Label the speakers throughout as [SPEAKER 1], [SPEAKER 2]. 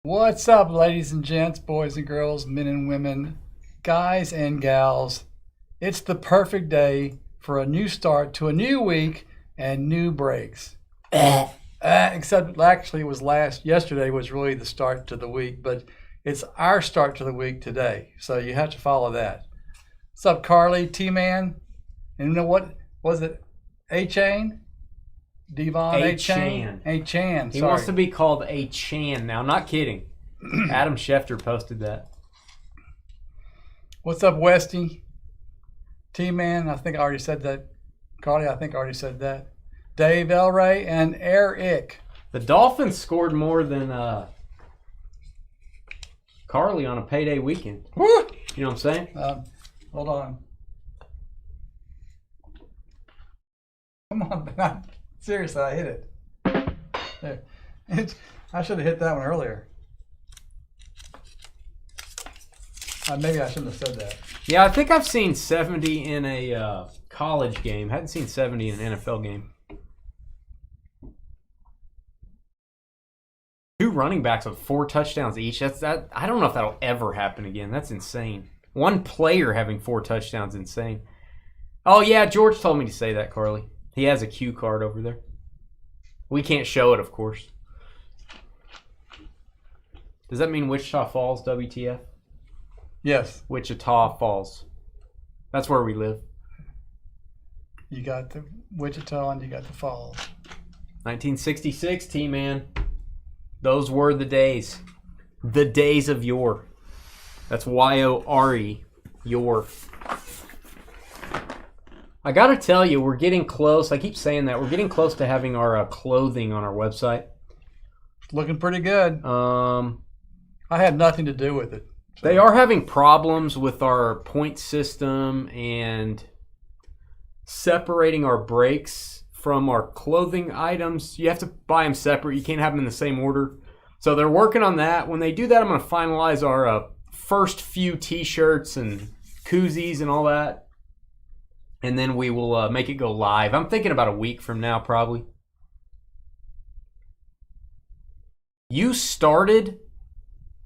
[SPEAKER 1] What's up, ladies and gents, boys and girls, men and women, guys and gals? It's the perfect day for a new start to a new week and new breaks. Except actually it was yesterday was really the start to the week, but it's our start to the week today. So you have to follow that. What's up, Carly, T-Man? And you know what was it? A-Chain? Devon A-Chan? A-Chan,
[SPEAKER 2] He wants to be called A-Chan now. Not kidding. Adam Schefter posted that.
[SPEAKER 1] What's up, Westy? T-Man, I think I already said that. Carly, I think I already said that. Dave Elray and Eric.
[SPEAKER 2] The Dolphins scored more than Carly on a payday weekend.
[SPEAKER 1] Woo!
[SPEAKER 2] You know what I'm saying?
[SPEAKER 1] Hold on. Come on, man. Seriously, I hit it. There. I should have hit that one earlier. Maybe I shouldn't have said that.
[SPEAKER 2] Yeah, I think I've seen 70 in a college game. Hadn't seen 70 in an NFL game. 2 running backs with 4 touchdowns each. That. I don't know if that'll ever happen again. That's insane. One player having 4 touchdowns, insane. Oh yeah, George told me to say that, Carly. He has a cue card over there. We can't show it, of course. Does that mean Wichita Falls, WTF?
[SPEAKER 1] Yes.
[SPEAKER 2] Wichita Falls. That's where we live.
[SPEAKER 1] You got the Wichita and you got the Falls.
[SPEAKER 2] 1966, T-Man. Those were the days. The days of yore. That's Y-O-R-E. Yore. I gotta tell you, we're getting close. I keep saying that. We're getting close to having our clothing on our website.
[SPEAKER 1] Looking pretty good. I had nothing to do with it. So.
[SPEAKER 2] They are having problems with our point system and separating our breaks from our clothing items. You have to buy them separate. You can't have them in the same order. So they're working on that. When they do that, I'm going to finalize our first few T-shirts and koozies and all that. And then we will make it go live. I'm thinking about a week from now, probably. You started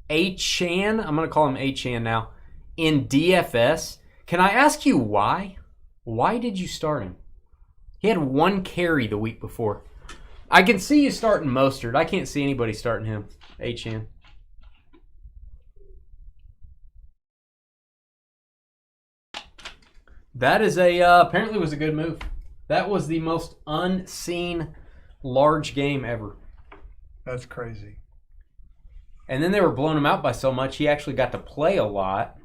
[SPEAKER 2] A-Chan, I'm going to call him A-Chan now, in DFS. Can I ask you why? Why did you start him? He had 1 carry the week before. I can see you starting Mostert. I can't see anybody starting him, A-Chan. That is apparently was a good move. That was the most unseen large game ever.
[SPEAKER 1] That's crazy.
[SPEAKER 2] And then they were blowing him out by so much, he actually got to play a lot.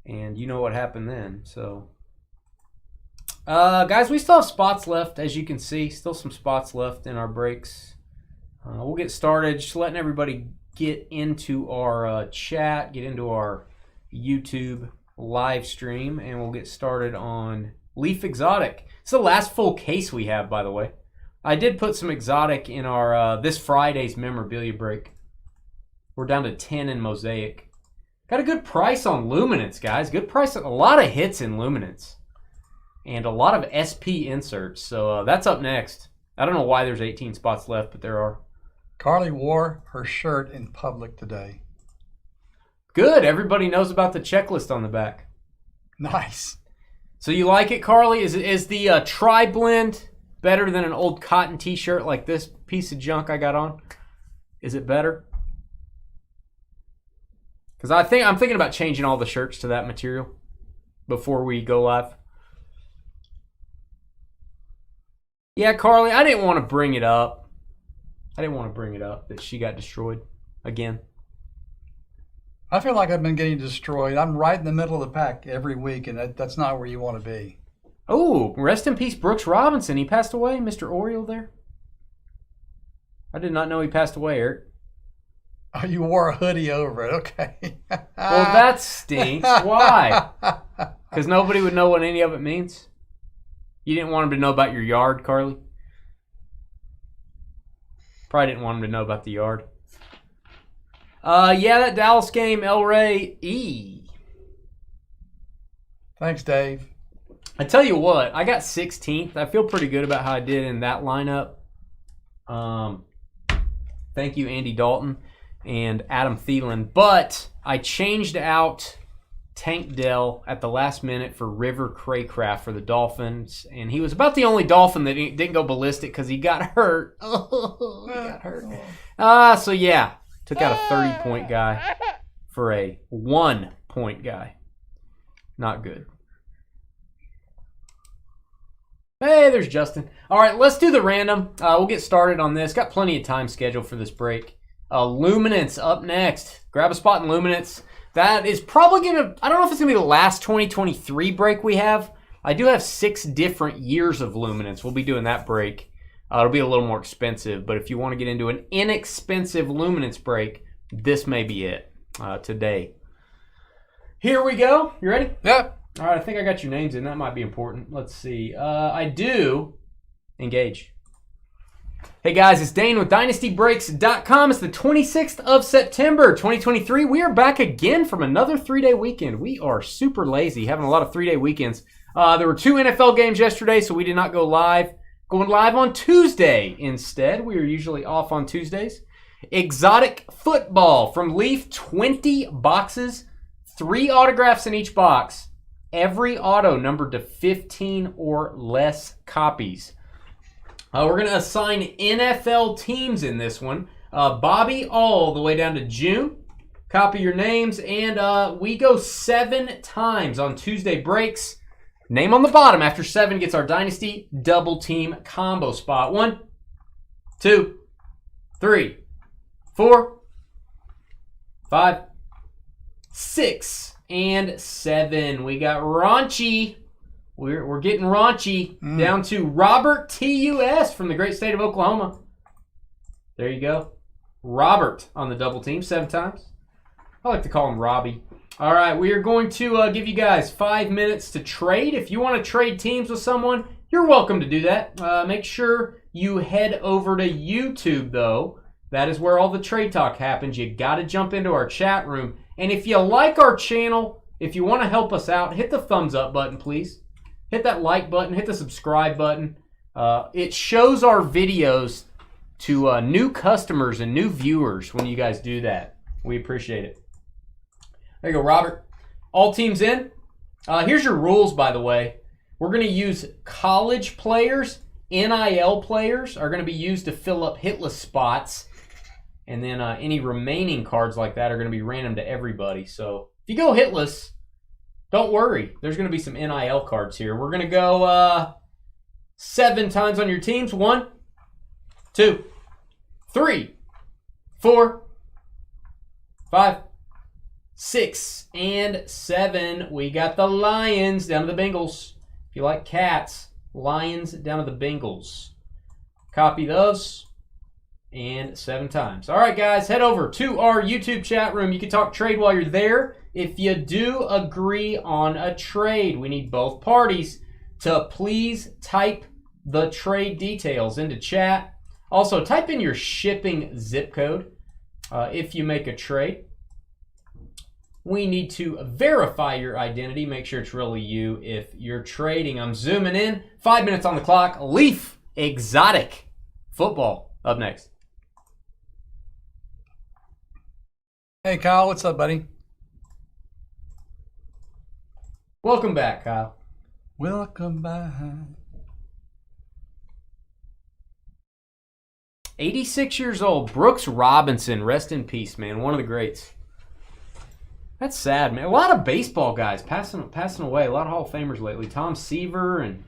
[SPEAKER 2] And you know what happened then. So, guys, we still have spots left, as you can see. Still some spots left in our breaks. We'll get started. Just letting everybody get into our chat, get into our YouTube live stream, and we'll get started on Leaf Exotic. It's the last full case we have, by the way. I did put some Exotic in our this Friday's memorabilia break. We're down to 10 in Mosaic. Got a good price on Luminance, guys. Good price. A lot of hits in Luminance. And a lot of SP inserts. So that's up next. I don't know why there's 18 spots left, but there are.
[SPEAKER 1] Carly wore her shirt in public today.
[SPEAKER 2] Good. Everybody knows about the checklist on the back.
[SPEAKER 1] Nice.
[SPEAKER 2] So you like it, Carly? Is the tri-blend better than an old cotton T-shirt like this piece of junk I got on? Is it better? Because I'm thinking about changing all the shirts to that material before we go live. Yeah, Carly, I didn't want to bring it up. That she got destroyed again.
[SPEAKER 1] I feel like I've been getting destroyed. I'm right in the middle of the pack every week, and that's not where you want to be.
[SPEAKER 2] Oh, rest in peace, Brooks Robinson. He passed away, Mr. Oriole there. I did not know he passed away, Eric.
[SPEAKER 1] Oh, you wore a hoodie over it. Okay.
[SPEAKER 2] Well, that stinks. Why? Because nobody would know what any of it means? You didn't want him to know about your yard, Carly? Probably didn't want him to know about the yard. Yeah, that Dallas game, El Rey E.
[SPEAKER 1] Thanks, Dave.
[SPEAKER 2] I tell you what, I got 16th. I feel pretty good about how I did in that lineup. Thank you, Andy Dalton. and Adam Thielen. But I changed out Tank Dell at the last minute for River Craycraft for the Dolphins. And he was about the only Dolphin that didn't go ballistic because he got hurt. Oh, he got hurt. So yeah, took out a 30-point guy for a 1-point guy. Not good. Hey, there's Justin. All right, let's do the random. We'll get started on this. Got plenty of time scheduled for this break. Luminance up next. Grab a spot in Luminance. That is probably going to, I don't know if it's going to be the last 2023 break we have. I do have 6 different years of Luminance. We'll be doing that break. It'll be a little more expensive, but if you want to get into an inexpensive Luminance break, this may be it today. Here we go. You ready?
[SPEAKER 1] Yep.
[SPEAKER 2] All right, I think I got your names in. That might be important. Let's see. I do. Engage. Hey guys, it's Dane with DynastyBreaks.com. It's the 26th of September, 2023. We are back again from another 3-day weekend. We are super lazy, having a lot of 3-day weekends. There were 2 NFL games yesterday, so we did not go live. Going live on Tuesday instead. We are usually off on Tuesdays. Exotic football from Leaf, 20 boxes, 3 autographs in each box. Every auto numbered to 15 or less copies. We're going to assign NFL teams in this one. Bobby all the way down to June. Copy your names. And we go 7 times on Tuesday breaks. Name on the bottom after 7 gets our Dynasty double team combo spot. 1, 2, 3, 4, 5, 6. And 7. We got raunchy. We're getting raunchy. Down to Robert T.U.S. from the great state of Oklahoma. There you go. Robert on the double team 7 times. I like to call him Robbie. All right, we are going to give you guys 5 minutes to trade. If you want to trade teams with someone, you're welcome to do that. Make sure you head over to YouTube, though. That is where all the trade talk happens. You got to jump into our chat room. And if you like our channel, if you want to help us out, hit the thumbs up button, please. Hit that like button. Hit the subscribe button. It shows our videos to new customers and new viewers when you guys do that. We appreciate it. There you go, Robert. All teams in. Here's your rules, by the way. We're going to use college players. NIL players are going to be used to fill up hitless spots. And then any remaining cards like that are going to be random to everybody. So if you go hitless, don't worry. There's going to be some NIL cards here. We're going to go 7 times on your teams. 1, 2, 3, 4, 5, 6, and 7. We got the Lions down to the Bengals. If you like cats, Lions down to the Bengals. Copy those. And 7 times. All right, guys, head over to our YouTube chat room. You can talk trade while you're there. If you do agree on a trade, we need both parties to please type the trade details into chat. Also, type in your shipping zip code if you make a trade. We need to verify your identity. Make sure it's really you if you're trading. I'm zooming in. 5 minutes on the clock. Leaf Exotic Football up next.
[SPEAKER 1] Hey, Kyle, what's up, buddy?
[SPEAKER 2] Welcome back, Kyle.
[SPEAKER 1] Welcome back.
[SPEAKER 2] 86 years old. Brooks Robinson. Rest in peace, man. One of the greats. That's sad, man. A lot of baseball guys passing away. A lot of Hall of Famers lately. Tom Seaver and...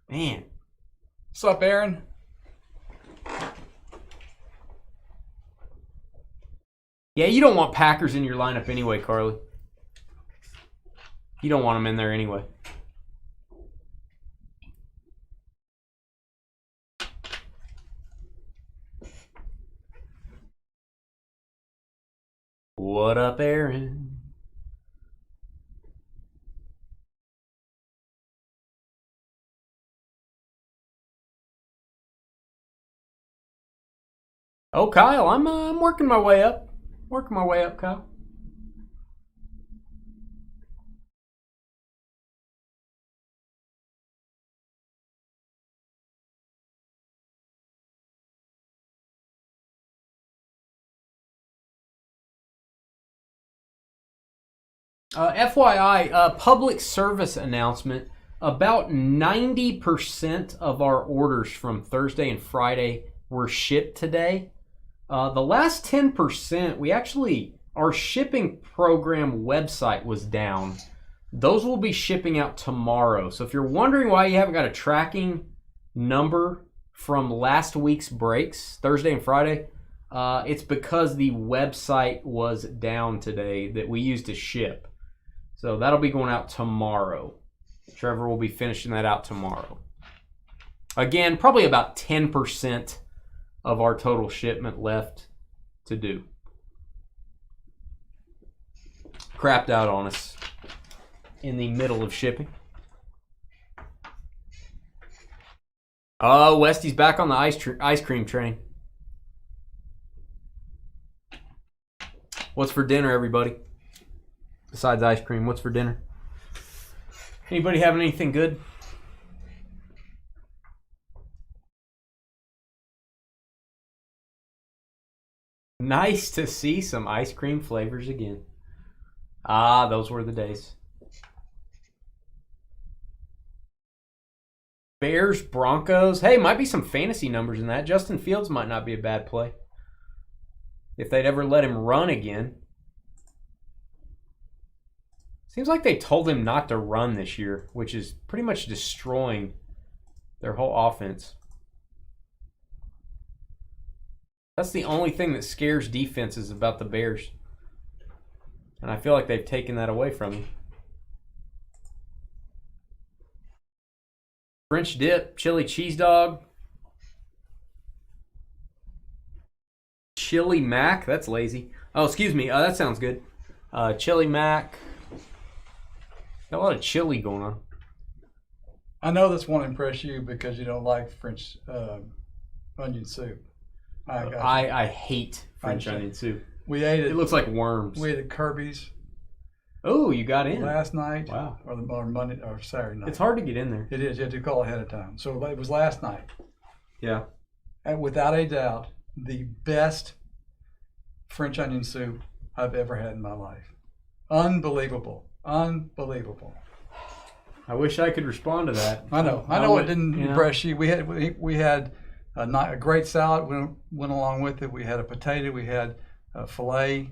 [SPEAKER 2] Man.
[SPEAKER 1] What's up, Aaron?
[SPEAKER 2] Yeah, you don't want Packers in your lineup anyway, Carly. You don't want them in there anyway. What up, Aaron? Oh, Kyle, I'm working my way up. Working my way up, Kyle. FYI, public service announcement. About 90% of our orders from Thursday and Friday were shipped today. The last 10%, our shipping program website was down. Those will be shipping out tomorrow. So if you're wondering why you haven't got a tracking number from last week's breaks, Thursday and Friday, it's because the website was down today that we used to ship. So that'll be going out tomorrow. Trevor will be finishing that out tomorrow. Again, probably about 10% of our total shipment left to do. Crapped out on us in the middle of shipping. Oh, Westy's back on the ice cream train. What's for dinner, everybody? Besides ice cream, what's for dinner? Anybody having anything good? Nice to see some ice cream flavors again. Ah, those were the days. Bears, Broncos. Hey, might be some fantasy numbers in that. Justin Fields might not be a bad play. If they'd ever let him run again. Seems like they told him not to run this year, which is pretty much destroying their whole offense. That's the only thing that scares defenses about the Bears. And I feel like they've taken that away from him. French dip, chili cheese dog. Chili mac, that's lazy. Oh, excuse me, that sounds good. Chili mac. Got a lot of chili going on.
[SPEAKER 1] I know this won't impress you because you don't like French onion soup.
[SPEAKER 2] I hate French onion soup.
[SPEAKER 1] We ate it.
[SPEAKER 2] It looks like worms.
[SPEAKER 1] We ate at Kirby's.
[SPEAKER 2] Oh, you got in
[SPEAKER 1] last night.
[SPEAKER 2] Wow.
[SPEAKER 1] Or Monday or Saturday night.
[SPEAKER 2] It's hard to get in there.
[SPEAKER 1] It is. You have to call ahead of time. So it was last night.
[SPEAKER 2] Yeah.
[SPEAKER 1] And without a doubt, the best French onion soup I've ever had in my life. Unbelievable. Unbelievable.
[SPEAKER 2] I wish I could respond to that.
[SPEAKER 1] I know it didn't impress you. We had a great salad went along with it. We had a potato. We had a filet.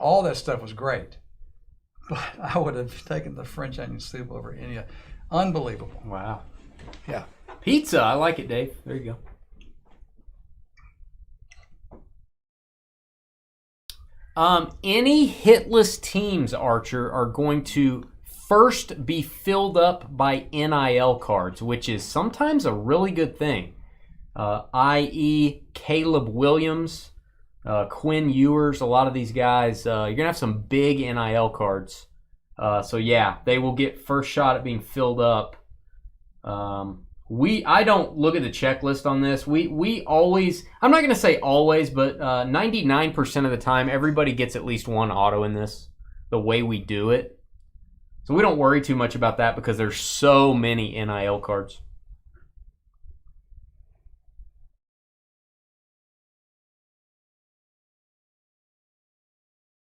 [SPEAKER 1] All that stuff was great. But I would have taken the French onion soup over any. Unbelievable.
[SPEAKER 2] Wow.
[SPEAKER 1] Yeah.
[SPEAKER 2] Pizza. I like it, Dave. There you go. Any hitless teams, Archer, are going to first be filled up by NIL cards, which is sometimes a really good thing. I.e. Caleb Williams, Quinn Ewers, a lot of these guys. You're going to have some big NIL cards. So, yeah, they will get first shot at being filled up. I don't look at the checklist on this. We always, I'm not going to say always, but 99% of the time, everybody gets at least one auto in this, the way we do it. So we don't worry too much about that because there's so many NIL cards.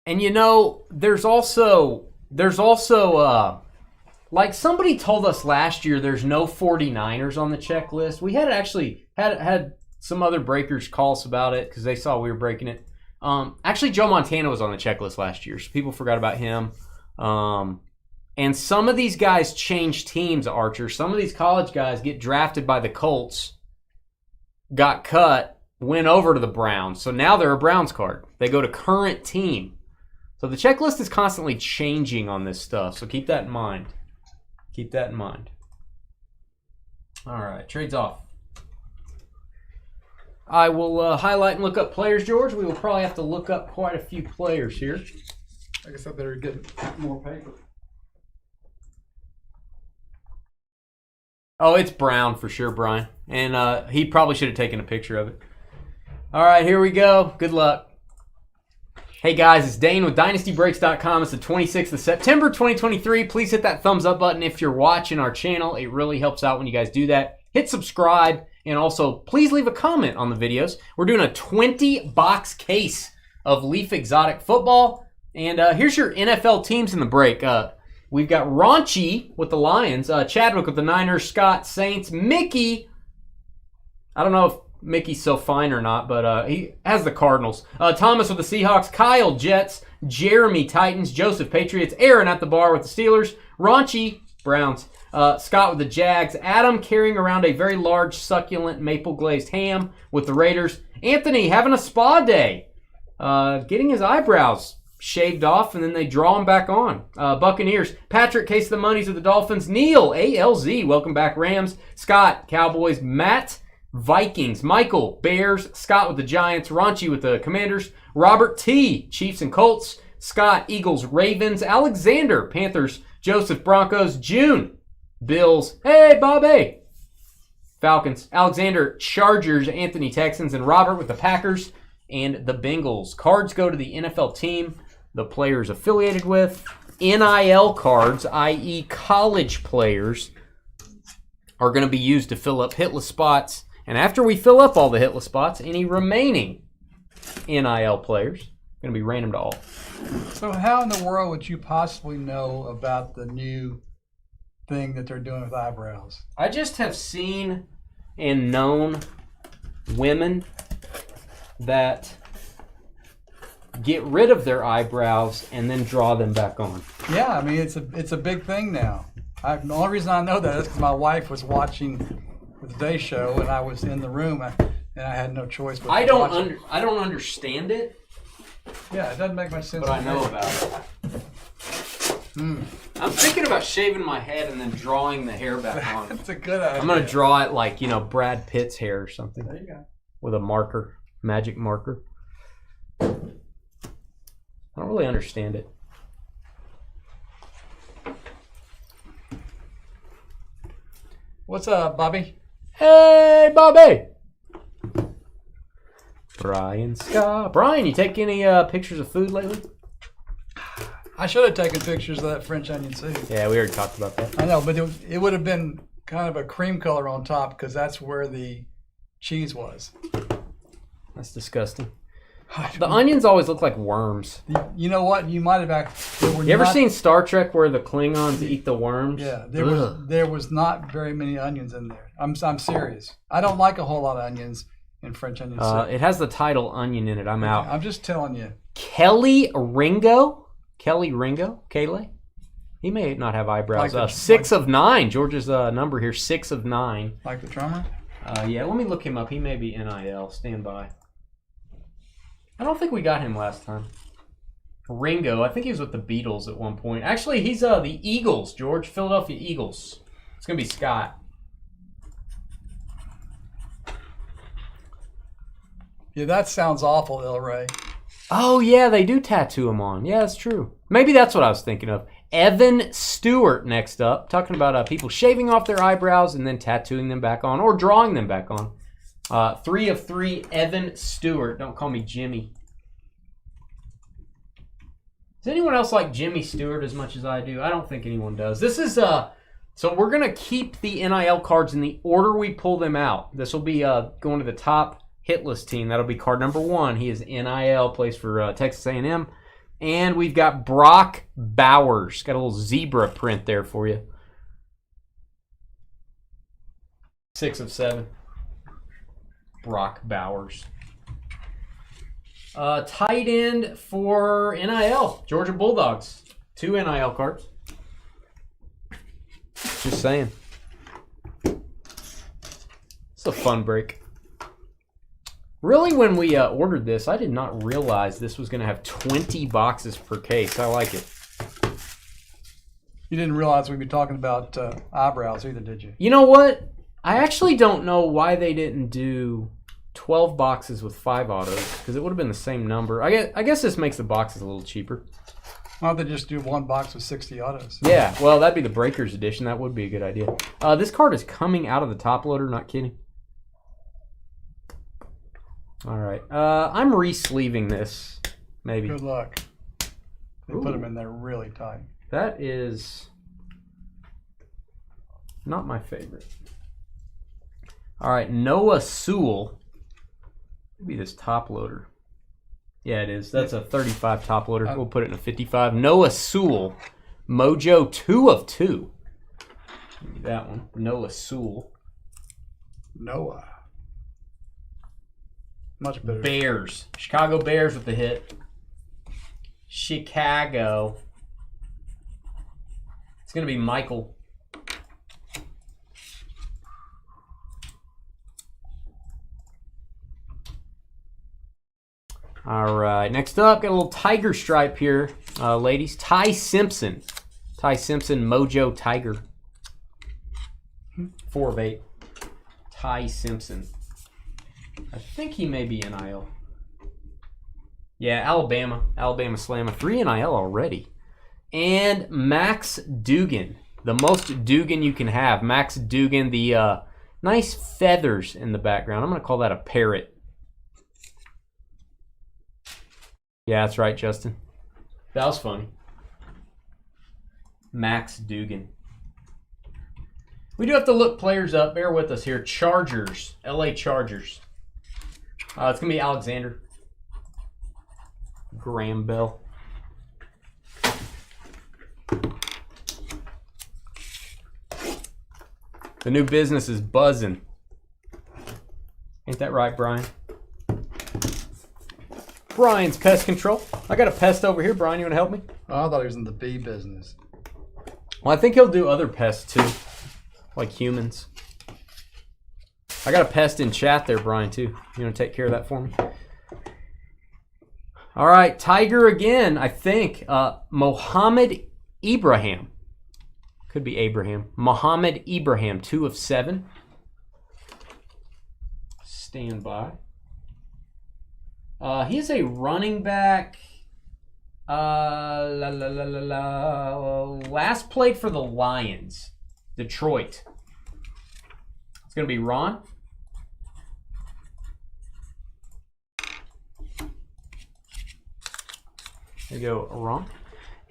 [SPEAKER 2] And there's also like somebody told us last year there's no 49ers on the checklist. We had actually had some other breakers call us about it because they saw we were breaking it. Actually, Joe Montana was on the checklist last year, so people forgot about him. And some of these guys change teams, Archer. Some of these college guys get drafted by the Colts, got cut, went over to the Browns. So now they're a Browns card. They go to current team. So the checklist is constantly changing on this stuff, so keep that in mind. Keep that in mind. All right, trades off. I will highlight and look up players, George. We will probably have to look up quite a few players here.
[SPEAKER 1] I guess I better get more paper.
[SPEAKER 2] Oh, it's brown for sure, Brian. And he probably should have taken a picture of it. All right, here we go. Good luck. Hey guys, it's Dane with DynastyBreaks.com. It's the 26th of September, 2023. Please hit that thumbs up button if you're watching our channel. It really helps out when you guys do that. Hit subscribe, and also please leave a comment on the videos. We're doing a 20-box case of Leaf Exotic Football. And here's your NFL teams in the break. We've got Raunchy with the Lions, Chadwick with the Niners, Scott, Saints, Mickey. I don't know if Mickey's so fine or not, but he has the Cardinals. Thomas with the Seahawks, Kyle, Jets, Jeremy, Titans, Joseph, Patriots, Aaron at the bar with the Steelers, Raunchy, Browns, Scott with the Jags, Adam carrying around a very large, succulent, maple glazed ham with the Raiders, Anthony having a spa day, getting his eyebrows shaved off, and then they draw him back on. Buccaneers, Patrick, Case of the Monies with the Dolphins, Neil, ALZ, welcome back, Rams, Scott, Cowboys, Matt, Vikings, Michael, Bears, Scott with the Giants, Raunchy with the Commanders, Robert T, Chiefs and Colts, Scott, Eagles, Ravens, Alexander, Panthers, Joseph, Broncos, June, Bills, hey, Bobby, Falcons, Alexander, Chargers, Anthony, Texans, and Robert with the Packers and the Bengals. Cards go to the NFL team the player's affiliated with. NIL cards, i.e. college players, are going to be used to fill up hitless spots. And after we fill up all the hitless spots, any remaining NIL players are going to be random to all.
[SPEAKER 1] So how in the world would you possibly know about the new thing that they're doing with eyebrows?
[SPEAKER 2] I just have seen and known women that get rid of their eyebrows and then draw them back on.
[SPEAKER 1] Yeah, I mean it's a big thing now. The only reason I know that is because my wife was watching the Today Show and I was in the room and I had no choice but
[SPEAKER 2] I
[SPEAKER 1] to
[SPEAKER 2] don't
[SPEAKER 1] watch it.
[SPEAKER 2] I don't understand it,
[SPEAKER 1] Yeah, it doesn't make much sense.
[SPEAKER 2] but I know about it. I'm thinking about shaving my head and then drawing the hair back on.
[SPEAKER 1] That's a good idea.
[SPEAKER 2] I'm gonna draw it like Brad Pitt's hair or something
[SPEAKER 1] There you go.
[SPEAKER 2] with a marker, magic marker. I don't really understand it.
[SPEAKER 1] What's up, Bobby?
[SPEAKER 2] Hey, Bobby. Brian Scott. Brian, you take any pictures of food lately?
[SPEAKER 1] I should have taken pictures of that French onion soup.
[SPEAKER 2] Yeah, we already talked about that.
[SPEAKER 1] I know, but it would have been kind of a cream color on top because that's where the cheese was.
[SPEAKER 2] That's disgusting. The onions always look like worms.
[SPEAKER 1] You know what? You might have
[SPEAKER 2] You ever seen Star Trek where the Klingons eat the worms?
[SPEAKER 1] Yeah, there was not very many onions in there. I'm serious. I don't like a whole lot of onions in French onion soup.
[SPEAKER 2] It has the title onion in it. I'm out.
[SPEAKER 1] I'm just telling you.
[SPEAKER 2] Kelly Ringo. Kaylee? He may not have eyebrows.
[SPEAKER 1] Like
[SPEAKER 2] 6 of 9. George's number here, 6 of 9.
[SPEAKER 1] Like the drummer?
[SPEAKER 2] Yeah, let me look him up. He may be NIL. Stand by. I don't think we got him last time. Ringo. I think he was with the Beatles at one point. Actually, he's the Eagles, George. Philadelphia Eagles. It's going to be Scott.
[SPEAKER 1] Yeah, that sounds awful, El Ray.
[SPEAKER 2] Oh, yeah, they do tattoo him on. Yeah, that's true. Maybe that's what I was thinking of. Evan Stewart next up. Talking about people shaving off their eyebrows and then tattooing them back on or drawing them back on. 3 of 3, Evan Stewart. Don't call me Jimmy. Does anyone else like Jimmy Stewart as much as I do? I don't think anyone does. This is, so we're going to keep the NIL cards in the order we pull them out. This will be going to the top hitless team. That'll be card number 1. He is NIL, plays for Texas A&M. And we've got Brock Bowers. Got a little zebra print there for you. 6 of 7. Brock Bowers. Tight end for NIL. Georgia Bulldogs. 2 NIL cards. Just saying. It's a fun break. Really, when we ordered this, I did not realize this was going to have 20 boxes per case. I like it.
[SPEAKER 1] You didn't realize we'd be talking about eyebrows either, did you?
[SPEAKER 2] You know what? I actually don't know why they didn't do 12 boxes with 5 autos, because it would have been the same number. I guess this makes the boxes a little cheaper.
[SPEAKER 1] Why don't they just do 1 box with 60 autos?
[SPEAKER 2] Yeah, well, that'd be the Breakers edition. That would be a good idea. This card is coming out of the top loader, not kidding. All right. I'm re-sleeving this, maybe.
[SPEAKER 1] Good luck. They put them in there really tight.
[SPEAKER 2] That is not my favorite. All right, Noah Sewell. Maybe this top loader. Yeah, it is. That's a 35 top loader. We'll put it in a 55. Noah Sewell, Mojo 2 of 2. That one, Noah Sewell.
[SPEAKER 1] Noah. Much better.
[SPEAKER 2] Bears. Chicago Bears with the hit. Chicago. It's going to be Michael. All right, next up, got a little tiger stripe here, ladies. Ty Simpson. Ty Simpson, Mojo Tiger. 4 of 8. Ty Simpson. I think he may be NIL. Yeah, Alabama. Alabama Slammer. 3 NIL already. And Max Dugan. The most Dugan you can have. Max Dugan, the nice feathers in the background. I'm going to call that a parrot. Yeah, that's right, Justin. That was funny. Max Dugan. We do have to look players up. Bear with us here. Chargers. LA Chargers. It's going to be Alexander Graham Bell. The new business is buzzing. Ain't that right, Brian? Brian's Pest Control. I got a pest over here. Brian, you want to help me?
[SPEAKER 1] Oh, I thought he was in the bee business.
[SPEAKER 2] Well, I think he'll do other pests too, like humans. I got a pest in chat there, Brian, too. You want to take care of that for me? All right, Tiger again, I think. Mohammed Ibrahim. Could be Abraham. Mohammed Ibrahim, 2 of 7. Stand by. He is a running back. Last played for the Lions. Detroit. It's going to be Ron. There you go, Ron.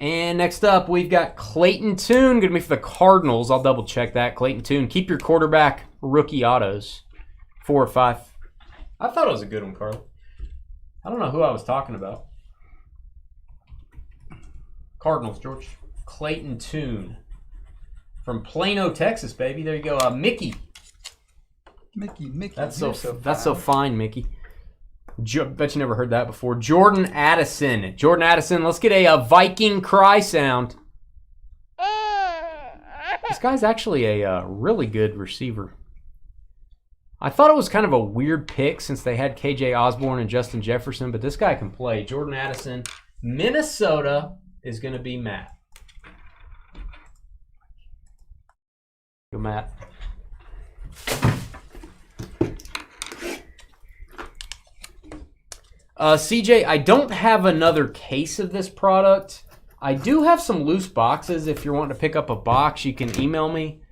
[SPEAKER 2] And next up, we've got Clayton Tune. Going to be for the Cardinals. I'll double check that. Clayton Tune. Keep your quarterback rookie autos. 4 or 5. I thought it was a good one, Carly. I don't know who I was talking about. Cardinals, George. Clayton Tune. From Plano, Texas, baby. There you go. Mickey.
[SPEAKER 1] Mickey.
[SPEAKER 2] That's so fine, Mickey. Bet you never heard that before. Jordan Addison. Let's get a Viking cry sound. This guy's actually a really good receiver. I thought it was kind of a weird pick since they had KJ Osborne and Justin Jefferson, but this guy can play. Jordan Addison. Minnesota is going to be Matt. Go, Matt. CJ, I don't have another case of this product. I do have some loose boxes. If you're wanting to pick up a box, you can email me.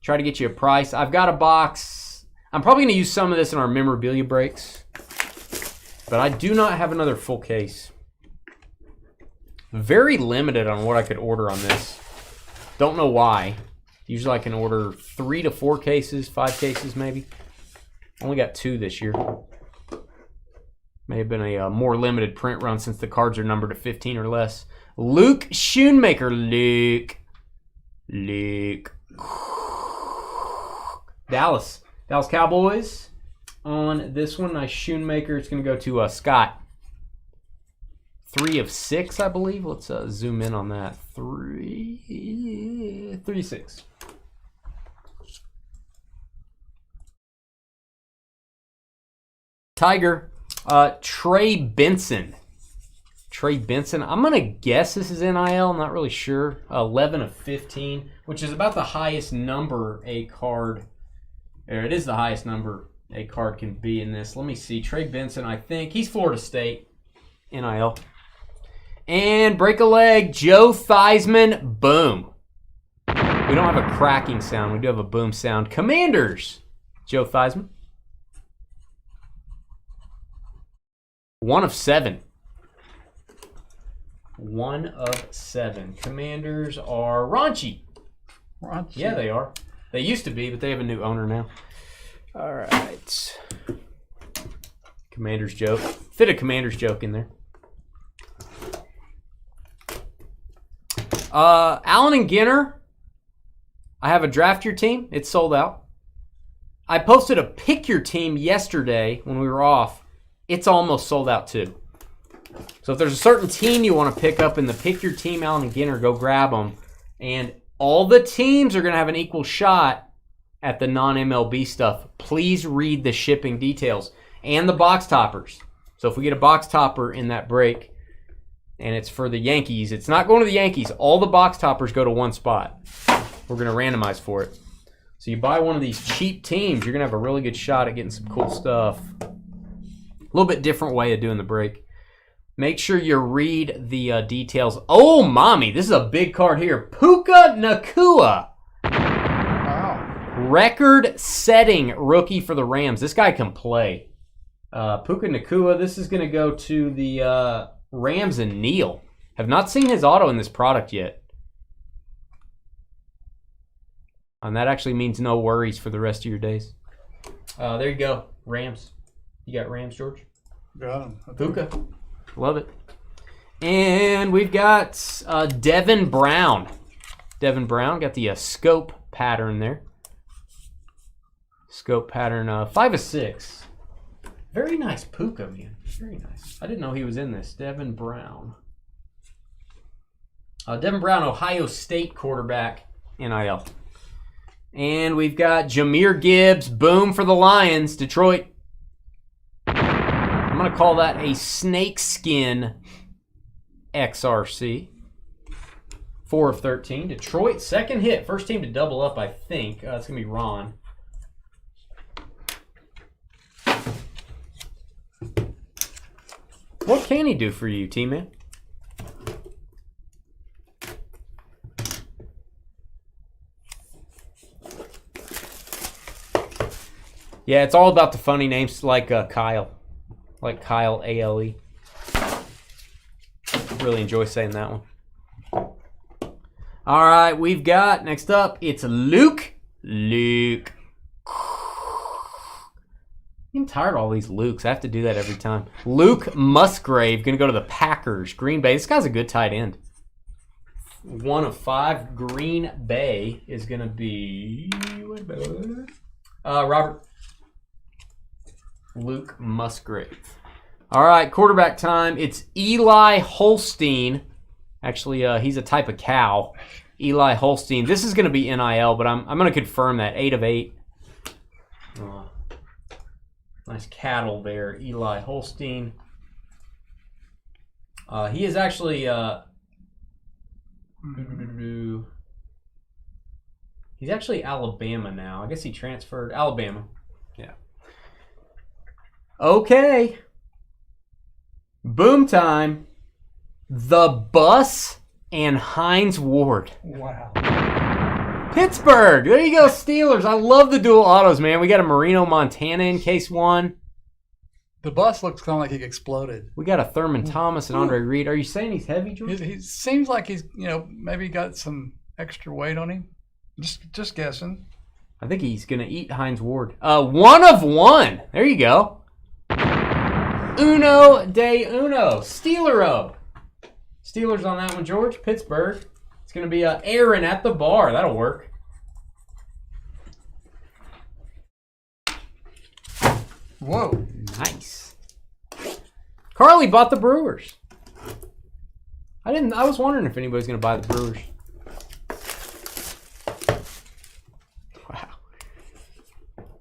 [SPEAKER 2] Try to get you a price. I've got a box. I'm probably going to use some of this in our memorabilia breaks. But I do not have another full case. Very limited on what I could order on this. Don't know why. Usually I can order 3 to 4 cases, 5 cases maybe. Only got 2 this year. May have been a more limited print run since the cards are numbered to 15 or less. Luke Schoonmaker. Luke. Dallas Cowboys. On this one, nice Schoonmaker. It's going to go to Scott. 3 of 6, I believe. Let's zoom in on that. 3 of 6. Tiger. Trey Benson. I'm going to guess this is NIL. I'm not really sure. 11 of 15, which is about the highest number a card, or it is the highest number a card can be in this. Let me see. Trey Benson, I think. He's Florida State. NIL. And break a leg. Joe Theismann. Boom. We don't have a cracking sound. We do have a boom sound. Commanders. Joe Theismann. 1 of 7. 1 of 7. Commanders are raunchy. Yeah, they are. They used to be, but they have a new owner now. All right. Commanders joke. Fit a Commanders joke in there. Allen and Ginner. I have a draft your team. It's sold out. I posted a pick your team yesterday when we were off. It's almost sold out too. So if there's a certain team you want to pick up in the pick your team Allen and Ginner, go grab them. And all the teams are going to have an equal shot at the non-MLB stuff. Please read the shipping details and the box toppers. So if we get a box topper in that break and it's for the Yankees, it's not going to the Yankees. All the box toppers go to one spot. We're going to randomize for it. So you buy one of these cheap teams, you're going to have a really good shot at getting some cool stuff. A little bit different way of doing the break. Make sure you read the details. Oh, mommy, this is a big card here. Puka Nakua.
[SPEAKER 1] Wow.
[SPEAKER 2] Record-setting rookie for the Rams. This guy can play. Puka Nakua, this is going to go to the Rams and Neil. Have not seen his auto in this product yet. And that actually means no worries for the rest of your days. There you go. Rams. You got Rams, George?
[SPEAKER 1] Got him.
[SPEAKER 2] Puka. Love it. And we've got Devin Brown. Devin Brown got the scope pattern there. Scope pattern 5 of 6. Very nice Puka, man. Very nice. I didn't know he was in this. Devin Brown. Devin Brown, Ohio State quarterback, NIL. And we've got Jahmyr Gibbs, boom for the Lions, Detroit. I'm going to call that a snakeskin XRC. 4 of 13. Detroit, second hit. First team to double up, I think. It's going to be Ron. What can he do for you, T-Man? Yeah, it's all about the funny names like Kyle. Like Kyle A-L-E. Really enjoy saying that one. All right, we've got, next up, it's Luke. Luke. I'm tired of all these Lukes. I have to do that every time. Luke Musgrave, going to go to the Packers. Green Bay. This guy's a good tight end. 1 of 5. Green Bay is going to be Robert. Luke Musgrave. All right, quarterback time. It's Eli Holstein. Actually, he's a type of cow. Eli Holstein. This is going to be NIL, but I'm going to confirm that. 8 of 8. Nice cattle there. Eli Holstein. He is actually... he's actually Alabama now. I guess he transferred. Alabama. Yeah. Okay. Boom time. The Bus and Hines Ward.
[SPEAKER 1] Wow.
[SPEAKER 2] Pittsburgh. There you go, Steelers. I love the dual autos, man. We got a Marino Montana in case 1.
[SPEAKER 1] The bus looks kind of like he exploded.
[SPEAKER 2] We got a Thurman Thomas and Andre Reed. Are you saying he's heavy, George?
[SPEAKER 1] He seems like he's, maybe got some extra weight on him. Just guessing.
[SPEAKER 2] I think he's going to eat Hines Ward. 1 of 1. There you go. Uno de uno. Steelero. Steelers on that one, George. Pittsburgh. It's going to be Aaron at the bar. That'll work.
[SPEAKER 1] Whoa.
[SPEAKER 2] Nice. Carly bought the Brewers. I was wondering if anybody's going to buy the Brewers. Wow.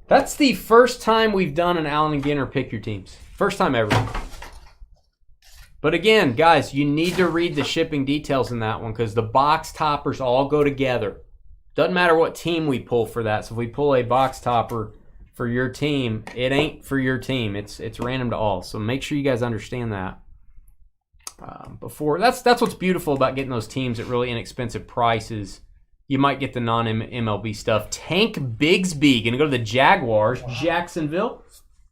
[SPEAKER 2] That's the first time we've done an Allen and Ginner pick your teams. First time ever. But again, guys, you need to read the shipping details in that one because the box toppers all go together. Doesn't matter what team we pull for that. So if we pull a box topper for your team, it ain't for your team. It's random to all. So make sure you guys understand that. That's what's beautiful about getting those teams at really inexpensive prices. You might get the non-MLB stuff. Tank Bigsby gonna go to the Jaguars. Wow. Jacksonville.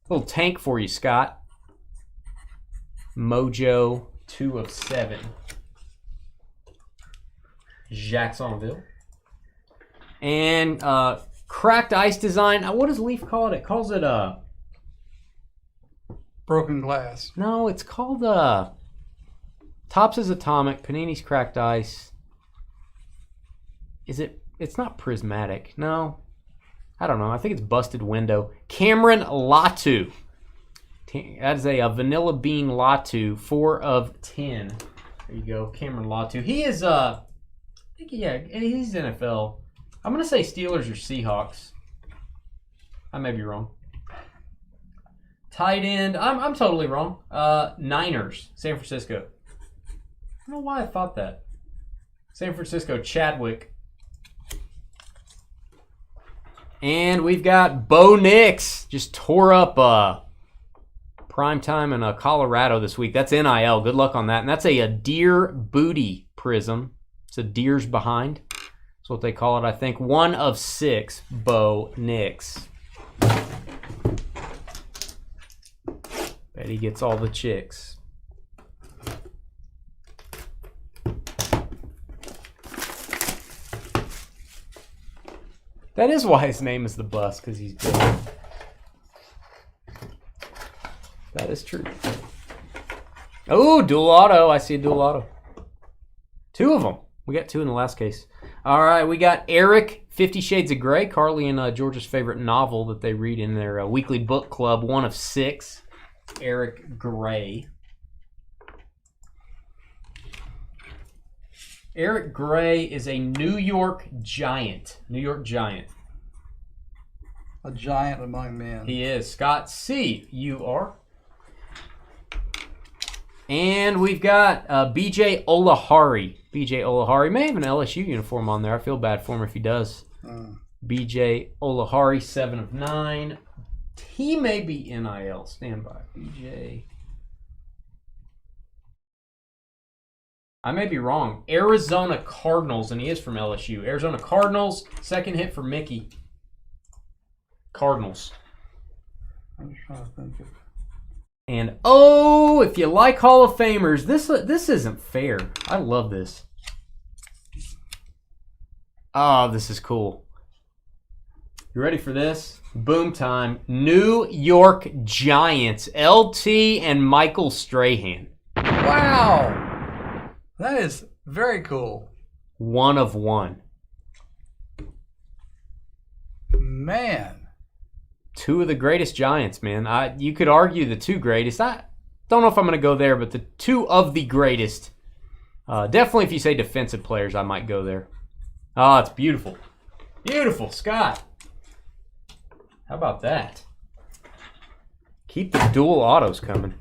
[SPEAKER 2] Little tank for you, Scott. Mojo 2 of 7. Jacksonville. And cracked ice design. What does Leaf call it? It calls it
[SPEAKER 1] broken glass.
[SPEAKER 2] No, it's called Topps is Atomic. Panini's cracked ice. Is it? It's not prismatic. No. I don't know. I think it's busted window. Cameron Latu. That is a vanilla bean Latu. 4 of 10. There you go. Cameron Latu. He is, I think, yeah, he's NFL. I'm going to say Steelers or Seahawks. I may be wrong. Tight end. I'm totally wrong. Niners. San Francisco. I don't know why I thought that. San Francisco. Chadwick. And we've got Bo Nix. Just tore up prime time in Colorado this week. That's NIL. Good luck on that. And that's a deer booty prism. It's a deer's behind. That's what they call it, I think. 1 of 6. Bo Nix. Bet he gets all the chicks. That is why his name is the Bus, because he's big. That is true. Oh, dual auto. I see a dual auto. 2 of them. We got 2 in the last case. All right, we got Eric, 50 Shades of Grey, Carly and George's favorite novel that they read in their weekly book club, 1 of 6. Eric Gray. Eric Gray is a New York Giant. New York Giant.
[SPEAKER 1] A giant among men.
[SPEAKER 2] He is. Scott C. You are. And we've got BJ Olahari. BJ Olahari may have an LSU uniform on there. I feel bad for him if he does. BJ Olahari, 7 of 9. He may be NIL. Stand by. BJ. I may be wrong. Arizona Cardinals, and he is from LSU. Arizona Cardinals, 2nd hit for Mickey. Cardinals.
[SPEAKER 1] I'm just trying to think of.
[SPEAKER 2] And oh, if you like Hall of Famers, this isn't fair. I love this. Oh, this is cool. You ready for this? Boom time. New York Giants. LT and Michael Strahan.
[SPEAKER 1] Wow. That is very cool.
[SPEAKER 2] 1 of 1.
[SPEAKER 1] Man.
[SPEAKER 2] 2 of the greatest Giants, man. You could argue the 2 greatest. I don't know if I'm going to go there, but the 2 of the greatest. Definitely if you say defensive players, I might go there. Oh, it's beautiful. Beautiful, Scott. How about that? Keep the dual autos coming.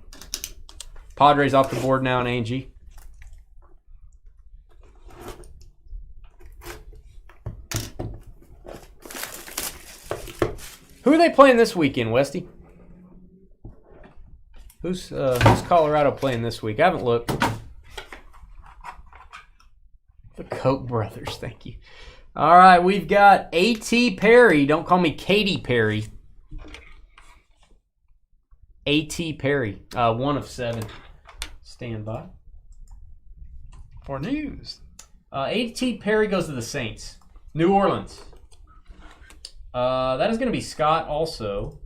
[SPEAKER 2] Padres off the board now in A&G. Who are they playing this weekend, Westy? Who's Colorado playing this week? I haven't looked. The Koch brothers, thank you. All right, we've got A.T. Perry. Don't call me Katy Perry. A.T. Perry, 1 of 7. Stand by.
[SPEAKER 1] For news.
[SPEAKER 2] A.T. Perry goes to the Saints. New Orleans. That is going to be Scott also.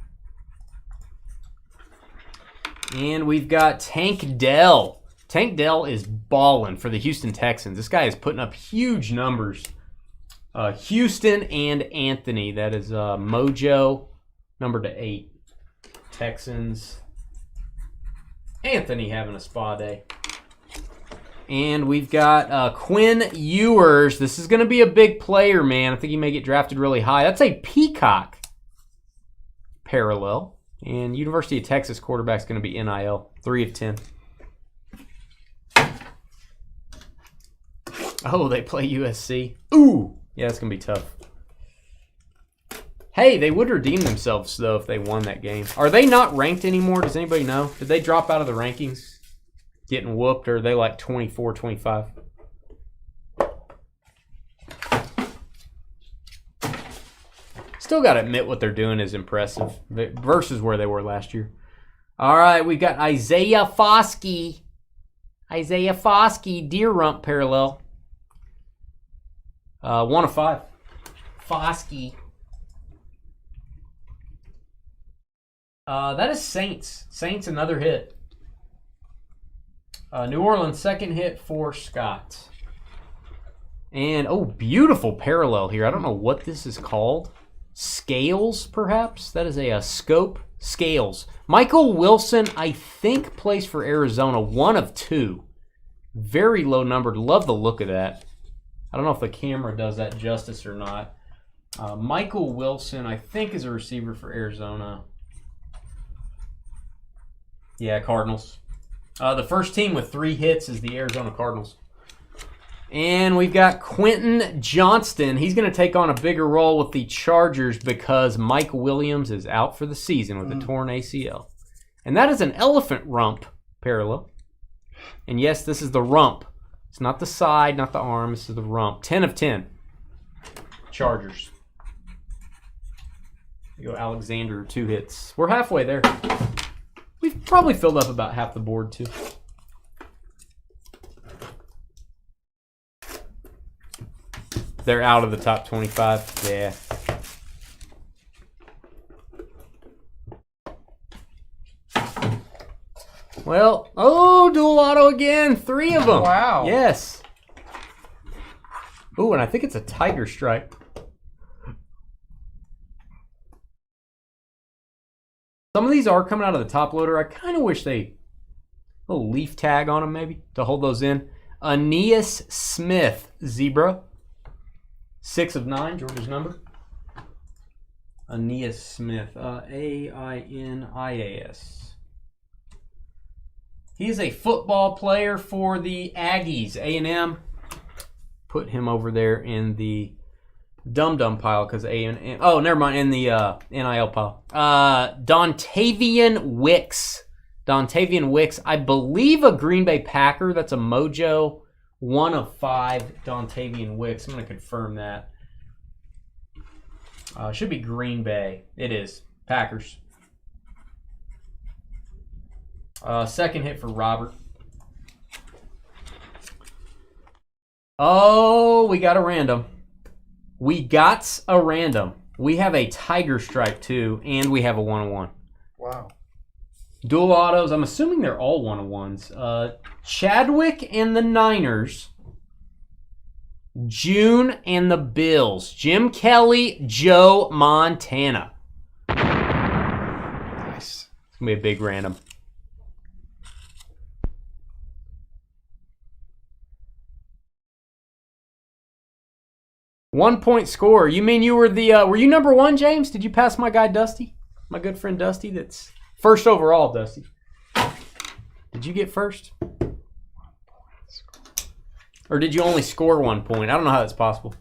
[SPEAKER 2] And we've got Tank Dell. Tank Dell is balling for the Houston Texans. This guy is putting up huge numbers. Houston and Anthony. That is Mojo, number to 8. Texans. Anthony having a spa day. And we've got Quinn Ewers. This is going to be a big player, man. I think he may get drafted really high. That's a Peacock parallel. And University of Texas quarterback's going to be NIL. 3 of 10. Oh, they play USC. Ooh. Yeah, it's going to be tough. Hey, they would redeem themselves, though, if they won that game. Are they not ranked anymore? Does anybody know? Did they drop out of the rankings? Getting whooped, or are they like 24, 25? Still got to admit what they're doing is impressive versus where they were last year. All right, we've got Isaiah Foskey. Isaiah Foskey, deer rump parallel. 1 of 5. Foskey. That is Saints. Saints, another hit. New Orleans, 2nd hit for Scott. And, oh, beautiful parallel here. I don't know what this is called. Scales, perhaps? That is a scope. Scales. Michael Wilson, I think, plays for Arizona. 1 of 2. Very low numbered. Love the look of that. I don't know if the camera does that justice or not. Michael Wilson, I think, is a receiver for Arizona. Yeah, Cardinals. The first team with 3 hits is the Arizona Cardinals. And we've got Quentin Johnston. He's going to take on a bigger role with the Chargers because Mike Williams is out for the season with a torn ACL. And that is an elephant rump parallel. And yes, this is the rump. It's not the side, not the arm. This is the rump. 10 of 10. Chargers. You go Alexander, 2 hits. We're halfway there. We've probably filled up about half the board, too. They're out of the top 25. Yeah. Well, oh, dual auto again. 3 of them.
[SPEAKER 1] Wow.
[SPEAKER 2] Yes. Ooh, and I think it's a tiger stripe. Some of these are coming out of the top loader. I kind of wish they... a little leaf tag on them, maybe, to hold those in. Aeneas Smith, zebra. 6 of 9, George's number. Aeneas Smith, A-I-N-I-A-S. He is a football player for the Aggies, A&M. Put him over there in the dum-dum pile because A&M. Oh, never mind, in the NIL pile. Dontavian Wicks. Dontavian Wicks, I believe a Green Bay Packer. That's a Mojo. 1 of 5, Dontavian Wicks. I'm going to confirm that. Should be Green Bay. It is. Packers. Second hit for Robert. Oh, we got a random. We got a random. We have a tiger stripe, too, and we have a 1-of-1.
[SPEAKER 1] Wow.
[SPEAKER 2] Dual autos. I'm assuming they're all 1-of-1s. Chadwick and the Niners. June and the Bills. Jim Kelly, Joe Montana.
[SPEAKER 1] Nice.
[SPEAKER 2] It's going to be a big random. One-point score. You mean you were the... were you number 1, James? Did you pass my guy, Dusty? My good friend, Dusty, that's... First overall, Dusty. Did you get first? Or did you only score 1 point? I don't know how that's possible.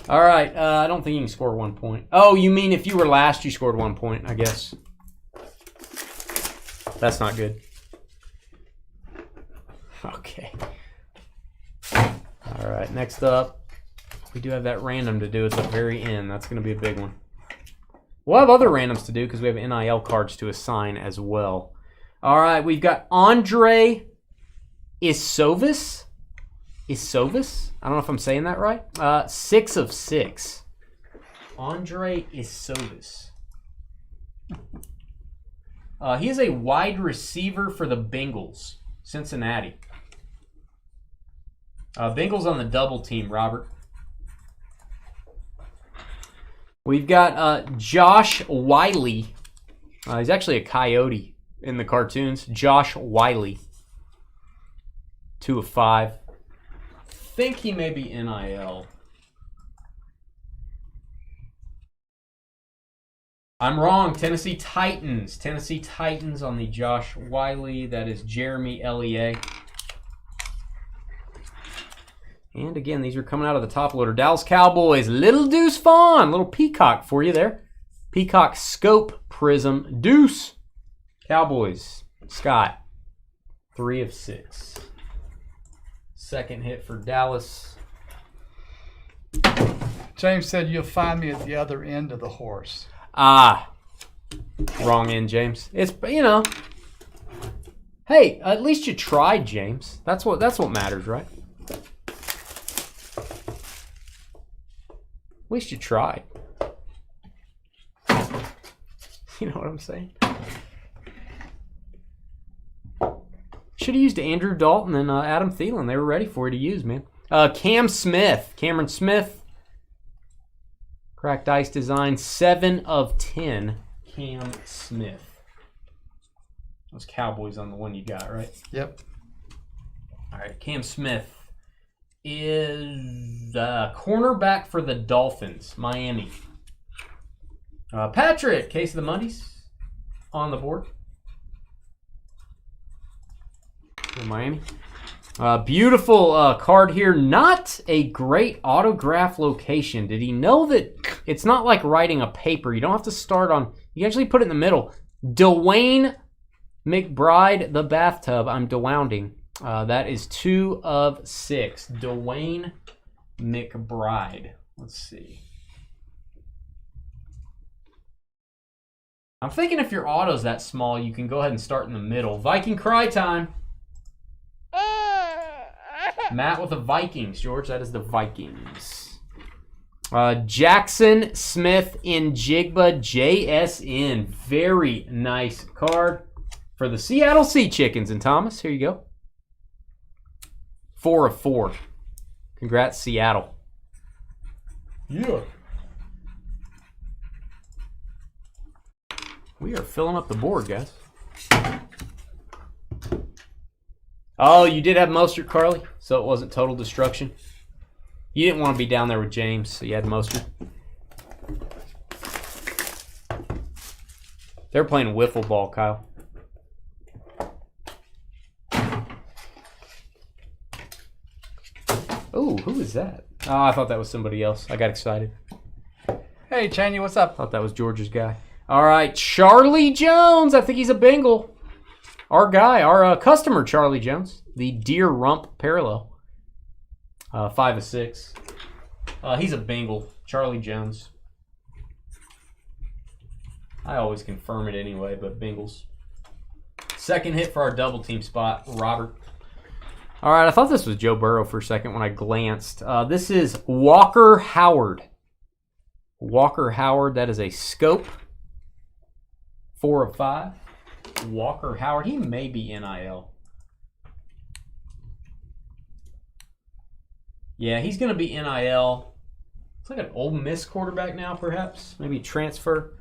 [SPEAKER 2] All right. I don't think you can score 1 point. Oh, you mean if you were last, you scored 1 point, I guess. That's not good. Okay. All right. Next up, we do have that random to do at the very end. That's going to be a big one. We'll have other randoms to do because we have NIL cards to assign as well. All right, we've got Andre Isovis. Isovis? I don't know if I'm saying that right. 6 of 6. Andre Isovis. He is a wide receiver for the Bengals, Cincinnati. Bengals on the double team, Robert. We've got Josh Wiley. He's actually a coyote in the cartoons. Josh Wiley. 2 of 5. I think he may be NIL. I'm wrong. Tennessee Titans. Tennessee Titans on the Josh Wiley. That is Jeremy Elliott. And again, these are coming out of the top loader. Dallas Cowboys. Little Deuce Vaughn. Little peacock for you there. Peacock Scope Prism. Deuce. Cowboys. Scott. 3 of 6. Second hit for Dallas.
[SPEAKER 1] James said you'll find me at the other end of the horse.
[SPEAKER 2] Ah. Wrong end, James. It's, you know. Hey, at least you tried, James. That's what matters, right? At least you tried. You know what I'm saying? Should have used Andrew Dalton and Adam Thielen. They were ready for you to use, man. Cameron Smith. Cracked ice design, 7 of 10. Cam Smith. Those Cowboys on the one you got, right?
[SPEAKER 1] Yep.
[SPEAKER 2] All right, Cam Smith is cornerback for the Dolphins, Miami. Patrick, case of the Mondays on the board for Miami. Beautiful card here. Not a great autograph location. Did he know that it's not like writing a paper? You don't have to start on, you actually put it in the middle. Dwayne McBride, the bathtub. I'm dewounding. That is 2 of 6. Dwayne McBride. Let's see. I'm thinking if your auto's that small, you can go ahead and start in the middle. Viking cry time. Matt with the Vikings. George, that is the Vikings. Jackson Smith in Jigba JSN. Very nice card for the Seattle Sea Chickens. And Thomas, here you go. 4 of 4. Congrats, Seattle. Yeah. We are filling up the board, guys. Oh, you did have Mostert, Carly, so it wasn't total destruction. You didn't want to be down there with James, so you had Mostert. They're playing wiffle ball, Kyle. Oh, who is that? Oh, I thought that was somebody else. I got excited.
[SPEAKER 1] Hey, Cheney, what's up?
[SPEAKER 2] Thought that was George's guy. All right, Charlie Jones. I think he's a Bengal. Our guy, our customer, Charlie Jones. The Deer Rump Parallel. 5 of 6. He's a Bengal. Charlie Jones. I always confirm it anyway, but Bengals. Second hit for our double team spot, Robert. All right, I thought this was Joe Burrow for a second when I glanced. This is Walker Howard. Walker Howard, that is a scope. 4 of 5. Walker Howard, he may be NIL. Yeah, he's going to be NIL. It's like an Ole Miss quarterback now, perhaps. Maybe transfer.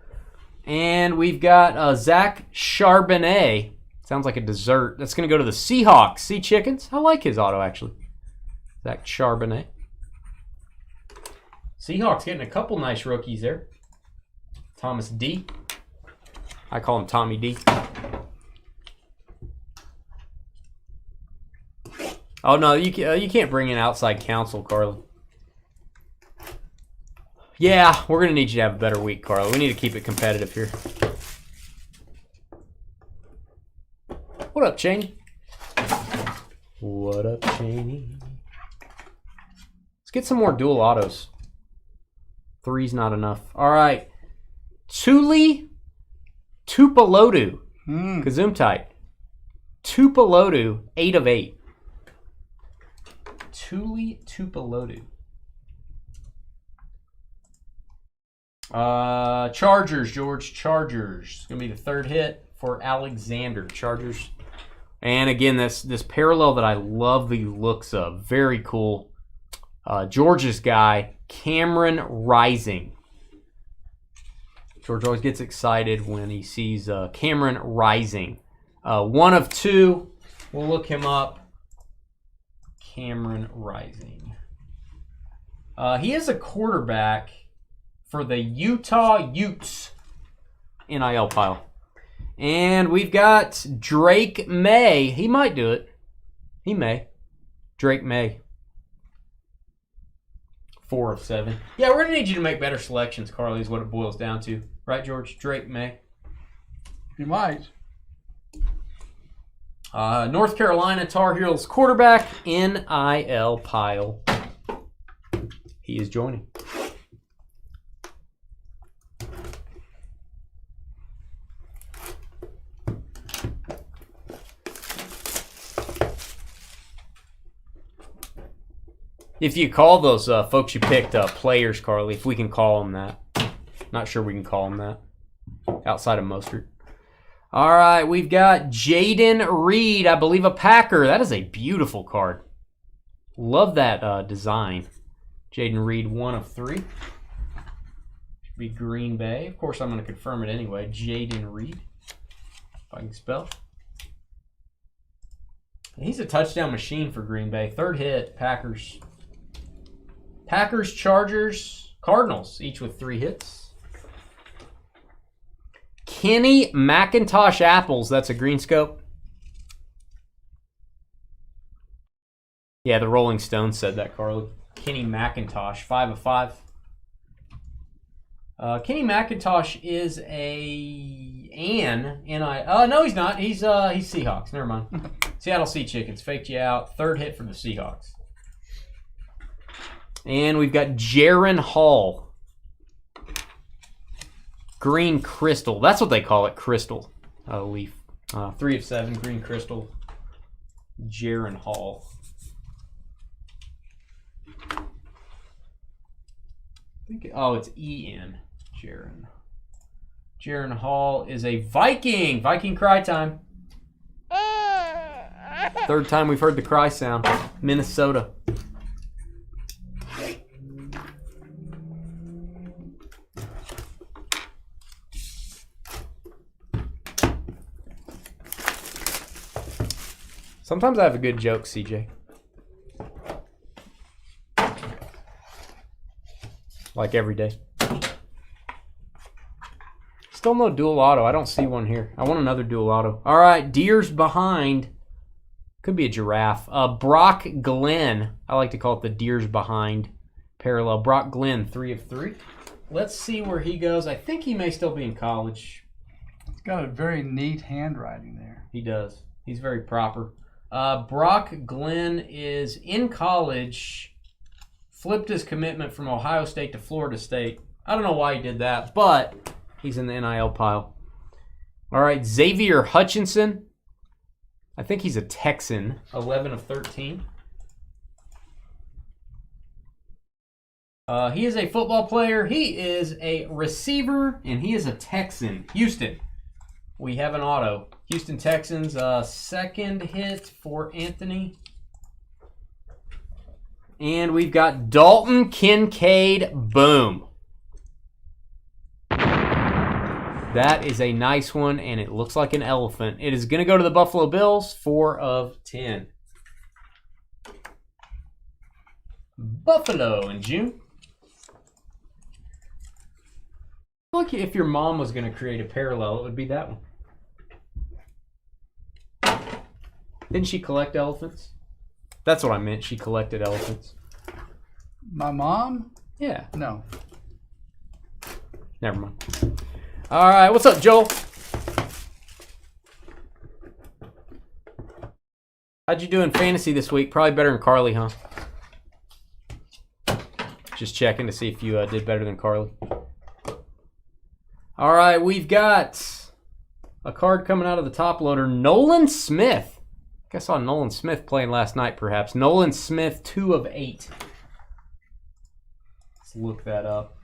[SPEAKER 2] And we've got Zach Charbonnet. Sounds like a dessert. That's going to go to the Seahawks. Sea Chickens. I like his auto, actually. Zach Charbonnet. Seahawks getting a couple nice rookies there. Thomas D. I call him Tommy D. Oh, no, you can't bring in outside counsel, Carly. Yeah, we're going to need you to have a better week, Carly. We need to keep it competitive here. What up, Cheney? What up, Cheney? Let's get some more dual autos. 3's not enough. All right. Tuli Tupalodu. Kazumtite. Tupalodu, 8 of 8. Tuli Tupalodu. Chargers, George. Chargers. It's going to be the third hit for Alexander. Chargers. And again, this parallel that I love the looks of. Very cool. George's guy, Cameron Rising. George always gets excited when he sees Cameron Rising. 1 of 2. We'll look him up. Cameron Rising. He is a quarterback for the Utah Utes NIL pile. And we've got Drake May. He might do it. He may. Drake May. 4 of 7. Yeah, we're going to need you to make better selections, Carly, is what it boils down to. Right, George? Drake May.
[SPEAKER 1] You might.
[SPEAKER 2] North Carolina Tar Heels quarterback, NIL pile. He is joining. If you call those folks you picked players, Carly, if we can call them that. Not sure we can call them that. Outside of Mostert. All right, we've got Jaden Reed, I believe a Packer. That is a beautiful card. Love that design. Jaden Reed, 1 of 3. Should be Green Bay. Of course, I'm going to confirm it anyway. Jaden Reed, if I can spell. He's a touchdown machine for Green Bay. 3rd hit, Packers. Packers, Chargers, Cardinals, each with 3 hits. Kenny McIntosh Apples. That's a green scope. Yeah, the Rolling Stones said that, Carly. Kenny McIntosh, 5 of 5. Kenny McIntosh is no, he's not. He's Seahawks. Never mind. Seattle Sea Chickens faked you out. 3rd hit for the Seahawks. And we've got Jaron Hall. Green Crystal. That's what they call it, Crystal. Leaf. 3 of 7, Green Crystal. Jaron Hall. It's E-N. Jaron Hall is a Viking. Viking cry time. 3rd time we've heard the cry sound. Minnesota. Sometimes I have a good joke, CJ. Like every day. Still no dual auto. I don't see one here. I want another dual auto. All right, Deers behind. Could be a giraffe. Brock Glenn. I like to call it the Deers behind parallel. Brock Glenn, 3 of 3. Let's see where he goes. I think he may still be in college.
[SPEAKER 1] He's got a very neat handwriting there.
[SPEAKER 2] He does. He's very proper. Brock Glenn is in college. Flipped his commitment from Ohio State to Florida State. I don't know why he did that, but he's in the NIL pile. All right, Xavier Hutchinson. I think he's a Texan. 11 of 13. He is a football player. He is a receiver, and he is a Texan. Houston. We have an auto. Houston Texans, 2nd hit for Anthony. And we've got Dalton Kincaid. Boom. That is a nice one, and it looks like an elephant. It is going to go to the Buffalo Bills, 4 of 10. Buffalo in June. Look, if your mom was going to create a parallel, it would be that one. Didn't she collect elephants? That's what I meant. She collected elephants.
[SPEAKER 1] My mom?
[SPEAKER 2] Yeah.
[SPEAKER 1] No.
[SPEAKER 2] Never mind. All right. What's up, Joel? How'd you do in fantasy this week? Probably better than Carly, huh? Just checking to see if you did better than Carly. All right. We've got a card coming out of the top loader. Nolan Smith. I think I saw Nolan Smith playing last night, perhaps. Nolan Smith, 2 of 8. Let's look that up.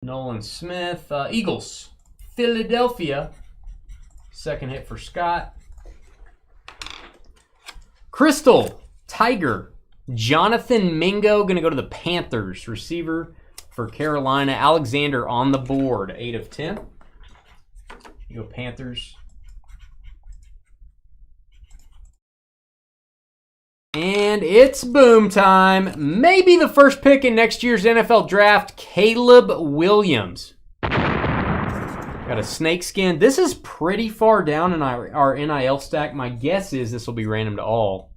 [SPEAKER 2] Nolan Smith, Eagles, Philadelphia. 2nd hit for Scott. Crystal, Tiger, Jonathan Mingo, going to go to the Panthers. Receiver for Carolina. Alexander on the board, 8 of 10. You go Panthers. And it's boom time. Maybe the first pick in next year's NFL draft, Caleb Williams. Got a snakeskin. This is pretty far down in our NIL stack. My guess is this will be random to all.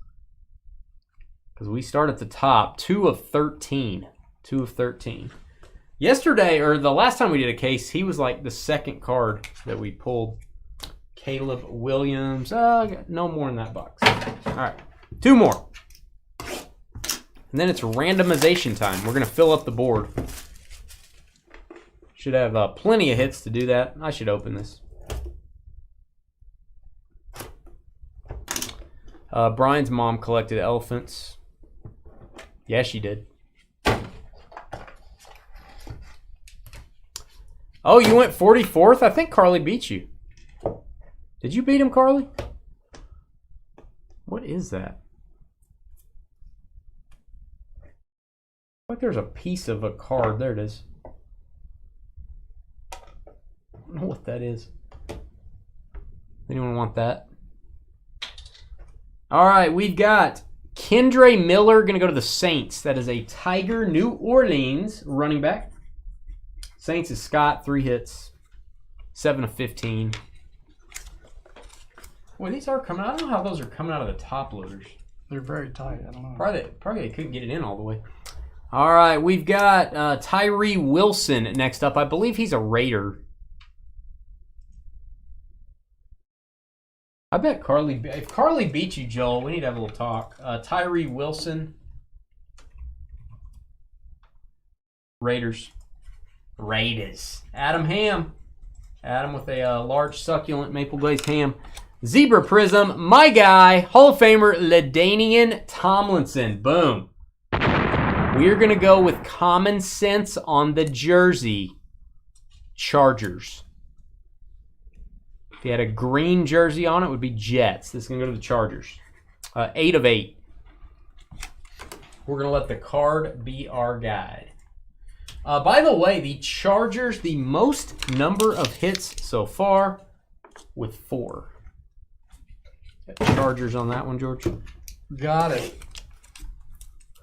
[SPEAKER 2] Because we start at the top. 2 of 13. 2 of 13. Yesterday, or the last time we did a case, he was like the 2nd card that we pulled. Caleb Williams. No more in that box. All right. 2 more. And then it's randomization time. We're going to fill up the board. Should have plenty of hits to do that. I should open this. Brian's mom collected elephants. Yeah, she did. Oh, you went 44th? I think Carly beat you. Did you beat him, Carly? What is that? Like there's a piece of a card. There it is. I don't know what that is. Anyone want that? All right, we've got Kendre Miller going to go to the Saints. That is a Tiger New Orleans running back. Saints is Scott, 3 hits, 7 of 15. Well, these are coming. I don't know how those are coming out of the top loaders.
[SPEAKER 1] They're very tight. I don't know.
[SPEAKER 2] Probably they couldn't get it in all the way. All right, we've got Tyree Wilson next up. I believe he's a Raider. I bet if Carly beats you, Joel, we need to have a little talk. Tyree Wilson. Raiders. Adam Ham. Adam with a large succulent maple glazed ham. Zebra Prism. My guy, Hall of Famer LaDainian Tomlinson. Boom. We're going to go with common sense on the jersey. Chargers. If he had a green jersey on it, would be Jets. This is going to go to the Chargers. 8 of 8. We're going to let the card be our guide. By the way, the Chargers, the most number of hits so far with 4. Chargers on that one, George?
[SPEAKER 1] Got it.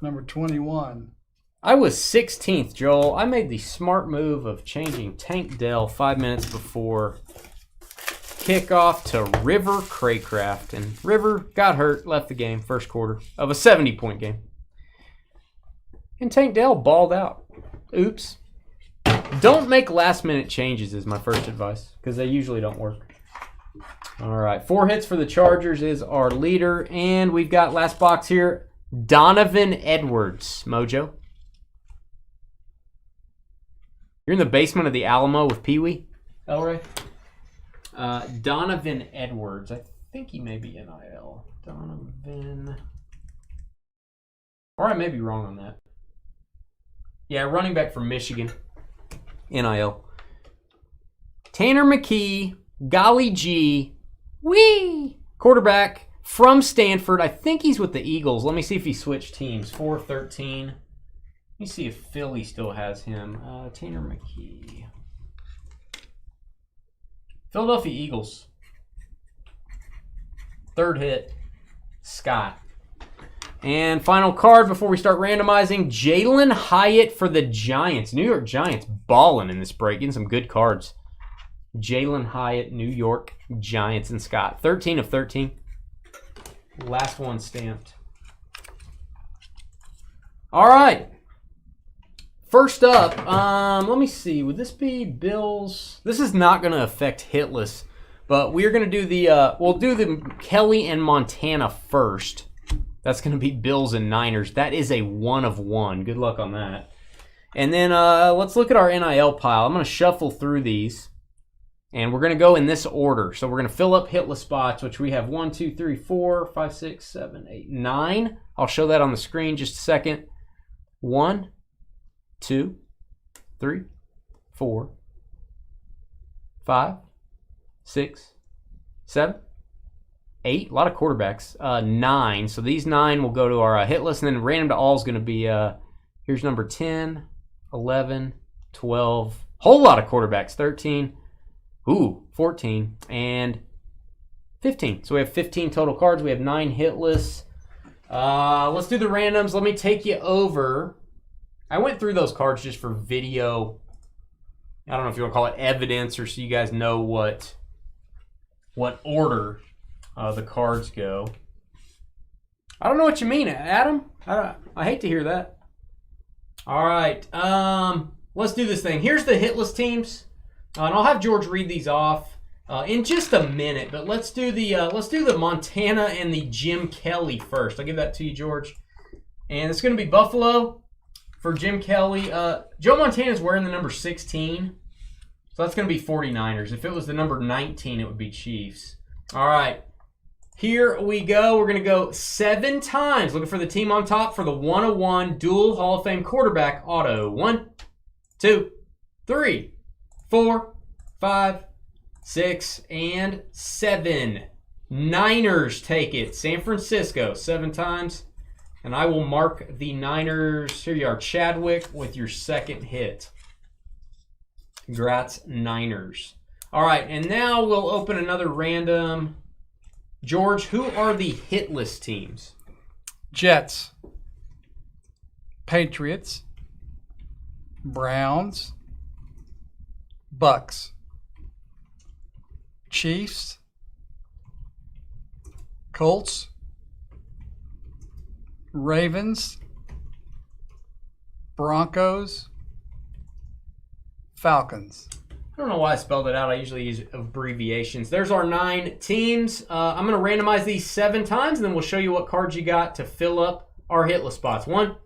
[SPEAKER 1] Number 21.
[SPEAKER 2] I was 16th, Joel. I made the smart move of changing Tank Dell 5 minutes before kickoff to River Craycraft. And River got hurt, left the game, first quarter of a 70-point game. And Tank Dell balled out. Oops. Don't make last-minute changes is my first advice, because they usually don't work. All right, 4 hits for the Chargers is our leader. And we've got last box here, Donovan Edwards. Mojo. You're in the basement of the Alamo with Pee-wee, Elray? Donovan Edwards. I think he may be NIL. Donovan. Or I may be wrong on that. Yeah, running back from Michigan. NIL. Tanner McKee. Golly G. Wee. Quarterback from Stanford. I think he's with the Eagles. Let me see if he switched teams. 4-13. Let me see if Philly still has him. Tanner McKee. Philadelphia Eagles. 3rd hit. Scott. And final card before we start randomizing. Jalen Hyatt for the Giants. New York Giants balling in this break. Getting some good cards. Jalen Hyatt, New York Giants, and Scott. 13 of 13. Last one stamped. All right. First up, let me see. Would this be Bills? This is not going to affect Hitless, but we're going to do the, we'll do the Kelly and Montana first. That's going to be Bills and Niners. That is a 1 of 1. Good luck on that. And then let's look at our NIL pile. I'm going to shuffle through these, and we're going to go in this order. So we're going to fill up Hitless spots, which we have 1, 2, 3, 4, 5, 6, 7, 8, 9. I'll show that on the screen just a second. 1, 2, 3, 4, 5, 6, 7, 8. A lot of quarterbacks. 9. So these 9 will go to our hit list, and then random to all is going to be, here's number 10, 11, 12. Whole lot of quarterbacks. 13, 14, and 15. So we have 15 total cards. We have 9 hit lists. Let's do the randoms. Let me take you over. I went through those cards just for video. I don't know if you want to call it evidence, or so you guys know what order the cards go. I don't know what you mean, Adam. I hate to hear that. All right, let's do this thing. Here's the hit list teams, and I'll have George read these off in just a minute. But let's do the Montana and the Jim Kelly first. I'll give that to you, George. And it's going to be Buffalo for Jim Kelly. Joe Montana's wearing the number 16, so that's going to be 49ers. If it was the number 19, it would be Chiefs. All right. Here we go. We're going to go 7 times. Looking for the team on top for the 101 dual Hall of Fame quarterback auto. 1, 2, 3, 4, 5, 6, and 7. Niners take it. San Francisco, 7 times. And I will mark the Niners. Here you are, Chadwick, with your second hit. Congrats, Niners. All right, and now we'll open another random. George, who are the hitless teams?
[SPEAKER 1] Jets, Patriots, Browns, Bucks, Chiefs, Colts, Ravens, Broncos, Falcons.
[SPEAKER 2] I don't know why I spelled it out. I usually use abbreviations. There's our 9 teams. I'm going to randomize these 7 times, and then we'll show you what cards you got to fill up our hitless spots. 1,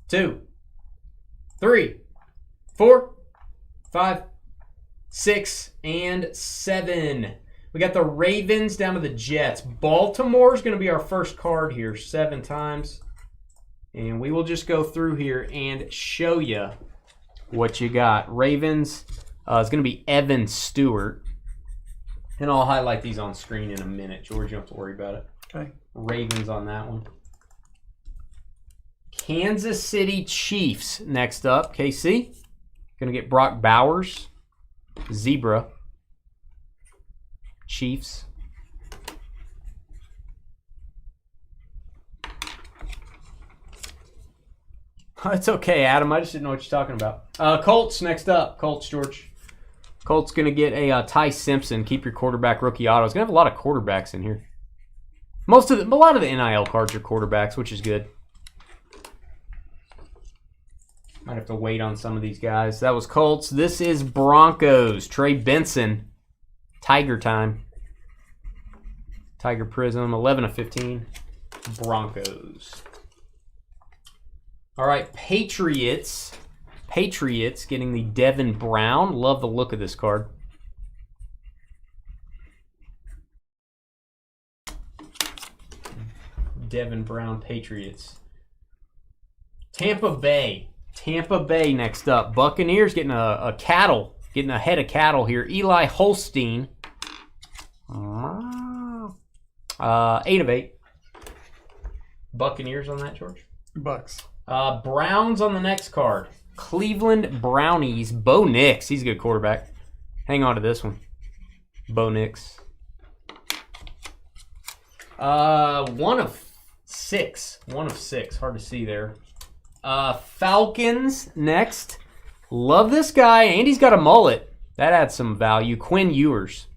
[SPEAKER 2] 2, 3, 4, 5, 6, and 7. We got the Ravens down to the Jets. Baltimore is going to be our first card here, 7 times. And we will just go through here and show you what you got. Ravens is going to be Evan Stewart. And I'll highlight these on screen in a minute. George, you don't have to worry about it.
[SPEAKER 1] Okay.
[SPEAKER 2] Ravens on that one. Kansas City Chiefs next up. KC. Going to get Brock Bowers. Zebra. Chiefs. It's okay, Adam. I just didn't know what you're talking about. Colts next up. Colts, George. Colts going to get a Ty Simpson. Keep your quarterback rookie autos. Going to have a lot of quarterbacks in here. A lot of the NIL cards are quarterbacks, which is good. Might have to wait on some of these guys. That was Colts. This is Broncos. Trey Benson. Tiger time. Tiger Prism. 11 of 15. Broncos. All right, Patriots. Patriots getting the Devin Brown. Love the look of this card. Devin Brown, Patriots. Tampa Bay. Tampa Bay next up. Buccaneers getting a head of cattle here. Eli Holstein. 8 of 8. Buccaneers on that, George?
[SPEAKER 1] Bucks.
[SPEAKER 2] Browns on the next card. Cleveland Brownies. Bo Nix. He's a good quarterback. Hang on to this one. Bo Nix. 1 of 6. 1 of 6. Hard to see there. Falcons next. Love this guy. And he's got a mullet. That adds some value. Quinn Ewers.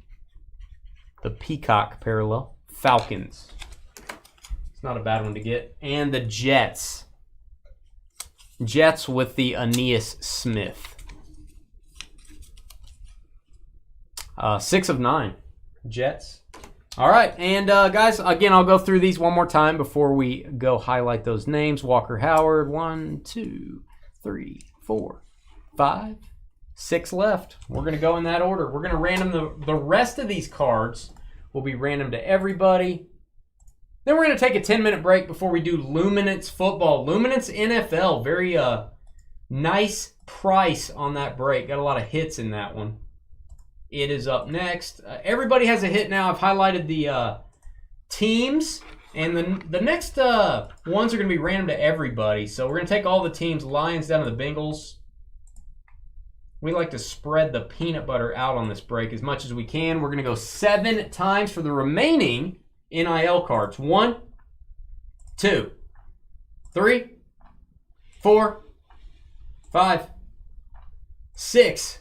[SPEAKER 2] The Peacock parallel. Falcons. It's not a bad one to get. And the Jets. Jets with the Aeneas Smith. 6 of 9. Jets. All right, and guys, again, I'll go through these one more time before we go highlight those names. Walker Howard, 1, 2, 3, 4, 5, 6 left. We're going to go in that order. We're going to random the rest of these cards. Will be random to everybody. Then we're going to take a 10-minute break before we do Luminance football. Luminance NFL, very nice price on that break. Got a lot of hits in that one. It is up next. Everybody has a hit now. I've highlighted the teams. And the next ones are going to be random to everybody. So we're going to take all the teams. Lions down to the Bengals. We like to spread the peanut butter out on this break as much as we can. We're going to go 7 times for the remaining NIL cards. 1, 2, 3, 4, 5, 6,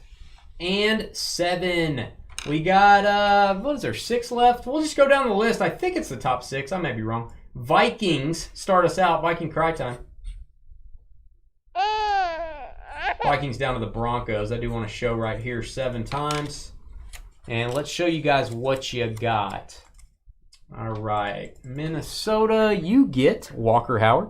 [SPEAKER 2] and 7. We got, what is there, 6 left? We'll just go down the list. I think it's the top 6. I may be wrong. Vikings start us out. Viking cry time. Vikings down to the Broncos. I do want to show right here 7 times. And let's show you guys what you got. All right. Minnesota, you get Walker Howard.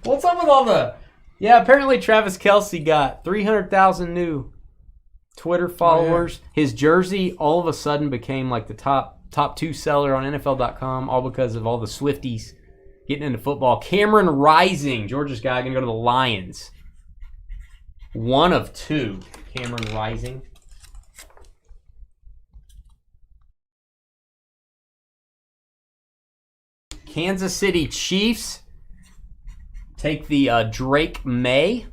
[SPEAKER 2] What's up with all the... Yeah, apparently Travis Kelce got 300,000 new Twitter followers. Oh, yeah. His jersey all of a sudden became like the top 2 seller on NFL.com, all because of all the Swifties getting into football. Cameron Rising, Georgia's guy, going to go to the Lions. 1 of 2. Cameron Rising. Kansas City Chiefs take the Drake May.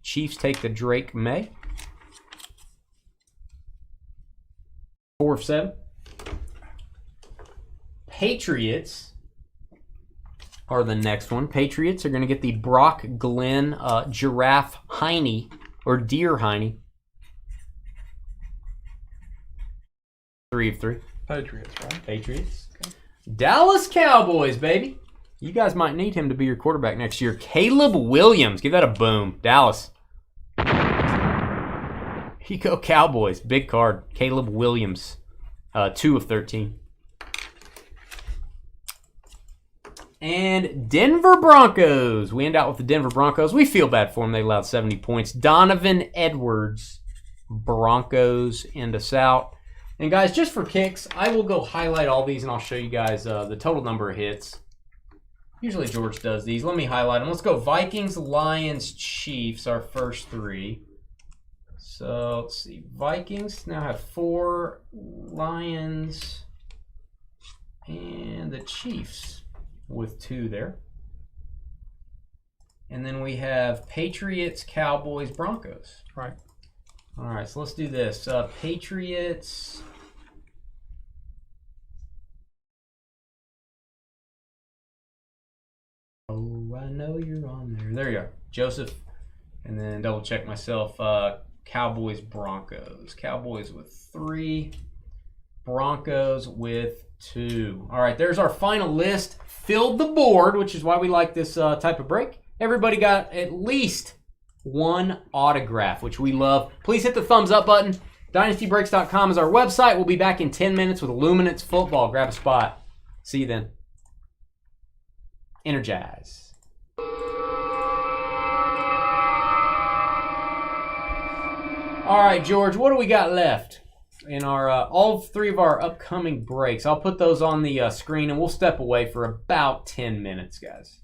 [SPEAKER 2] Chiefs take the Drake May. 4 of 7. Patriots are the next one. Patriots are going to get the Brock Glenn Giraffe Heine, or Deer Heine. 3 of 3.
[SPEAKER 1] Patriots, right?
[SPEAKER 2] Patriots. Okay. Dallas Cowboys, baby. You guys might need him to be your quarterback next year. Caleb Williams. Give that a boom. Dallas. Here you go, Cowboys. Big card. Caleb Williams. 2 of 13. And Denver Broncos. We end out with the Denver Broncos. We feel bad for them. They allowed 70 points. Donovan Edwards. Broncos end us out. And guys, just for kicks, I will go highlight all these and I'll show you guys the total number of hits. Usually George does these. Let me highlight them. Let's go Vikings, Lions, Chiefs, our first 3. So let's see. Vikings now have 4. Lions and the Chiefs with 2 there. And then we have Patriots, Cowboys, Broncos.
[SPEAKER 1] Right.
[SPEAKER 2] All right, so let's do this. Patriots. Oh, I know you're on there. There you are, Joseph. And then double check myself. Cowboys, Broncos. Cowboys with 3. Broncos with 2. All right, there's our final list. Filled the board, which is why we like this type of break. Everybody got at least 1 autograph, which we love. Please hit the thumbs up button. DynastyBreaks.com is our website. We'll be back in 10 minutes with Luminance football. Grab a spot. See you then. Energize. All right, George, what do we got left in our all 3 of our upcoming breaks? I'll put those on the screen, and we'll step away for about 10 minutes, guys.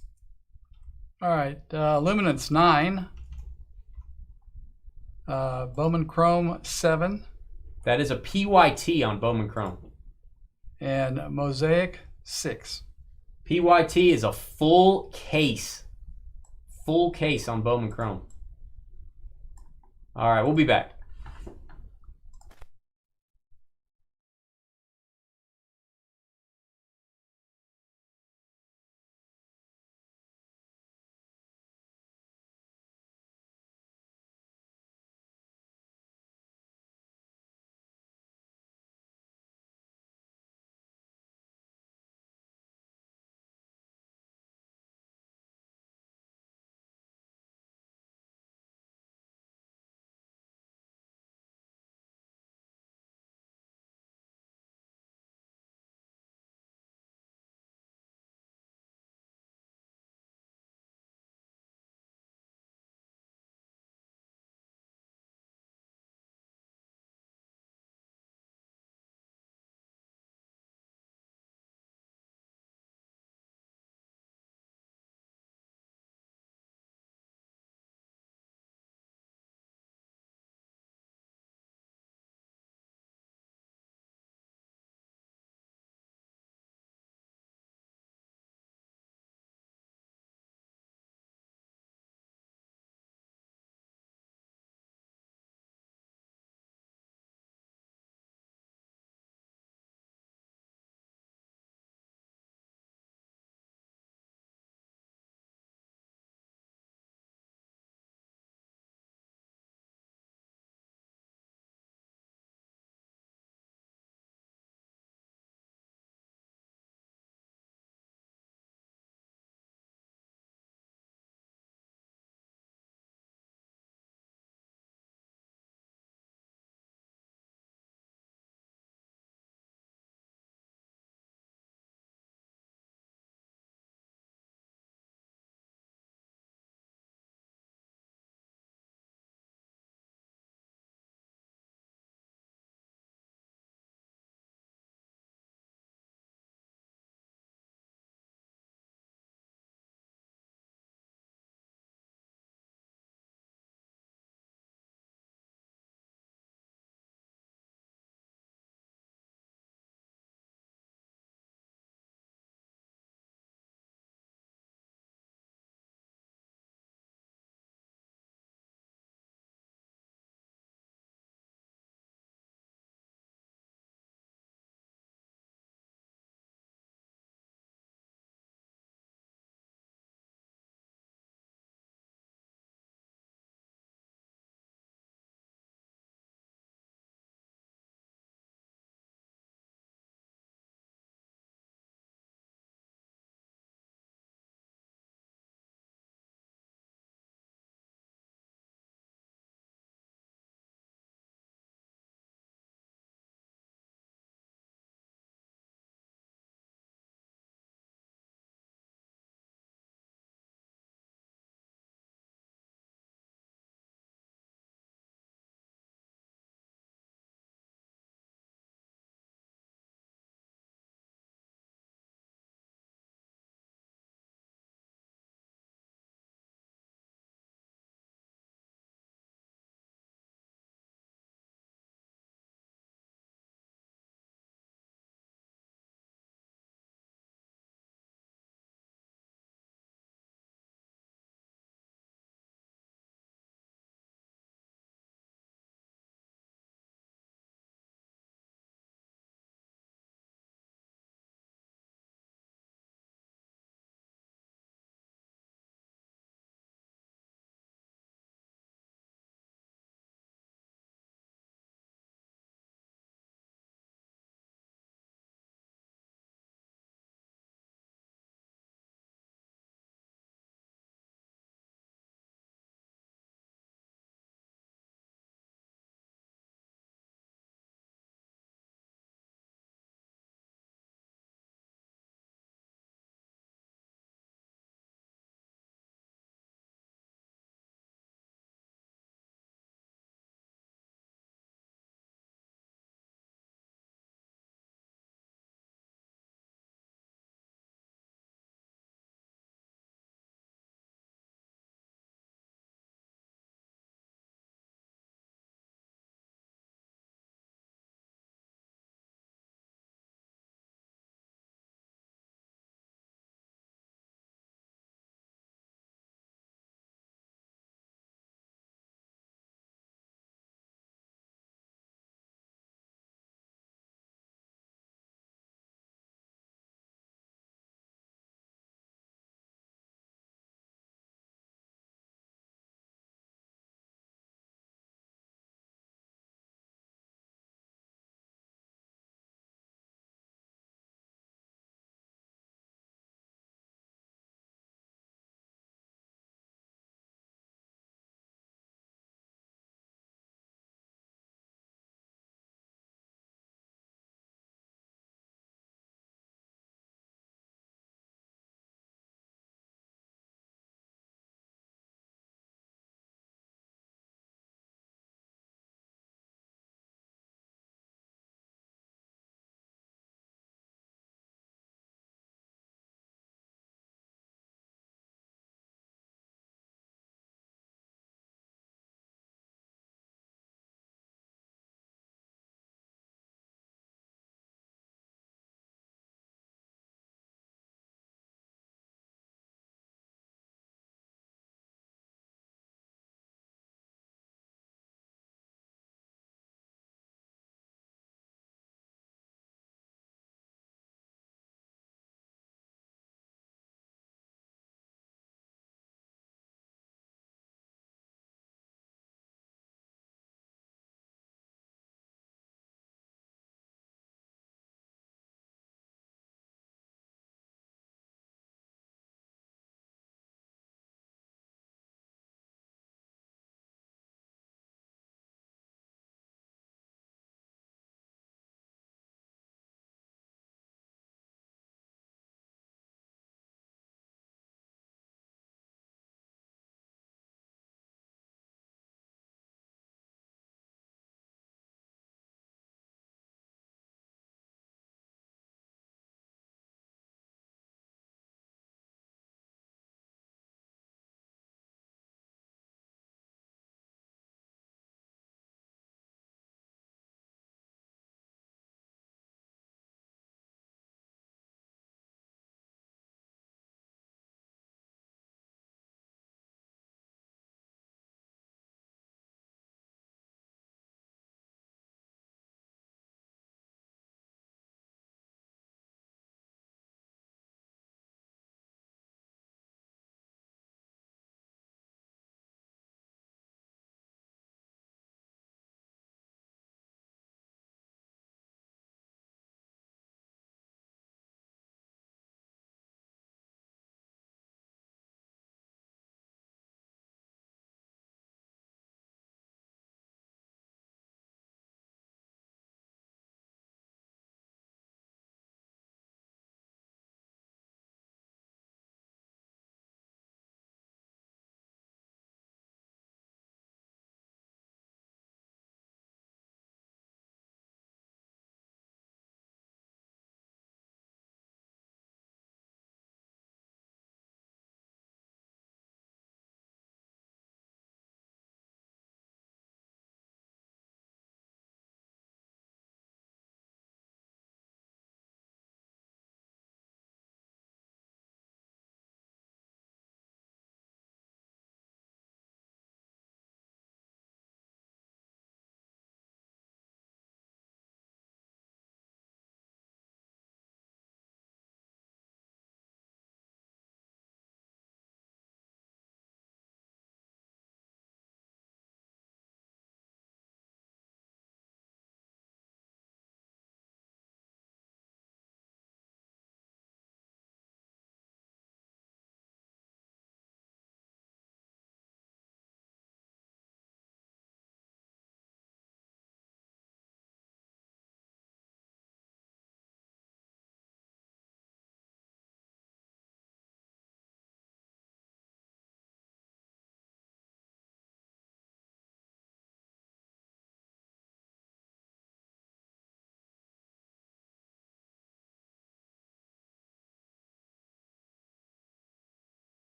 [SPEAKER 1] All right, Luminance 9. Bowman Chrome 7.
[SPEAKER 2] That is a PYT on Bowman Chrome.
[SPEAKER 1] And Mosaic 6.
[SPEAKER 2] PYT is a full case. Full case on Bowman Chrome. All right, we'll be back.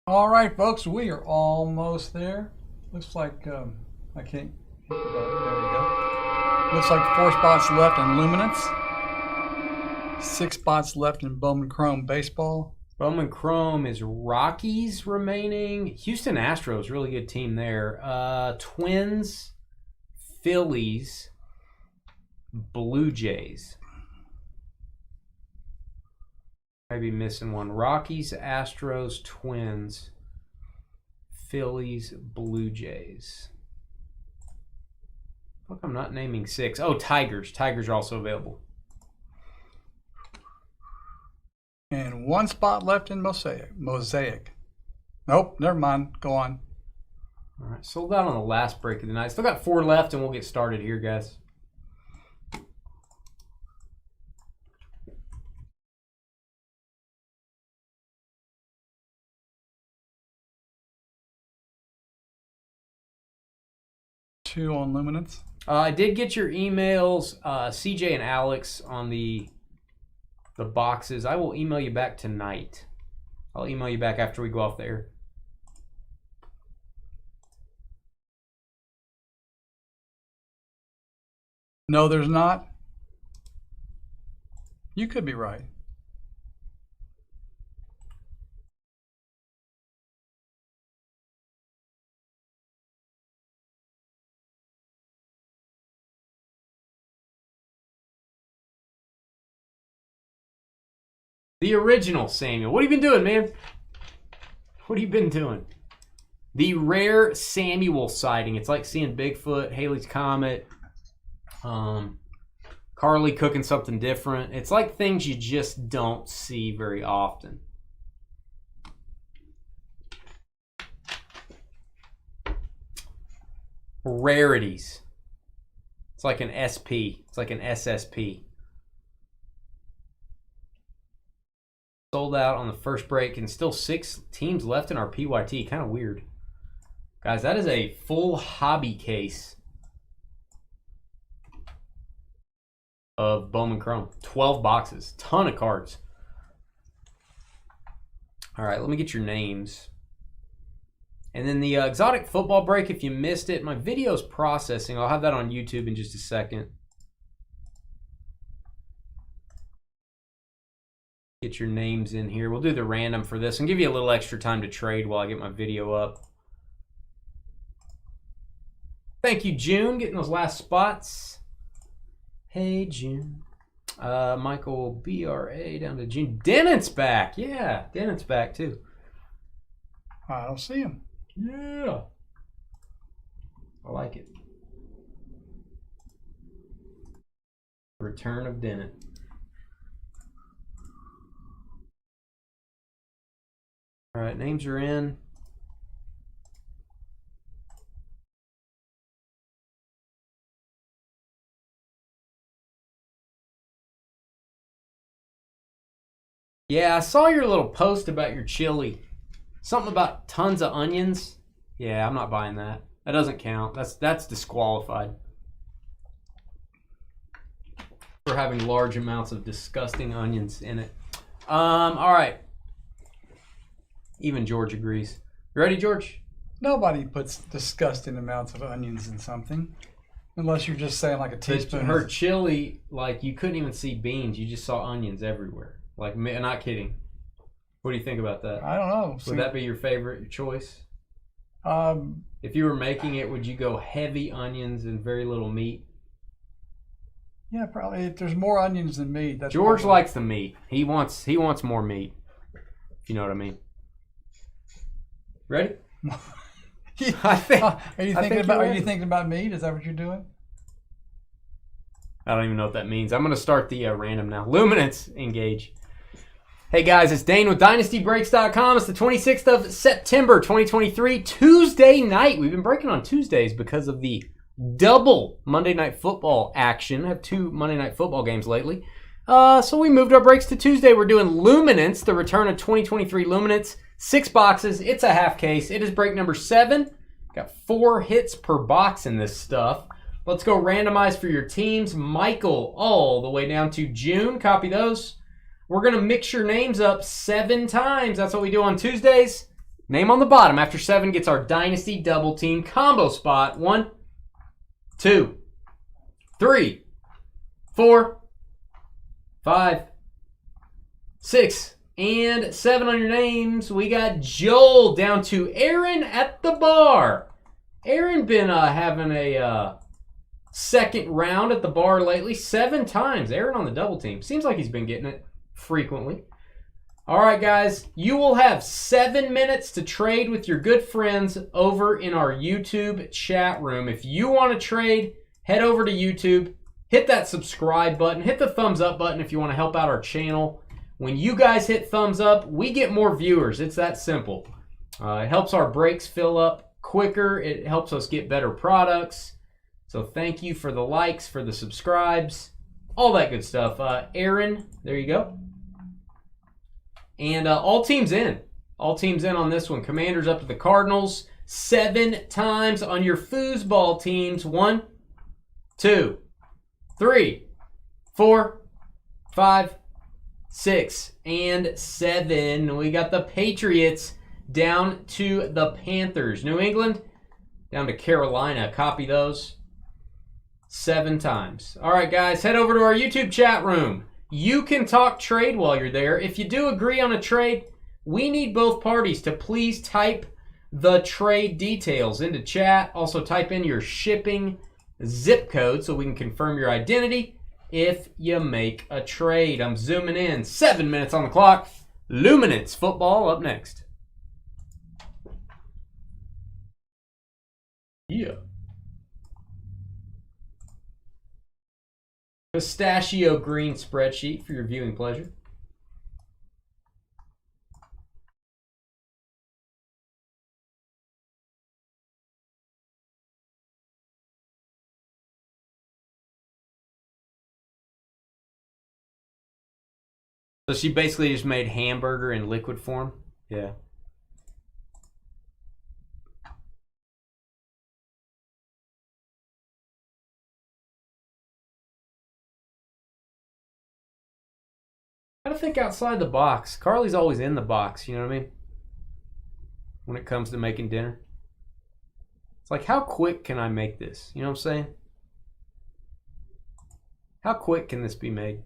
[SPEAKER 1] All right, folks, we are almost there. Looks like I can't hit the button. There we go. Looks like 4 spots left in Luminance. 6 spots left in Bowman Chrome baseball.
[SPEAKER 2] Bowman Chrome is Rockies remaining. Houston Astros, really good team there. Twins, Phillies, Blue Jays. Maybe missing one. Rockies, Astros, Twins, Phillies, Blue Jays. Look, I'm not naming 6. Oh, Tigers. Tigers are also available.
[SPEAKER 1] And 1 spot left in Mosaic. Nope, never mind. Go on.
[SPEAKER 2] All right, sold out on the last break of the night. Still got 4 left, and we'll get started here, guys.
[SPEAKER 1] Two on Luminance.
[SPEAKER 2] I did get your emails, CJ and Alex, on the boxes. I will email you back tonight. I'll email you back after we go off the air.
[SPEAKER 1] No, there's not. You could be right.
[SPEAKER 2] The original Samuel. What have you been doing, man? What have you been doing? The rare Samuel sighting. It's like seeing Bigfoot, Halley's Comet, Carly cooking something different. It's like things you just don't see very often. Rarities. It's like an SP. It's like an SSP. Sold out on the first break, and still 6 teams left in our PYT. Kind of weird. Guys, that is a full hobby case of Bowman Chrome. 12 boxes. Ton of cards. All right, let me get your names. And then the exotic football break, if you missed it, my video's processing. I'll have that on YouTube in just a second. Get your names in here. We'll do the random for this and give you a little extra time to trade while I get my video up. Thank you, June, getting those last spots. Hey, June. Michael BRA down to June. Dennant's back. Yeah, Dennant's back too.
[SPEAKER 1] I don't see him.
[SPEAKER 2] Yeah. I like it. Return of Dennant. All right, names are in. Yeah, I saw your little post about your chili. Something about tons of onions. Yeah, I'm not buying that. That doesn't count. That's disqualified for having large amounts of disgusting onions in it. All right. Even George agrees. You ready, George?
[SPEAKER 1] Nobody puts disgusting amounts of onions in something. Unless you're just saying like a teaspoon.
[SPEAKER 2] Her chili, like you couldn't even see beans. You just saw onions everywhere. Like, not kidding. What do you think about that?
[SPEAKER 1] I don't know.
[SPEAKER 2] Would that be your favorite, your choice? If you were making it, would you go heavy onions and very little meat?
[SPEAKER 1] Yeah, probably. If there's more onions than meat. That's
[SPEAKER 2] George
[SPEAKER 1] probably...
[SPEAKER 2] likes the meat. He wants more meat. If you know what I mean. Ready?
[SPEAKER 1] Are you thinking about meat? Is that what you're doing?
[SPEAKER 2] I don't even know what that means. I'm going to start the random now. Luminance, engage. Hey guys, it's Dane with DynastyBreaks.com. It's the 26th of September, 2023, Tuesday night. We've been breaking on Tuesdays because of the double Monday Night Football action. I have 2 Monday Night Football games lately. So we moved our breaks to Tuesday. We're doing Luminance, the return of 2023 Luminance. 6 boxes. It's a half case. It is break number 7. Got 4 hits per box in this stuff. Let's go randomize for your teams. Michael all the way down to June. Copy those. We're going to mix your names up 7 times. That's what we do on Tuesdays. Name on the bottom after 7 gets our Dynasty Double Team combo spot. 1, 2, 3, 4, 5, 6, and 7 on your names. We got Joel down to Aaron at the bar. Aaron been having a second round at the bar lately. 7 times. Aaron on the double team. Seems like he's been getting it frequently. All right, guys. You will have 7 minutes to trade with your good friends over in our YouTube chat room. If you want to trade, head over to YouTube. Hit that subscribe button. Hit the thumbs up button if you want to help out our channel. When you guys hit thumbs up, we get more viewers. It's that simple. It helps our breaks fill up quicker. It helps us get better products. So thank you for the likes, for the subscribes, all that good stuff. Aaron, there you go. And all teams in. All teams in on this one. Commanders up to the Cardinals. 7 times on your foosball teams. 1, 2, 3, 4, 5, 6, and 7. We got the Patriots down to the Panthers. New England down to Carolina. Copy those. 7 times. All right, guys, head over to our YouTube chat room. You can talk trade while you're there. If you do agree on a trade, we need both parties to please type the trade details into chat. Also, type in your shipping zip code so we can confirm your identity if you make a trade. I'm zooming in. 7 minutes on the clock. Luminance football up next. Yeah. Pistachio green spreadsheet for your viewing pleasure. So she basically just made hamburger in liquid form? Yeah. Gotta think outside the box. Carly's always in the box, you know what I mean? When it comes to making dinner. It's like, how quick can I make this? You know what I'm saying? How quick can this be made?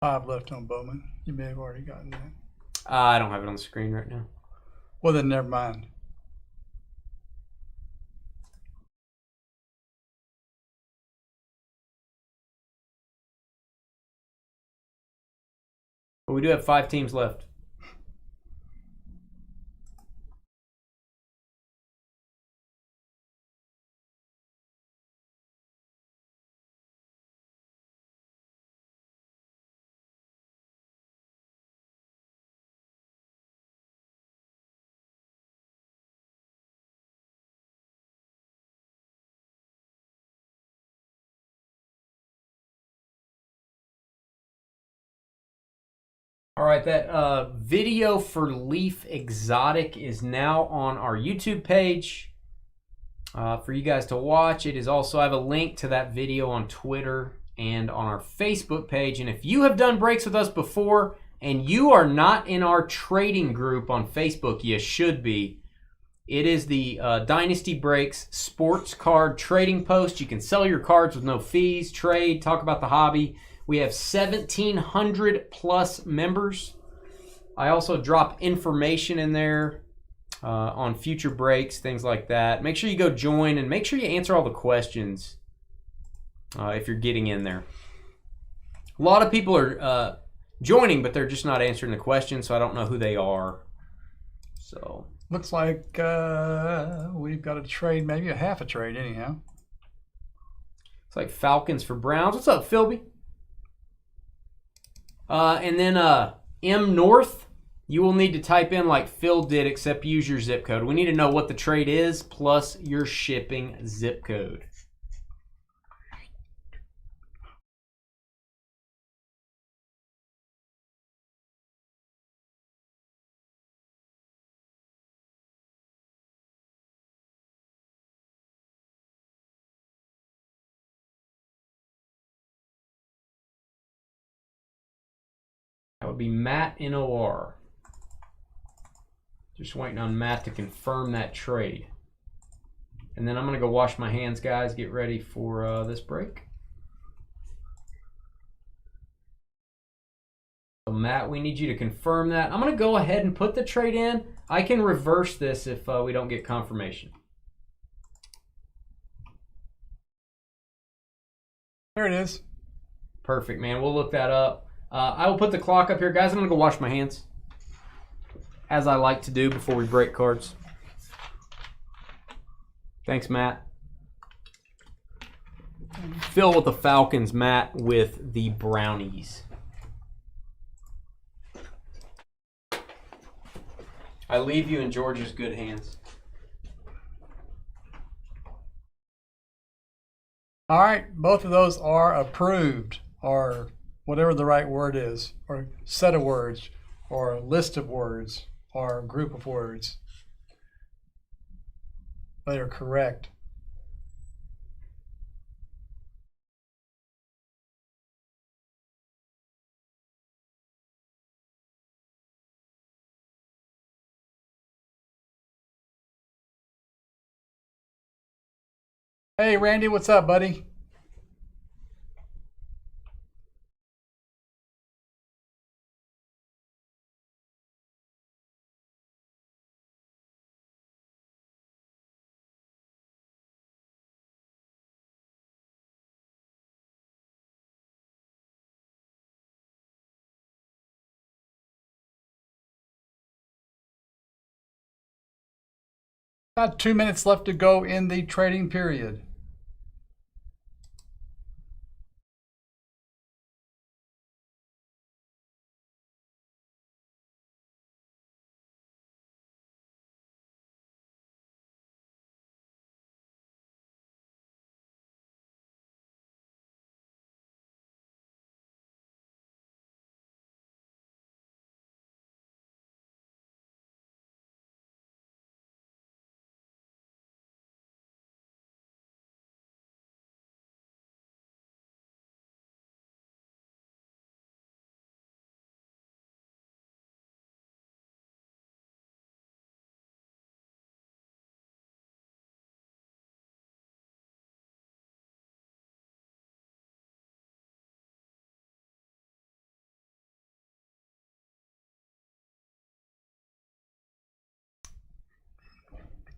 [SPEAKER 1] Five left on Bowman. You may have already gotten that.
[SPEAKER 2] I don't have it on the screen right now.
[SPEAKER 1] Well, then never mind.
[SPEAKER 2] But we do have 5 teams left. All right, that video for Leaf Exotic is now on our YouTube page for you guys to watch. It is also, I have a link to that video on Twitter and on our Facebook page. And if you have done breaks with us before and you are not in our trading group on Facebook, you should be. It is the Dynasty Breaks sports card trading post. You can sell your cards with no fees, trade, talk about the hobby. We have 1,700 plus members. I also drop information in there on future breaks, things like that. Make sure you go join and make sure you answer all the questions if you're getting in there. A lot of people are joining, but they're just not answering the questions, so I don't know who they are. So
[SPEAKER 1] looks like we've got a trade, maybe a half a trade anyhow.
[SPEAKER 2] It's like Falcons for Browns. What's up, Philby? And then M North, you will need to type in like Phil did, except use your zip code. We need to know what the trade is plus your shipping zip code. would be Matt NOR. Just waiting on Matt to confirm that trade. And then I'm going to go wash my hands, guys. Get ready for this break. So Matt, we need you to confirm that. I'm going to go ahead and put the trade in. I can reverse this if we don't get confirmation.
[SPEAKER 1] There it is.
[SPEAKER 2] Perfect, man. We'll look that up. I will put the clock up here. Guys, I'm going to go wash my hands, as I like to do before we break cards. Thanks, Matt. Phil with the Falcons, Matt with the Brownies. I leave you in George's good hands.
[SPEAKER 1] All right, both of those are approved, or whatever the right word is, or set of words, or list of words, or group of words. They are correct. Hey, Randy, what's up, buddy? About 2 minutes left to go in the trading period.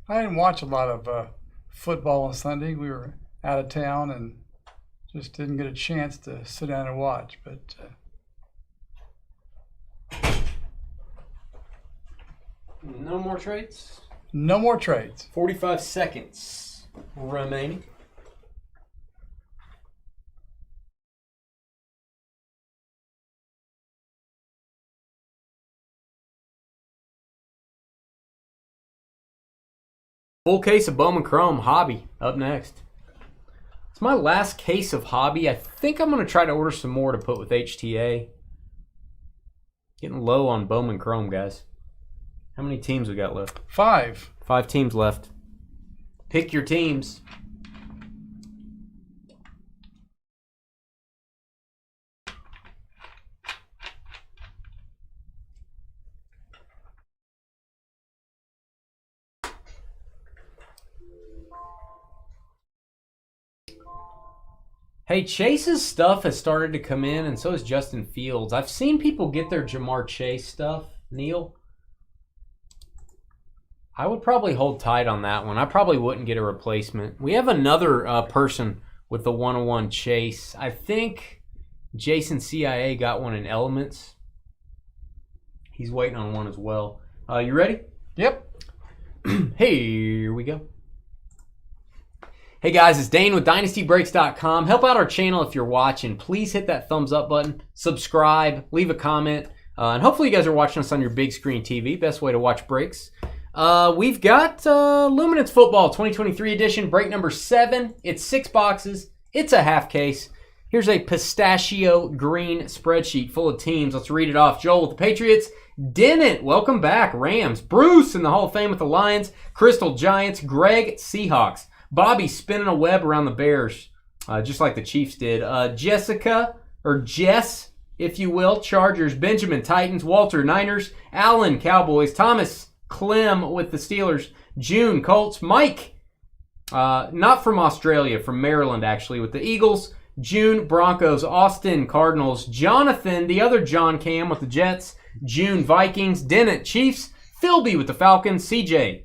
[SPEAKER 1] I didn't watch a lot of football on Sunday. We were out of town and just didn't get a chance to sit down and watch. But
[SPEAKER 2] no more trades?
[SPEAKER 1] No more trades.
[SPEAKER 2] 45 seconds remaining. Full case of Bowman Chrome Hobby up next. It's my last case of Hobby. I think I'm going to try to order some more to put with HTA. Getting low on Bowman Chrome, guys. How many teams we got left?
[SPEAKER 1] 5.
[SPEAKER 2] 5 teams left. Pick your teams. Hey, Chase's stuff has started to come in, and so has Justin Fields. I've seen people get their Jamar Chase stuff, Neil. I would probably hold tight on that one. I probably wouldn't get a replacement. We have another person with the 101 Chase. I think Jason CIA got one in Elements. He's waiting on one as well. You ready?
[SPEAKER 1] Yep.
[SPEAKER 2] Here we go. Hey guys, it's Dane with DynastyBreaks.com. Help out our channel if you're watching. Please hit that thumbs up button, subscribe, leave a comment, and hopefully you guys are watching us on your big screen TV. Best way to watch breaks. We've got Luminance Football 2023 edition, break number 7. It's 6 boxes. It's a half case. Here's a pistachio green spreadsheet full of teams. Let's read it off. Joel with the Patriots. Dennett, welcome back. Rams. Bruce in the Hall of Fame with the Lions. Crystal Giants. Greg, Seahawks. Bobby spinning a web around the Bears, just like the Chiefs did. Jessica, or Jess, if you will. Chargers, Benjamin, Titans, Walter, Niners, Allen, Cowboys, Thomas, Clem with the Steelers, June, Colts, Mike, not from Australia, from Maryland actually, with the Eagles, June, Broncos, Austin, Cardinals, Jonathan, the other John Cam with the Jets, June, Vikings, Dennett, Chiefs, Philby with the Falcons, CJ,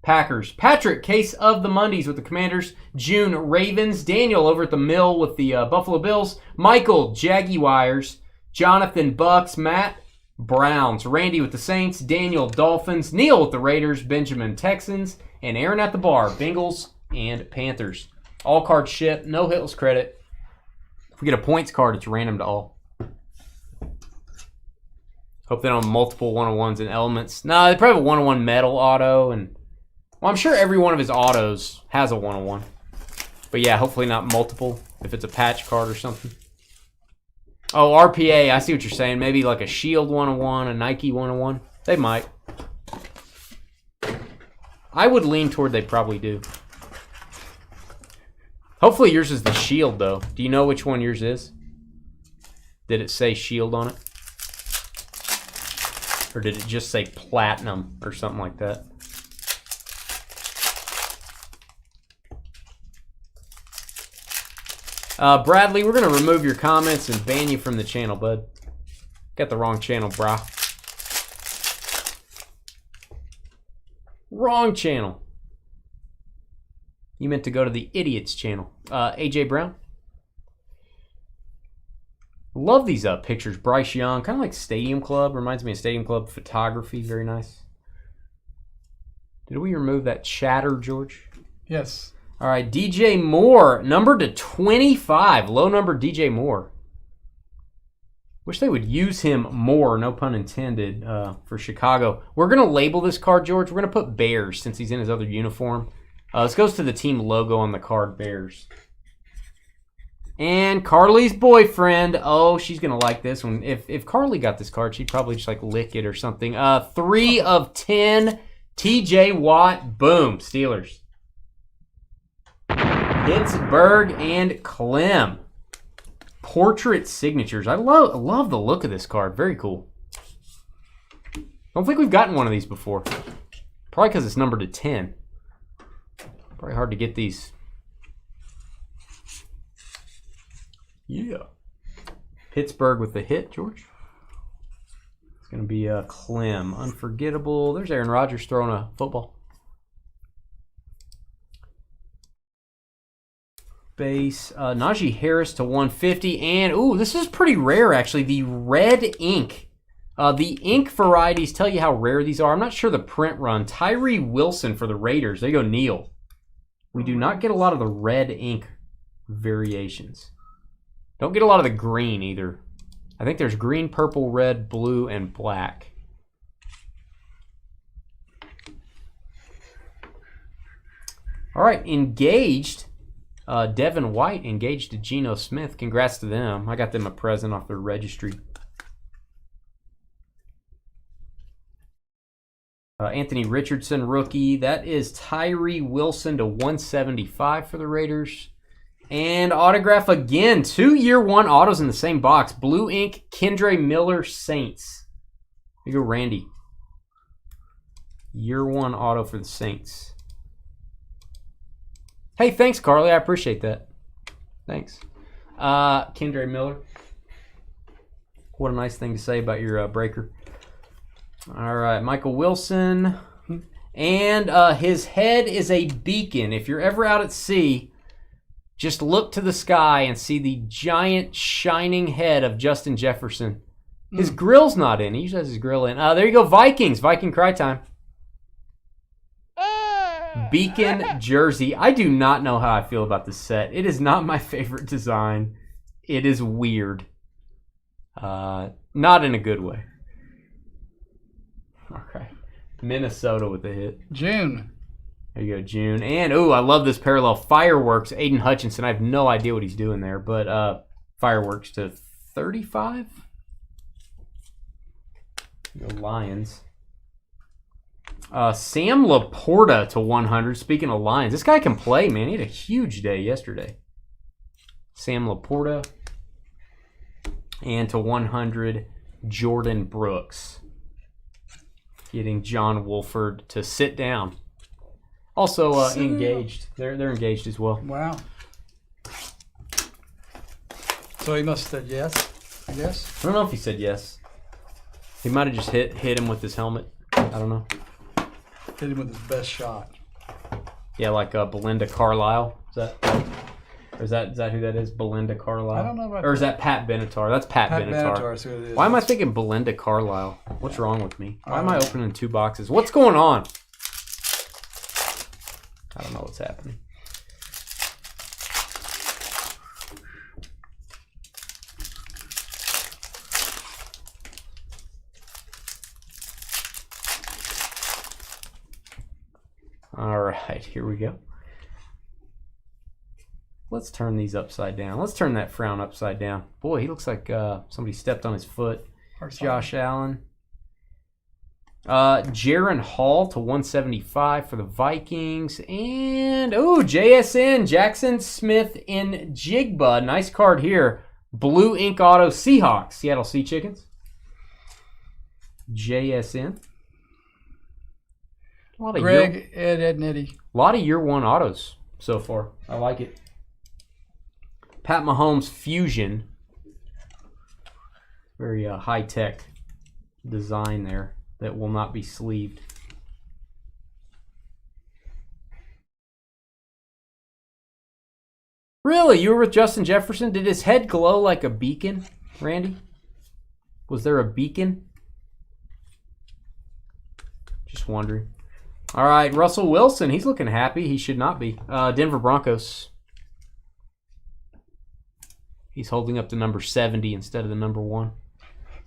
[SPEAKER 2] Packers, Patrick, Case of the Mondays with the Commanders, June, Ravens, Daniel over at the Mill with the Buffalo Bills, Michael, Jaguars, Jonathan, Bucks, Matt, Browns, Randy with the Saints, Daniel, Dolphins, Neil with the Raiders, Benjamin, Texans, and Aaron at the bar, Bengals and Panthers. All cards ship, no hitless credit. If we get a points card, it's random to all. Hope they don't have multiple 101s and elements. No, they probably have a 101 metal auto, and well, I'm sure every one of his autos has a 101. But yeah, hopefully not multiple if it's a patch card or something. Oh, RPA, I see what you're saying. Maybe like a Shield 101, a Nike 101. They might. I would lean toward they probably do. Hopefully yours is the Shield, though. Do you know which one yours is? Did it say Shield on it? Or did it just say Platinum or something like that? Bradley, we're going to remove your comments and ban you from the channel, bud. Got the wrong channel, brah. Wrong channel. You meant to go to the Idiots channel. AJ Brown. Love these pictures. Bryce Young, kind of like Stadium Club. Reminds me of Stadium Club photography. Very nice. Did we remove that chatter, George?
[SPEAKER 1] Yes.
[SPEAKER 2] All right, DJ Moore, number to 25. Low number DJ Moore. Wish they would use him more, no pun intended, for Chicago. We're going to label this card, George. We're going to put Bears since he's in his other uniform. This goes to the team logo on the card, Bears. And Carly's boyfriend. Oh, she's going to like this one. If Carly got this card, she'd probably just like lick it or something. 3 of 10, TJ Watt. Boom, Steelers. Pittsburgh and Clem. Portrait signatures. I love the look of this card. Very cool. Don't think we've gotten one of these before. Probably because it's numbered to 10. Probably hard to get these. Yeah. Pittsburgh with the hit, George. It's going to be Clem. Unforgettable. There's Aaron Rodgers throwing a football. Base. Najee Harris to 150. And, ooh, this is pretty rare, actually. The red ink. The ink varieties tell you how rare these are. I'm not sure the print run. Tyree Wilson for the Raiders. There you go, Neil. We do not get a lot of the red ink variations. Don't get a lot of the green either. I think there's green, purple, red, blue, and black. All right, engaged. Devin White engaged to Geno Smith. Congrats to them. I got them a present off their registry. Anthony Richardson, rookie. That is Tyree Wilson to 175 for the Raiders. And autograph again. 2 year one autos in the same box. Blue ink, Kendre Miller, Saints. Here you go, Randy. Year one auto for the Saints. Hey, thanks, Carly. I appreciate that. Thanks. Kendre Miller. What a nice thing to say about your breaker. All right, Michael Wilson. And his head is a beacon. If you're ever out at sea, just look to the sky and see the giant shining head of Justin Jefferson. His grill's not in. He usually has his grill in. There you go, Vikings. Viking cry time. Beacon jersey. I do not know how I feel about this set. It is not my favorite design. It is weird. Not in a good way. Okay. Minnesota with the hit.
[SPEAKER 1] June.
[SPEAKER 2] There you go, June. And, ooh, I love this parallel. Fireworks, Aiden Hutchinson. I have no idea what he's doing there, but Fireworks to 35. The Lions. Sam Laporta to 100. Speaking of Lions, this guy can play, man. He had a huge day yesterday. Sam Laporta. And to 100, Jordan Brooks. Getting John Wolford to sit down. Also engaged. They're engaged as well.
[SPEAKER 1] Wow. So he must have said yes, I guess.
[SPEAKER 2] I don't know if he said yes. He might have just hit him with his helmet. I don't know.
[SPEAKER 1] Hit him with his best shot.
[SPEAKER 2] Yeah, like Belinda Carlisle. Is that who that is? Belinda Carlisle?
[SPEAKER 1] I don't know about
[SPEAKER 2] Or is that Pat Benatar? That's Pat Benatar.
[SPEAKER 1] So it is.
[SPEAKER 2] Why am I thinking Belinda Carlisle? What's wrong with me? Why am I opening 2 boxes? What's going on? I don't know what's happening. All right, here we go. Let's turn these upside down. Let's turn that frown upside down. Boy, he looks like somebody stepped on his foot. Josh Allen. Jaron Hall to 175 for the Vikings. And, JSN, Jackson Smith in Jigba. Nice card here. Blue ink auto Seahawks. Seattle Sea Chickens. JSN.
[SPEAKER 1] Greg, Ed, Nitty.
[SPEAKER 2] A lot of year 1 autos so far. I like it. Pat Mahomes Fusion. Very high-tech design there that will not be sleeved. Really? You were with Justin Jefferson? Did his head glow like a beacon, Randy? Was there a beacon? Just wondering. All right, Russell Wilson. He's looking happy. He should not be. Denver Broncos. He's holding up to number 70 instead of the number 1.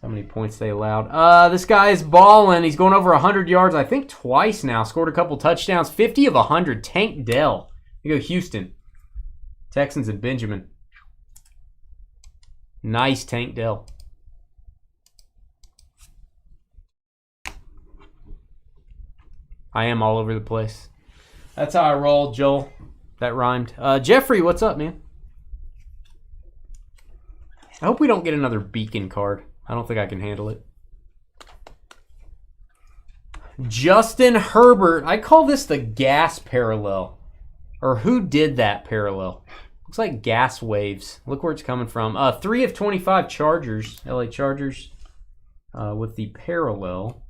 [SPEAKER 2] How many points they allowed. This guy is balling. He's going over 100 yards, I think twice now. Scored a couple touchdowns. 50 of 100. Tank Dell. You go Houston. Texans and Benjamin. Nice Tank Dell. I am all over the place. That's how I roll, Joel. That rhymed. Jeffrey, what's up, man? I hope we don't get another beacon card. I don't think I can handle it. Justin Herbert. I call this the gas parallel. Or who did that parallel? Looks like gas waves. Look where it's coming from. 3 of 25 Chargers. LA Chargers. With the parallel.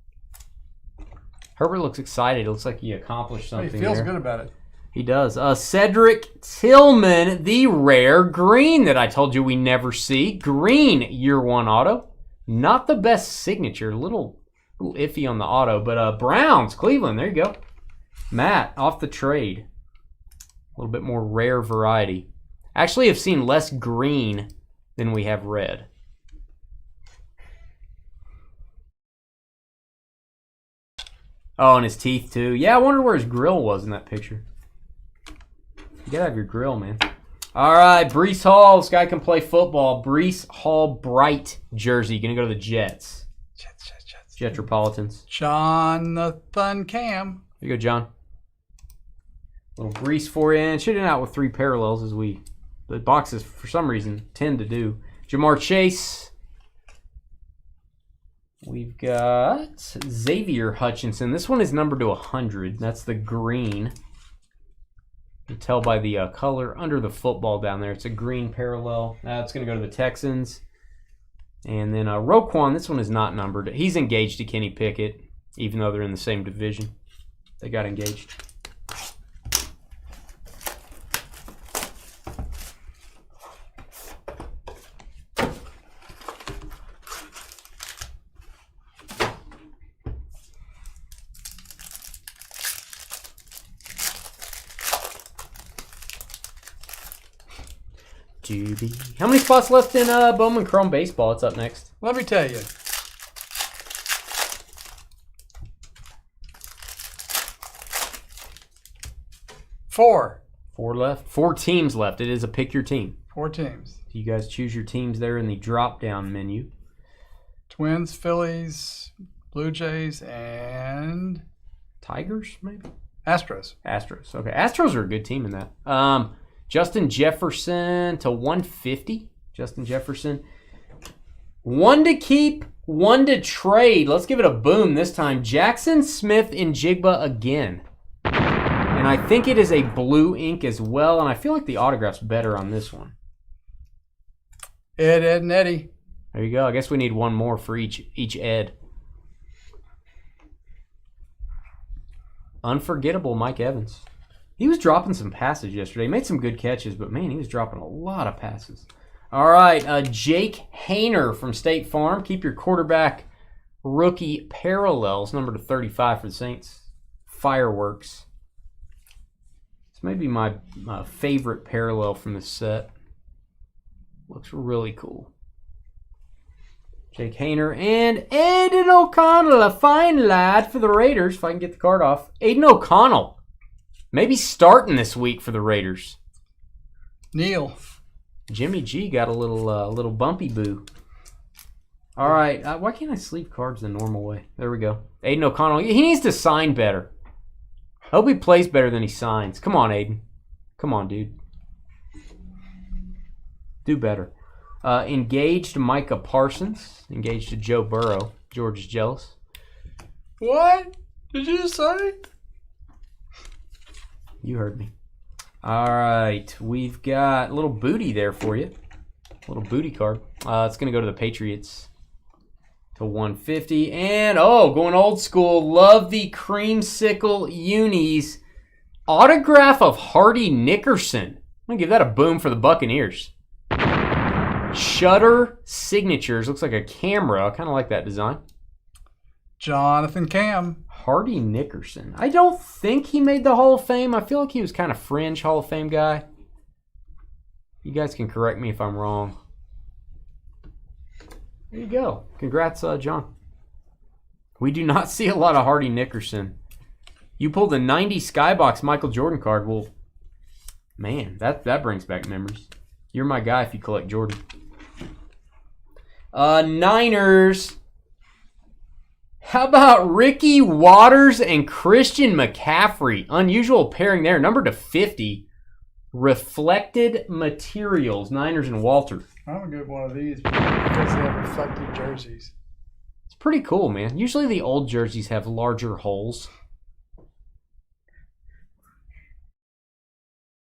[SPEAKER 2] Herbert looks excited. It looks like he accomplished something.
[SPEAKER 1] He feels good about it.
[SPEAKER 2] He does. Cedric Tillman, the rare green that I told you we never see. Green year 1 auto. Not the best signature. A little iffy on the auto. But Browns, Cleveland. There you go. Matt, off the trade. A little bit more rare variety. Actually, I've seen less green than we have red. Oh, and his teeth, too. Yeah, I wonder where his grill was in that picture. You gotta have your grill, man. All right, Breece Hall. This guy can play football. Breece Hall Bright jersey. Gonna go to the Jets. Jets. Jetropolitans.
[SPEAKER 1] Jonathan Cam.
[SPEAKER 2] Here you go, John. Little Breece for you. And shooting out with 3 parallels as the boxes, for some reason, tend to do. Jamar Chase. We've got Xavier Hutchinson. This one is numbered to 100. That's the green. You can tell by the color under the football down there. It's a green parallel. It's going to go to the Texans. And then Roquan, this one is not numbered. He's engaged to Kenny Pickett, even though they're in the same division. They got engaged. How many spots left in Bowman Chrome Baseball? It's up next.
[SPEAKER 1] Let me tell you. Four
[SPEAKER 2] left. 4 teams left. It is a pick your team.
[SPEAKER 1] 4 teams.
[SPEAKER 2] You guys choose your teams there in the drop-down menu.
[SPEAKER 1] Twins, Phillies, Blue Jays, and...
[SPEAKER 2] Tigers, maybe?
[SPEAKER 1] Astros.
[SPEAKER 2] Okay. Astros are a good team in that. Justin Jefferson to 150. Justin Jefferson. One to keep, one to trade. Let's give it a boom this time. Jackson Smith and Jigba again. And I think it is a blue ink as well, and I feel like the autograph's better on this one.
[SPEAKER 1] Ed, and Eddie.
[SPEAKER 2] There you go. I guess we need one more for each Ed. Unforgettable Mike Evans. He was dropping some passes yesterday. He made some good catches, but man, he was dropping a lot of passes. All right, Jake Hayner from State Farm. Keep your quarterback rookie parallels, number to 35 for the Saints. Fireworks. This may be my favorite parallel from this set. Looks really cool. Jake Hayner and Aiden O'Connell, a fine lad for the Raiders, if I can get the card off. Aiden O'Connell, maybe starting this week for the Raiders.
[SPEAKER 1] Neil.
[SPEAKER 2] Jimmy G got a little bumpy boo. All right, why can't I sleeve cards the normal way? There we go. Aiden O'Connell, he needs to sign better. I hope he plays better than he signs. Come on, Aiden. Come on, dude. Do better. Engaged Micah Parsons. Engaged to Joe Burrow. George is jealous.
[SPEAKER 1] What did you say?
[SPEAKER 2] You heard me. All right. We've got a little booty there for you. A little booty card. It's going to go to the Patriots to 150. And, going old school. Love the creamsicle unis. Autograph of Hardy Nickerson. I'm going to give that a boom for the Buccaneers. Shutter Signatures. Looks like a camera. I kind of like that design.
[SPEAKER 1] Jonathan Cam.
[SPEAKER 2] Hardy Nickerson. I don't think he made the Hall of Fame. I feel like he was kind of fringe Hall of Fame guy. You guys can correct me if I'm wrong. There you go. Congrats, John. We do not see a lot of Hardy Nickerson. You pulled a 90 Skybox Michael Jordan card. Well, man, that brings back memories. You're my guy if you collect Jordan. Niners. How about Ricky Waters and Christian McCaffrey? Unusual pairing there. Number to 50. Reflected Materials. Niners and Walter.
[SPEAKER 1] I'm going to get one of these because they have reflective jerseys.
[SPEAKER 2] It's pretty cool, man. Usually the old jerseys have larger holes.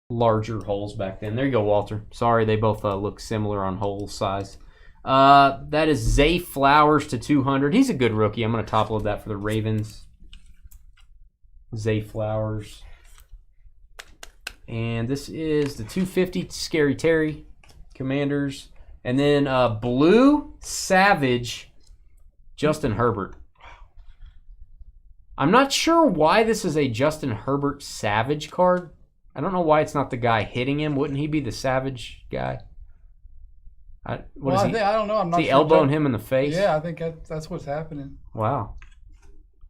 [SPEAKER 2] Larger holes back then. There you go, Walter. Sorry, they both look similar on hole size. That is Zay Flowers to 200. He's a good rookie. I'm going to top load that for the Ravens. Zay Flowers. And this is the 250 Scary Terry Commanders. And then Blue Savage Justin Herbert. I'm not sure why this is a Justin Herbert Savage card. I don't know why it's not the guy hitting him. Wouldn't he be the Savage guy? I
[SPEAKER 1] don't know. I'm not
[SPEAKER 2] sure. He
[SPEAKER 1] sure
[SPEAKER 2] elbowing him in the face?
[SPEAKER 1] Yeah, I think that's what's happening.
[SPEAKER 2] Wow.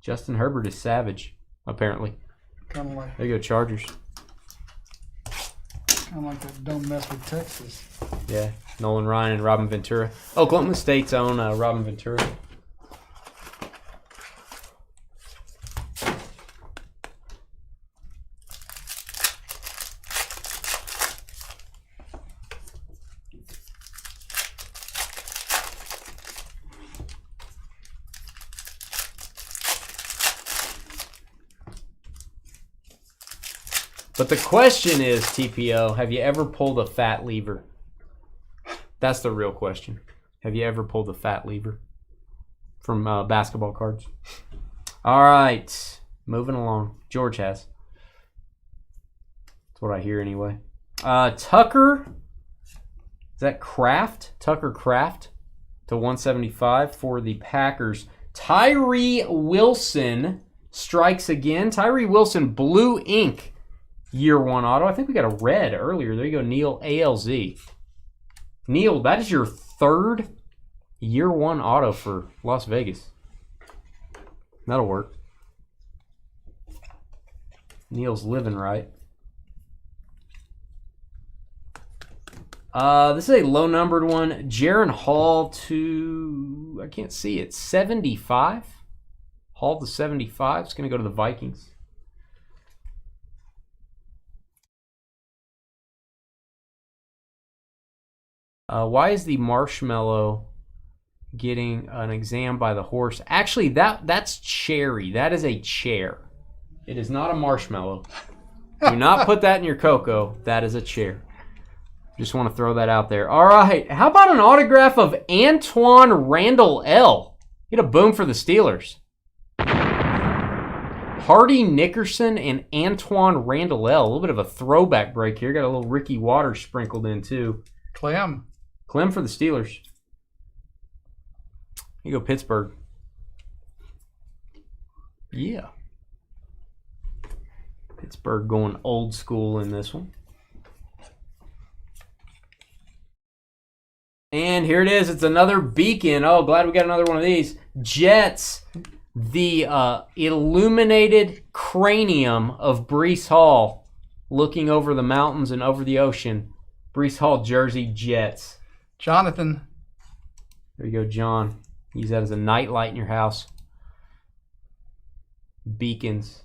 [SPEAKER 2] Justin Herbert is savage, apparently.
[SPEAKER 1] Kind of like.
[SPEAKER 2] There you go, Chargers.
[SPEAKER 1] Kind of like that don't mess with Texas.
[SPEAKER 2] Yeah, Nolan Ryan and Robin Ventura. Oklahoma State's own Robin Ventura. But the question is, TPO, have you ever pulled a fat lever? That's the real question. Have you ever pulled a fat lever from basketball cards? All right, moving along. George has. That's what I hear anyway. Tucker, is that Kraft? Tucker Kraft to 175 for the Packers. Tyree Wilson strikes again. Tyree Wilson, blue ink. Year 1 auto. I think we got a red earlier. There you go, Neil ALZ. Neil, that is your 3rd year 1 auto for Las Vegas. That'll work. Neil's living right. This is a low numbered one. Jaron Hall to, I can't see it, 75. Hall to 75. It's going to go to the Vikings. Why is the marshmallow getting an exam by the horse. Actually, that's cherry. That is a chair. It is not a marshmallow. Do not put that in your cocoa. That is a chair. Just want to throw that out there. All right. How about an autograph of Antoine Randall L? Get a boom for the Steelers. Hardy Nickerson and Antoine Randall L. A little bit of a throwback break here. Got a little Ricky Waters sprinkled in too.
[SPEAKER 1] Clem
[SPEAKER 2] for the Steelers. You go Pittsburgh. Yeah. Pittsburgh going old school in this one. And here it is. It's another beacon. Oh, glad we got another one of these. Jets. The illuminated cranium of Breece Hall looking over the mountains and over the ocean. Breece Hall jersey, Jets.
[SPEAKER 1] Jonathan.
[SPEAKER 2] There you go, John. Use that as a nightlight in your house. Beacons.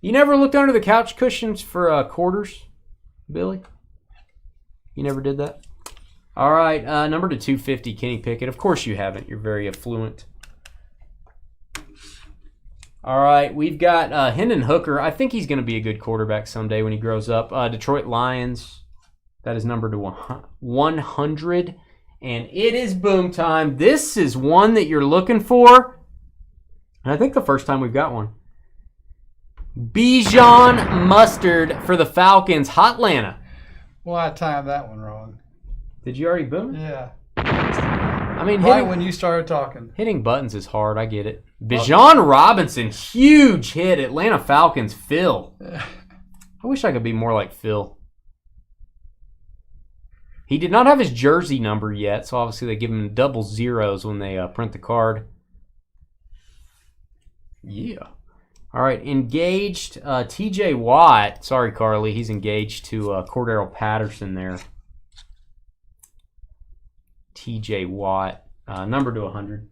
[SPEAKER 2] You never looked under the couch cushions for quarters, Billy? You never did that? All right, number to 250, Kenny Pickett. Of course you haven't. You're very affluent. All right, we've got Hendon Hooker. I think he's going to be a good quarterback someday when he grows up. Detroit Lions. That is numbered to 100. And it is boom time. This is one that you're looking for. And I think the first time we've got one. Bijan Mustard for the Falcons. Hotlanta.
[SPEAKER 1] Well, I timed that one wrong.
[SPEAKER 2] Did you already boom?
[SPEAKER 1] Yeah.
[SPEAKER 2] I mean,
[SPEAKER 1] right when you started talking.
[SPEAKER 2] Hitting buttons is hard. I get it. Bijan Robinson, huge hit. Atlanta Falcons, Phil. I wish I could be more like Phil. He did not have his jersey number yet, so obviously they give him double zeros when they print the card. Yeah. All right, engaged TJ Watt. Sorry, Carly. He's engaged to Cordero Patterson there. TJ Watt, number to 100.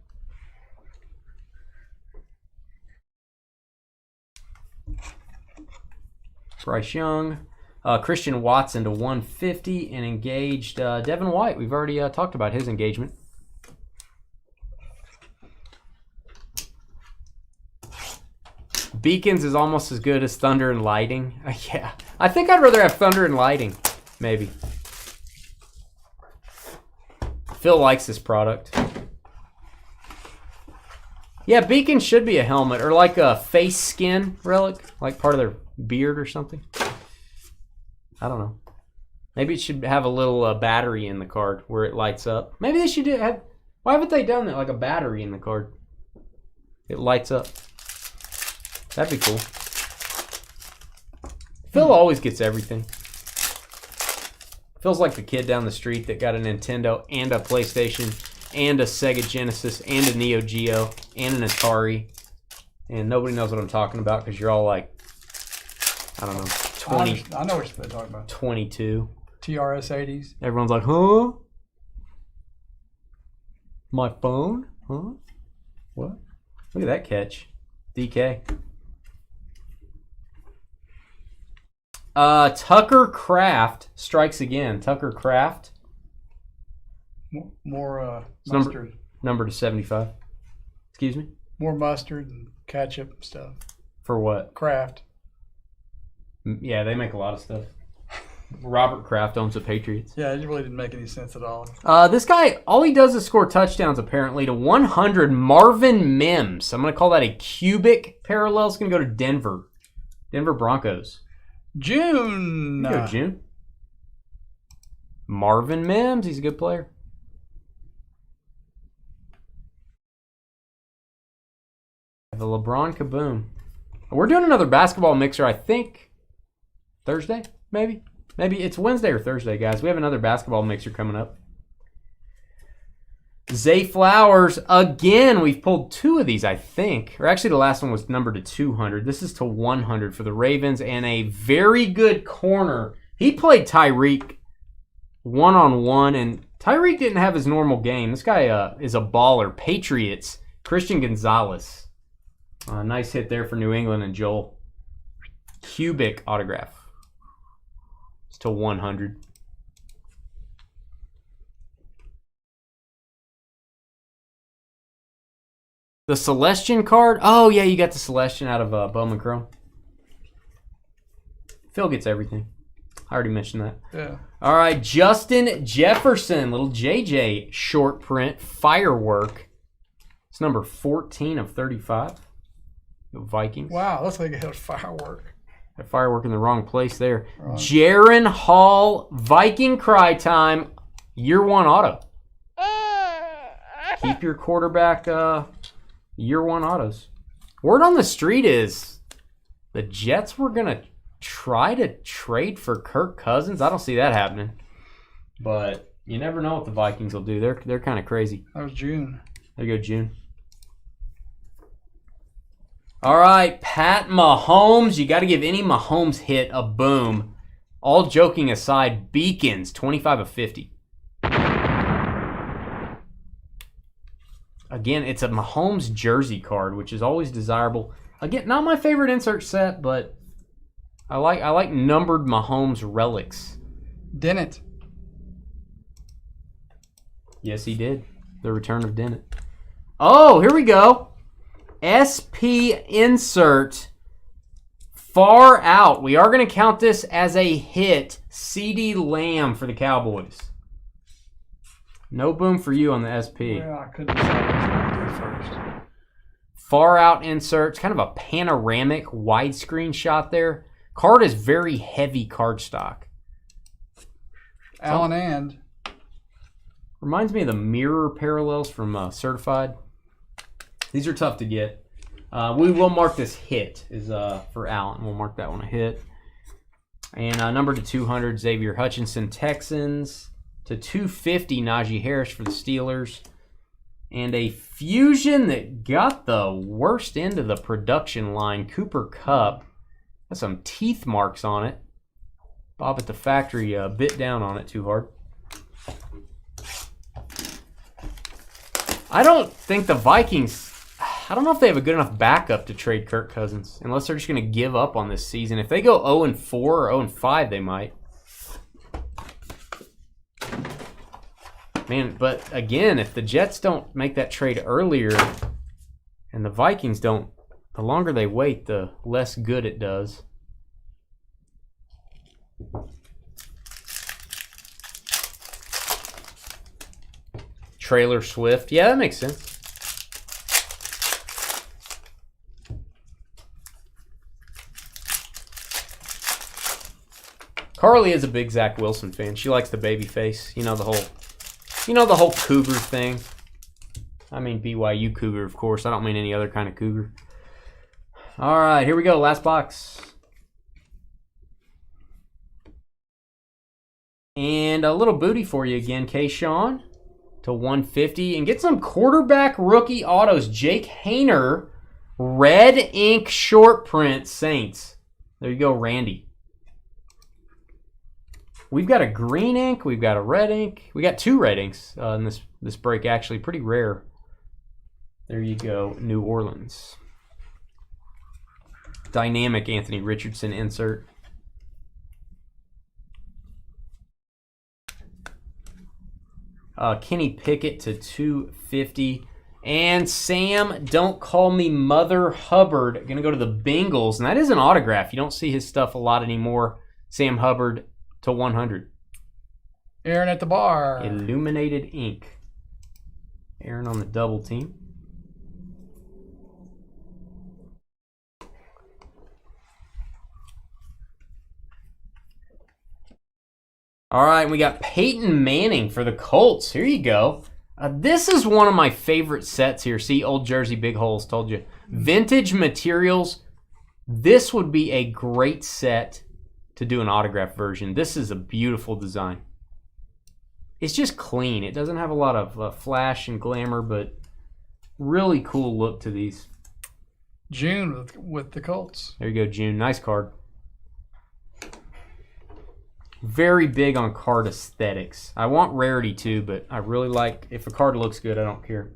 [SPEAKER 2] Bryce Young. Christian Watson to 150 and engaged Devin White. We've already talked about his engagement. Beacons is almost as good as Thunder and Lighting. Yeah, I think I'd rather have Thunder and Lighting, maybe. Phil likes this product. Yeah, Beacon should be a helmet or like a face skin relic, like part of their beard or something. I don't know. Maybe it should have a little battery in the card where it lights up. Maybe they should have. Why haven't they done that? Like a battery in the card. It lights up. That'd be cool. Phil always gets everything. Feels like the kid down the street that got a Nintendo and a PlayStation and a Sega Genesis and a Neo Geo and an Atari. And nobody knows what I'm talking about because you're all like, I don't know, 20.
[SPEAKER 1] I know what you're talking about.
[SPEAKER 2] 22.
[SPEAKER 1] TRS 80s.
[SPEAKER 2] Everyone's like, huh? My phone? Huh? What? Look at that catch. DK. Tucker Kraft strikes again. Tucker Kraft.
[SPEAKER 1] More mustard.
[SPEAKER 2] Number to 75. Excuse me?
[SPEAKER 1] More mustard and ketchup and stuff.
[SPEAKER 2] For what?
[SPEAKER 1] Kraft.
[SPEAKER 2] Yeah, they make a lot of stuff. Robert Kraft owns the Patriots.
[SPEAKER 1] Yeah, it really didn't make any sense at all.
[SPEAKER 2] This guy, all he does is score touchdowns, apparently, to 100. Marvin Mims. I'm going to call that a cubic parallel. It's going to go to Denver. Denver Broncos.
[SPEAKER 1] June.
[SPEAKER 2] There you go, June. Marvin Mims. He's a good player. The LeBron Kaboom. We're doing another basketball mixer, I think. Thursday, maybe? Maybe it's Wednesday or Thursday, guys. We have another basketball mixer coming up. Zay Flowers, again, we've pulled two of these, I think. Or actually, the last one was numbered to 200. This is to 100 for the Ravens and a very good corner. He played Tyreek one-on-one, and Tyreek didn't have his normal game. This guy is a baller. Patriots, Christian Gonzalez. Nice hit there for New England and Joel. Cubic autograph. It's to 100. The Celestian card? Oh, yeah, you got the Celestian out of Bowman Chrome. Phil gets everything. I already mentioned that.
[SPEAKER 1] Yeah.
[SPEAKER 2] All right, Justin Jefferson, little JJ short print, Firework. It's number 14 of 35. The Vikings.
[SPEAKER 1] Wow, looks like it hit a firework.
[SPEAKER 2] That firework in the wrong place there.
[SPEAKER 1] Wrong.
[SPEAKER 2] Jaron Hall, Viking Cry Time, year one auto. Keep your quarterback year one autos. Word on the street is the Jets were going to try to trade for Kirk Cousins. I don't see that happening. But you never know what the Vikings will do. They're kind of crazy.
[SPEAKER 1] That was June.
[SPEAKER 2] There you go, June. All right, Pat Mahomes. You got to give any Mahomes hit a boom. All joking aside, Beacons, 25 of 50. Again, it's a Mahomes jersey card, which is always desirable. Again, not my favorite insert set, but I like numbered Mahomes relics.
[SPEAKER 1] Dennett.
[SPEAKER 2] Yes, he did. The return of Dennett. Oh, here we go. SP insert. Far out. We are going to count this as a hit. CD Lamb for the Cowboys. No boom for you on the SP.
[SPEAKER 1] Well, I couldn't decide which one to do first.
[SPEAKER 2] Far out inserts, kind of a panoramic widescreen shot there. Card is very heavy card stock.
[SPEAKER 1] Allen and.
[SPEAKER 2] Reminds me of the mirror parallels from Certified. These are tough to get. We will mark this hit is for Allen. We'll mark that one a hit. And number to 200, Xavier Hutchinson, Texans. To 250, Najee Harris for the Steelers. And a fusion that got the worst end of the production line, Cooper Kupp. Got some teeth marks on it. Bob at the factory bit down on it too hard. I don't think the Vikings, I don't know if they have a good enough backup to trade Kirk Cousins, unless they're just going to give up on this season. If they go 0-4 or 0-5, they might. Man, but again, if the Jets don't make that trade earlier and the Vikings don't, the longer they wait, the less good it does. Trailer Swift. Yeah, that makes sense. Carly is a big Zach Wilson fan. She likes the baby face. You know the whole Cougar thing. I mean BYU Cougar, of course. I don't mean any other kind of Cougar. All right, here we go. Last box. And a little booty for you again, Kayshawn. To 150. And get some quarterback rookie autos. Jake Hayner. Red ink short print Saints. There you go, Randy. We've got a green ink. We've got a red ink. We got two red inks in this break, actually. Pretty rare. There you go, New Orleans. Dynamic Anthony Richardson insert. Kenny Pickett to 250. And Sam, don't call me Mother Hubbard. Going to go to the Bengals. And that is an autograph. You don't see his stuff a lot anymore. Sam Hubbard to 100.
[SPEAKER 1] Aaron at the bar.
[SPEAKER 2] Illuminated ink. Aaron on the double team. All right, we got Peyton Manning for the Colts. Here you go. This is one of my favorite sets here. See, old jersey, big holes, told you. Vintage materials. This would be a great set to do an autograph version. This is a beautiful design. It's just clean. It doesn't have a lot of flash and glamour, but really cool look to these.
[SPEAKER 1] June with the Colts.
[SPEAKER 2] There you go, June. Nice card. Very big on card aesthetics. I want rarity too, but I really like, if a card looks good, I don't care.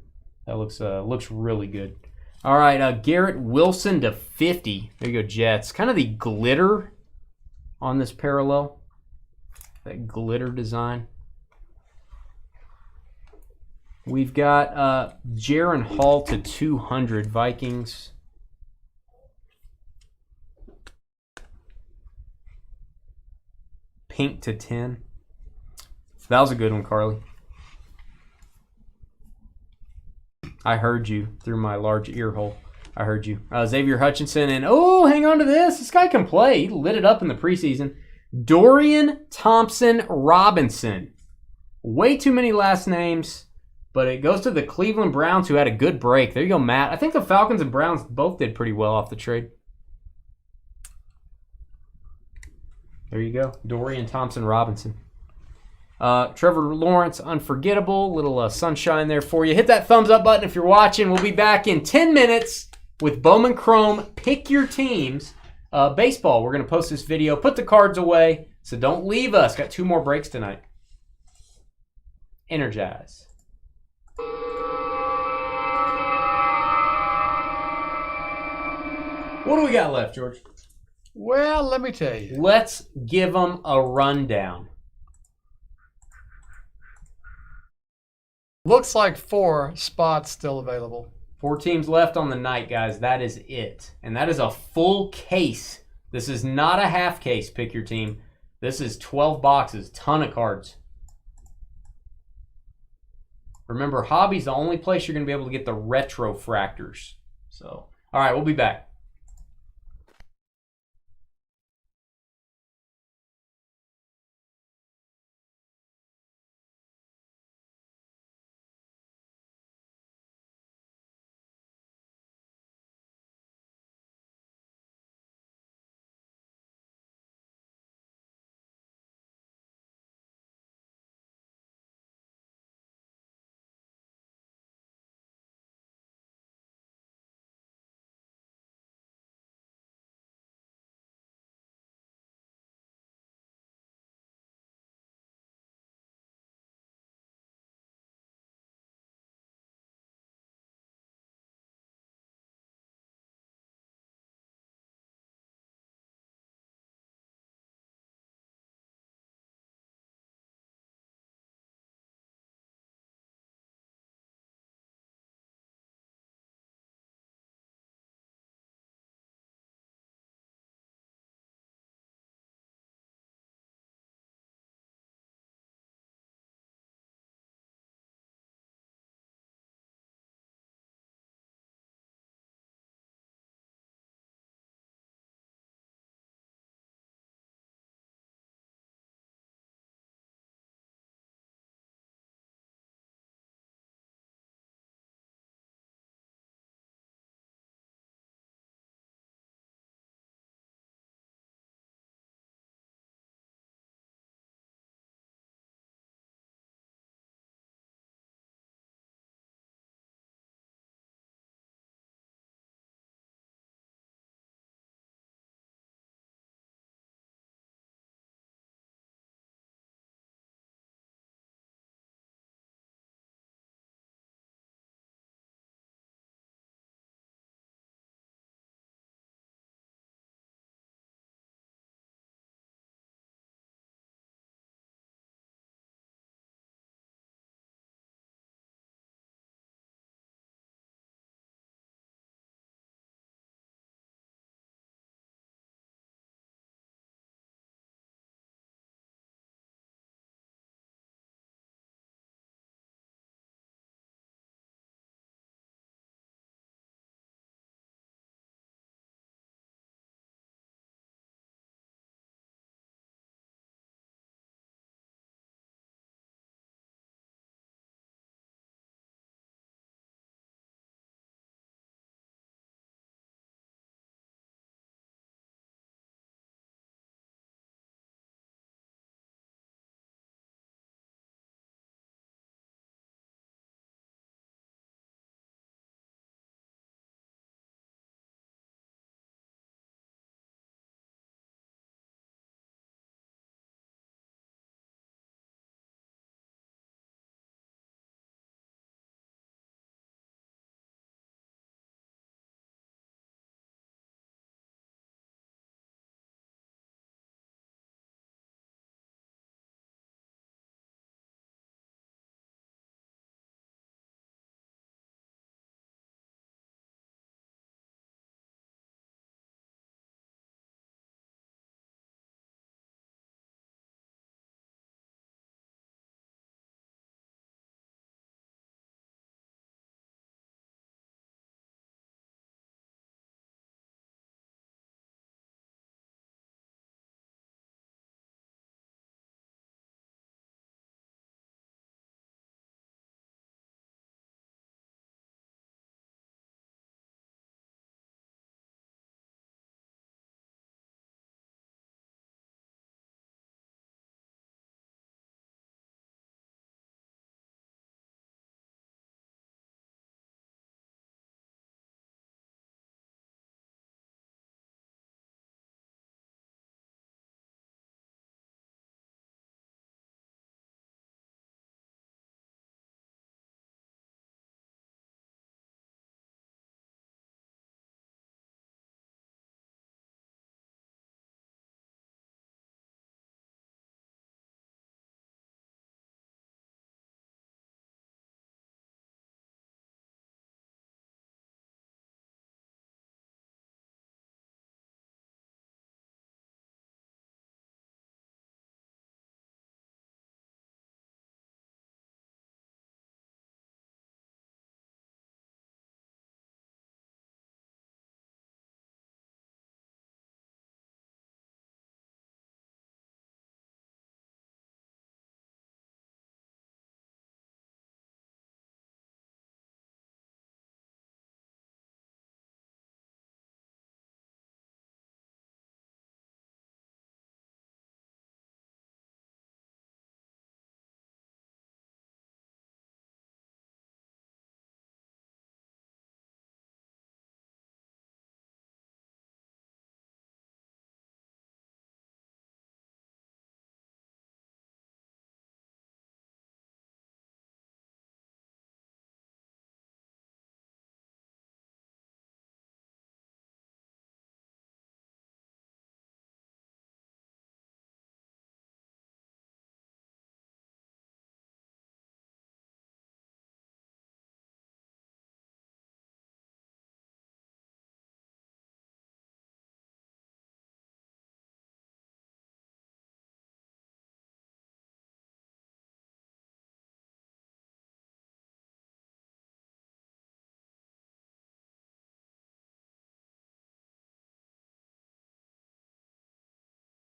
[SPEAKER 2] That looks really good. All right, Garrett Wilson to 50. There you go, Jets. Kind of the glitter on this parallel. That glitter design. We've got Jaron Hall to 200 Vikings. Pink to 10. That was a good one, Carly. I heard you through my large ear hole. I heard you. Xavier Hutchinson, and oh, hang on to this. This guy can play. He lit it up in the preseason. Dorian Thompson-Robinson. Way too many last names, but it goes to the Cleveland Browns, who had a good break. There you go, Matt. I think the Falcons and Browns both did pretty well off the trade. There you go. Dorian Thompson-Robinson. Trevor Lawrence, unforgettable. Little sunshine there for you. Hit that thumbs up button if you're watching. We'll be back in 10 minutes with Bowman Chrome. Pick your teams. Baseball, we're going to post this video. Put the cards away, so don't leave us. Got 2 more breaks tonight. Energize. What do we got left, George?
[SPEAKER 1] Well, let me tell you.
[SPEAKER 2] Let's give them a rundown.
[SPEAKER 1] Looks like 4 spots still available.
[SPEAKER 2] 4 teams left on the night, guys. That is it. And that is a full case. This is not a half case, pick your team. This is 12 boxes, ton of cards. Remember, Hobby's the only place you're going to be able to get the retro fractors. So, all right, we'll be back.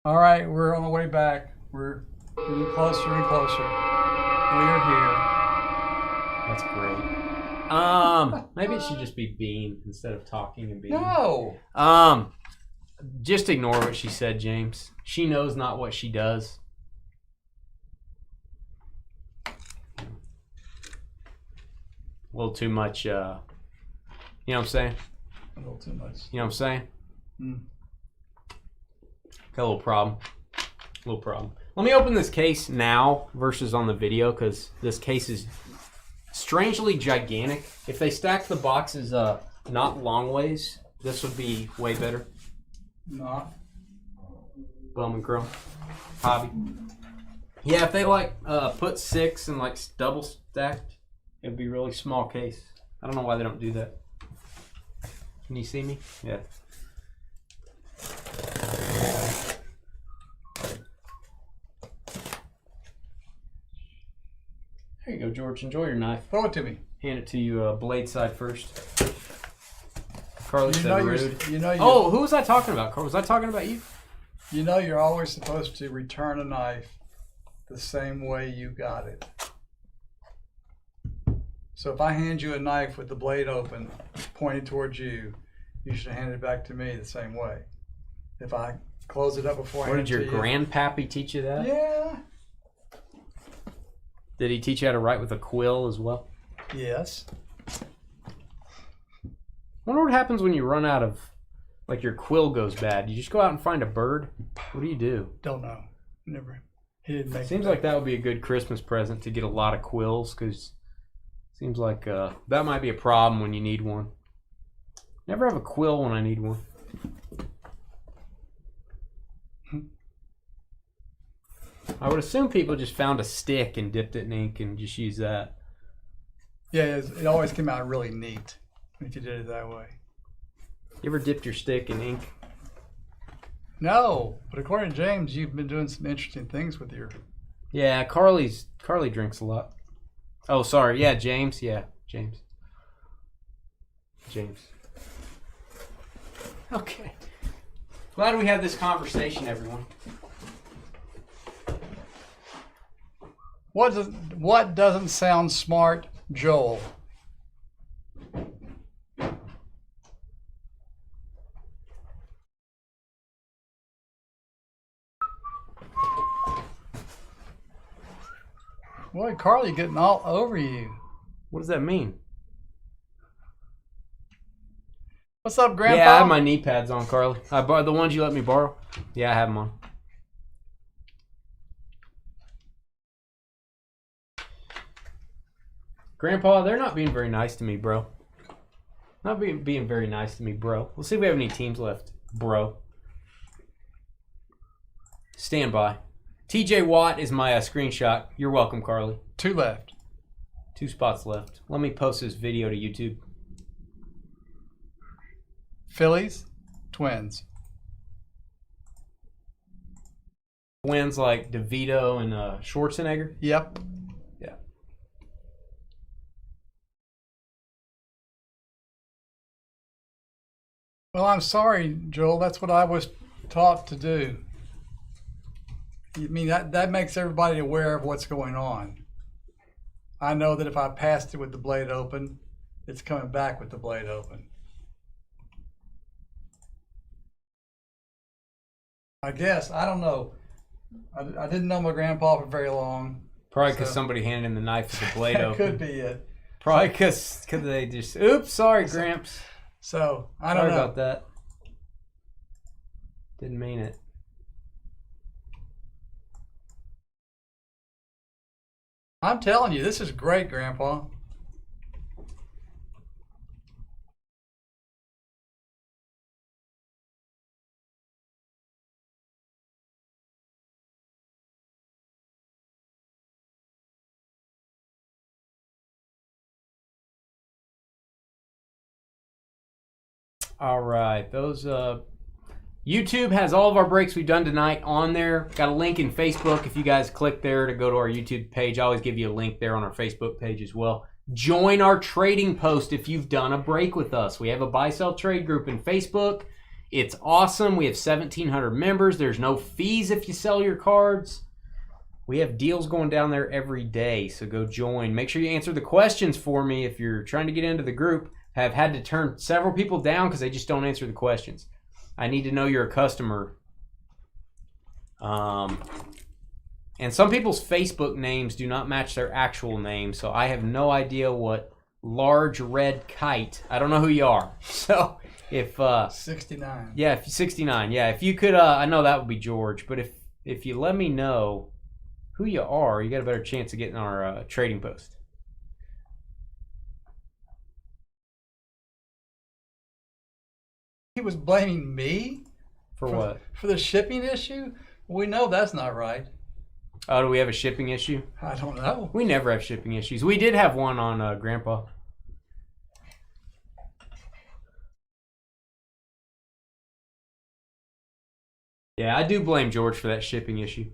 [SPEAKER 1] All right, we're on the way back. We're getting closer and closer. We are
[SPEAKER 2] That's great. Maybe it should just be Bean instead of talking and Bean.
[SPEAKER 1] No.
[SPEAKER 2] Just ignore what she said, James. She knows not what she does. A little too much, you know what I'm saying?
[SPEAKER 1] A little too much.
[SPEAKER 2] You know what I'm saying?
[SPEAKER 1] Mm.
[SPEAKER 2] Got a little problem. Let me open this case now versus on the video because this case is strangely gigantic. If they stacked the boxes not long ways, this would be way better.
[SPEAKER 1] Not.
[SPEAKER 2] Bowman Chrome. Hobby. Yeah, if they put 6 and double stacked, it would be a really small case. I don't know why they don't do that. Can you see me? Yeah. There you go, George. Enjoy your knife.
[SPEAKER 1] Throw it to me.
[SPEAKER 2] Hand it to you blade side first. Carly said rude. Oh, who was I talking about? Was I talking about you?
[SPEAKER 1] You know you're always supposed to return a knife the same way you got it. So if I hand you a knife with the blade open, pointed towards you, you should hand it back to me the same way. If I close it up before I hand it to you.
[SPEAKER 2] What did your grandpappy teach you that?
[SPEAKER 1] Yeah.
[SPEAKER 2] Did he teach you how to write with a quill as well?
[SPEAKER 1] Yes.
[SPEAKER 2] I wonder what happens when you run out of, your quill goes bad. You just go out and find a bird? What do you do?
[SPEAKER 1] Don't know. Never. He didn't make
[SPEAKER 2] Seems like that would be a good Christmas present to get a lot of quills because it seems like that might be a problem when you need one. Never have a quill when I need one. I would assume people just found a stick and dipped it in ink and just used that.
[SPEAKER 1] Yeah, it always came out really neat if you did it that way.
[SPEAKER 2] You ever dipped your stick in ink?
[SPEAKER 1] No, but according to James, you've been doing some interesting things with your...
[SPEAKER 2] Yeah, Carly drinks a lot. Oh, sorry. Yeah, James. Yeah, James. Okay. Glad we had this conversation, everyone.
[SPEAKER 1] What doesn't sound smart, Joel? Boy, Carly getting all over you.
[SPEAKER 2] What does that mean?
[SPEAKER 1] What's up, Grandpa?
[SPEAKER 2] Yeah, I have my knee pads on, Carly. I bought the ones you let me borrow. Yeah, I have them on. Grandpa, they're not being very nice to me, bro. Not being very nice to me, bro. We'll see if we have any teams left, bro. Stand by. TJ Watt is my screenshot. You're welcome, Carly.
[SPEAKER 1] 2 left.
[SPEAKER 2] 2 spots left. Let me post this video to YouTube.
[SPEAKER 1] Phillies, Twins.
[SPEAKER 2] Twins like DeVito and Schwarzenegger?
[SPEAKER 1] Yep.
[SPEAKER 2] Yeah.
[SPEAKER 1] Well, I'm sorry, Joel. That's what I was taught to do. I mean, that makes everybody aware of what's going on. I know that if I passed it with the blade open, it's coming back with the blade open. I guess. I don't know. I didn't know my grandpa for very long.
[SPEAKER 2] Probably because somebody handed him the knife with the blade open.
[SPEAKER 1] Could be it.
[SPEAKER 2] Probably because they just, oops, sorry, Gramps.
[SPEAKER 1] So, I don't know.
[SPEAKER 2] Sorry about that. Didn't mean it.
[SPEAKER 1] I'm telling you, this is great, Grandpa.
[SPEAKER 2] All right, those YouTube has all of our breaks we've done tonight on there. Got a link in Facebook if you guys click there to go to our YouTube page. I always give you a link there on our Facebook page as well. Join our trading post if you've done a break with us. We have a buy sell trade group in Facebook. It's awesome. We have 1,700 members. There's no fees if you sell your cards. We have deals going down there every day, so go join. Make sure you answer the questions for me if you're trying to get into the group. I've had to turn several people down because they just don't answer the questions. I need to know you're a customer. And some people's Facebook names do not match their actual name, so I have no idea what Large Red Kite. I don't know who you are. So if
[SPEAKER 1] 69.
[SPEAKER 2] Yeah, if 69. Yeah, if you could, I know that would be George. But if you let me know who you are, you got a better chance of getting our trading post.
[SPEAKER 1] He was blaming me
[SPEAKER 2] For what?
[SPEAKER 1] For the shipping issue. We know that's not right.
[SPEAKER 2] Oh, do we have a shipping issue?
[SPEAKER 1] I don't know.
[SPEAKER 2] We never have shipping issues. We did have one on Grandpa. Yeah, I do blame George for that shipping issue.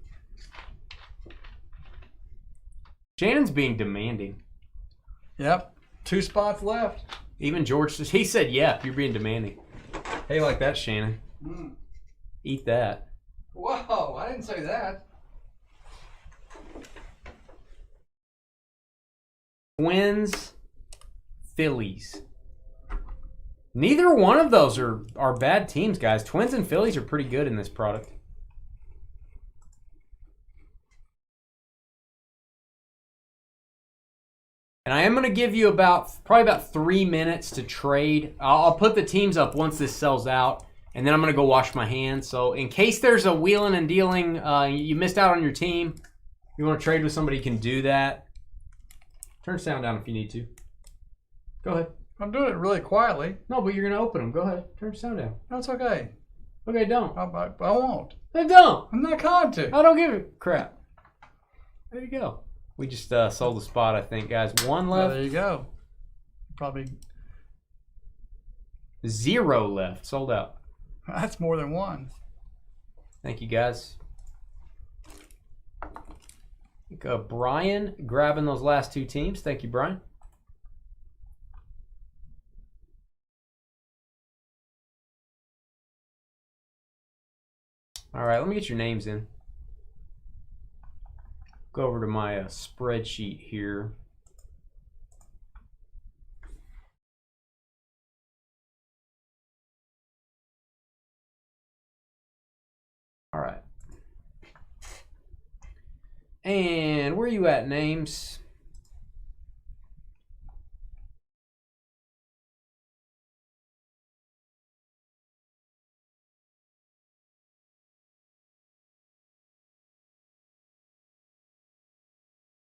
[SPEAKER 2] Shannon's being demanding.
[SPEAKER 1] Yep. 2 spots left.
[SPEAKER 2] Even George, he said, yeah, you're being demanding. Hey, like that, Shannon. Eat that.
[SPEAKER 1] Whoa, I didn't say that.
[SPEAKER 2] Twins, Phillies. Neither one of those are bad teams, guys. Twins and Phillies are pretty good in this product. And I am going to give you probably about 3 minutes to trade. I'll put the teams up once this sells out, and then I'm going to go wash my hands. So in case there's a wheeling and dealing, you missed out on your team, you want to trade with somebody, you can do that. Turn sound down if you need to. Go ahead.
[SPEAKER 1] I'm doing it really quietly.
[SPEAKER 2] No, but you're going to open them. Go ahead. Turn sound down.
[SPEAKER 1] No, it's okay.
[SPEAKER 2] Okay, don't.
[SPEAKER 1] I won't.
[SPEAKER 2] Then don't.
[SPEAKER 1] I'm not going to.
[SPEAKER 2] I don't give a crap. There you go. We just sold the spot, I think, guys. One
[SPEAKER 1] Yeah,
[SPEAKER 2] left.
[SPEAKER 1] there you go. Probably.
[SPEAKER 2] 0 left. Sold out.
[SPEAKER 1] That's more than one.
[SPEAKER 2] Thank you, guys. Brian grabbing those last 2 teams. Thank you, Brian. All right, let me get your names in. Go over to my spreadsheet here. All right. And where are you at, names?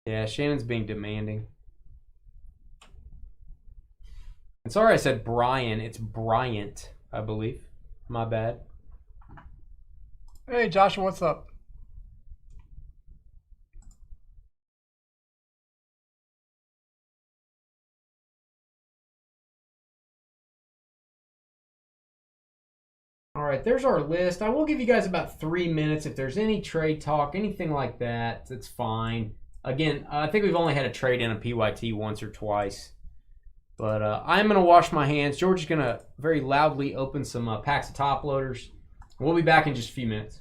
[SPEAKER 2] Yeah, Shannon's being demanding. And sorry I said Brian. It's Bryant, I believe. My bad.
[SPEAKER 1] Hey, Joshua, what's up?
[SPEAKER 2] All right, there's our list. I will give you guys about 3 minutes. If there's any trade talk, anything like that, that's fine. Again, I think we've only had a trade in a PYT once or twice. But I'm going to wash my hands. George is going to very loudly open some packs of top loaders. We'll be back in just a few minutes.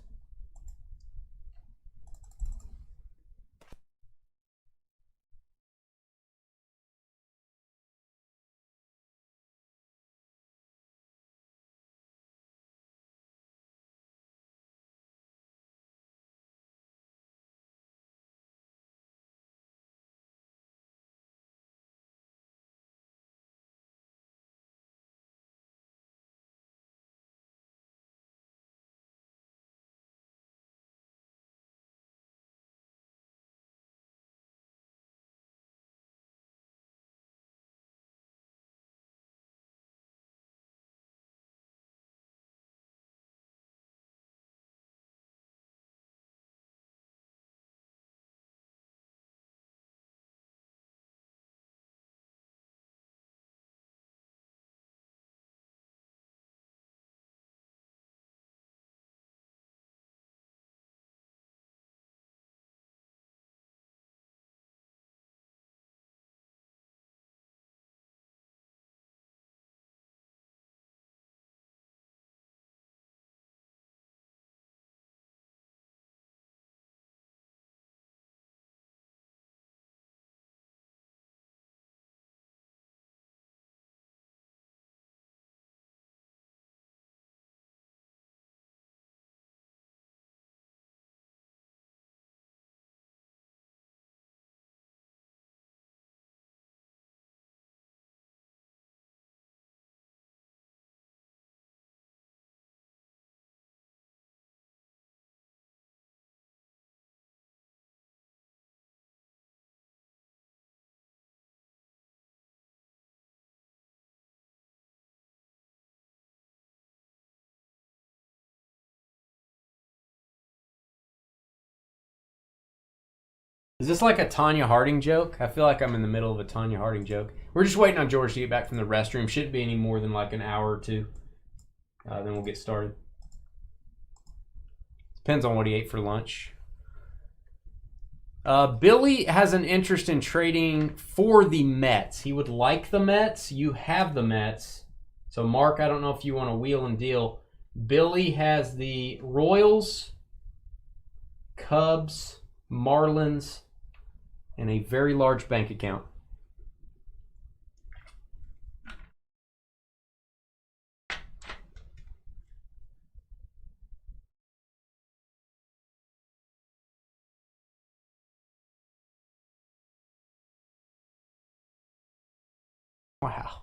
[SPEAKER 2] Is this like a Tanya Harding joke? I feel like I'm in the middle of a Tanya Harding joke. We're just waiting on George to get back from the restroom. Shouldn't be any more than like an hour or two. Then we'll get started. Depends on what he ate for lunch. Billy has an interest in trading for the Mets. He would like the Mets. You have the Mets. So, Mark, I don't know if you want to wheel and deal. Billy has the Royals, Cubs, Marlins, and a very large bank account. Wow.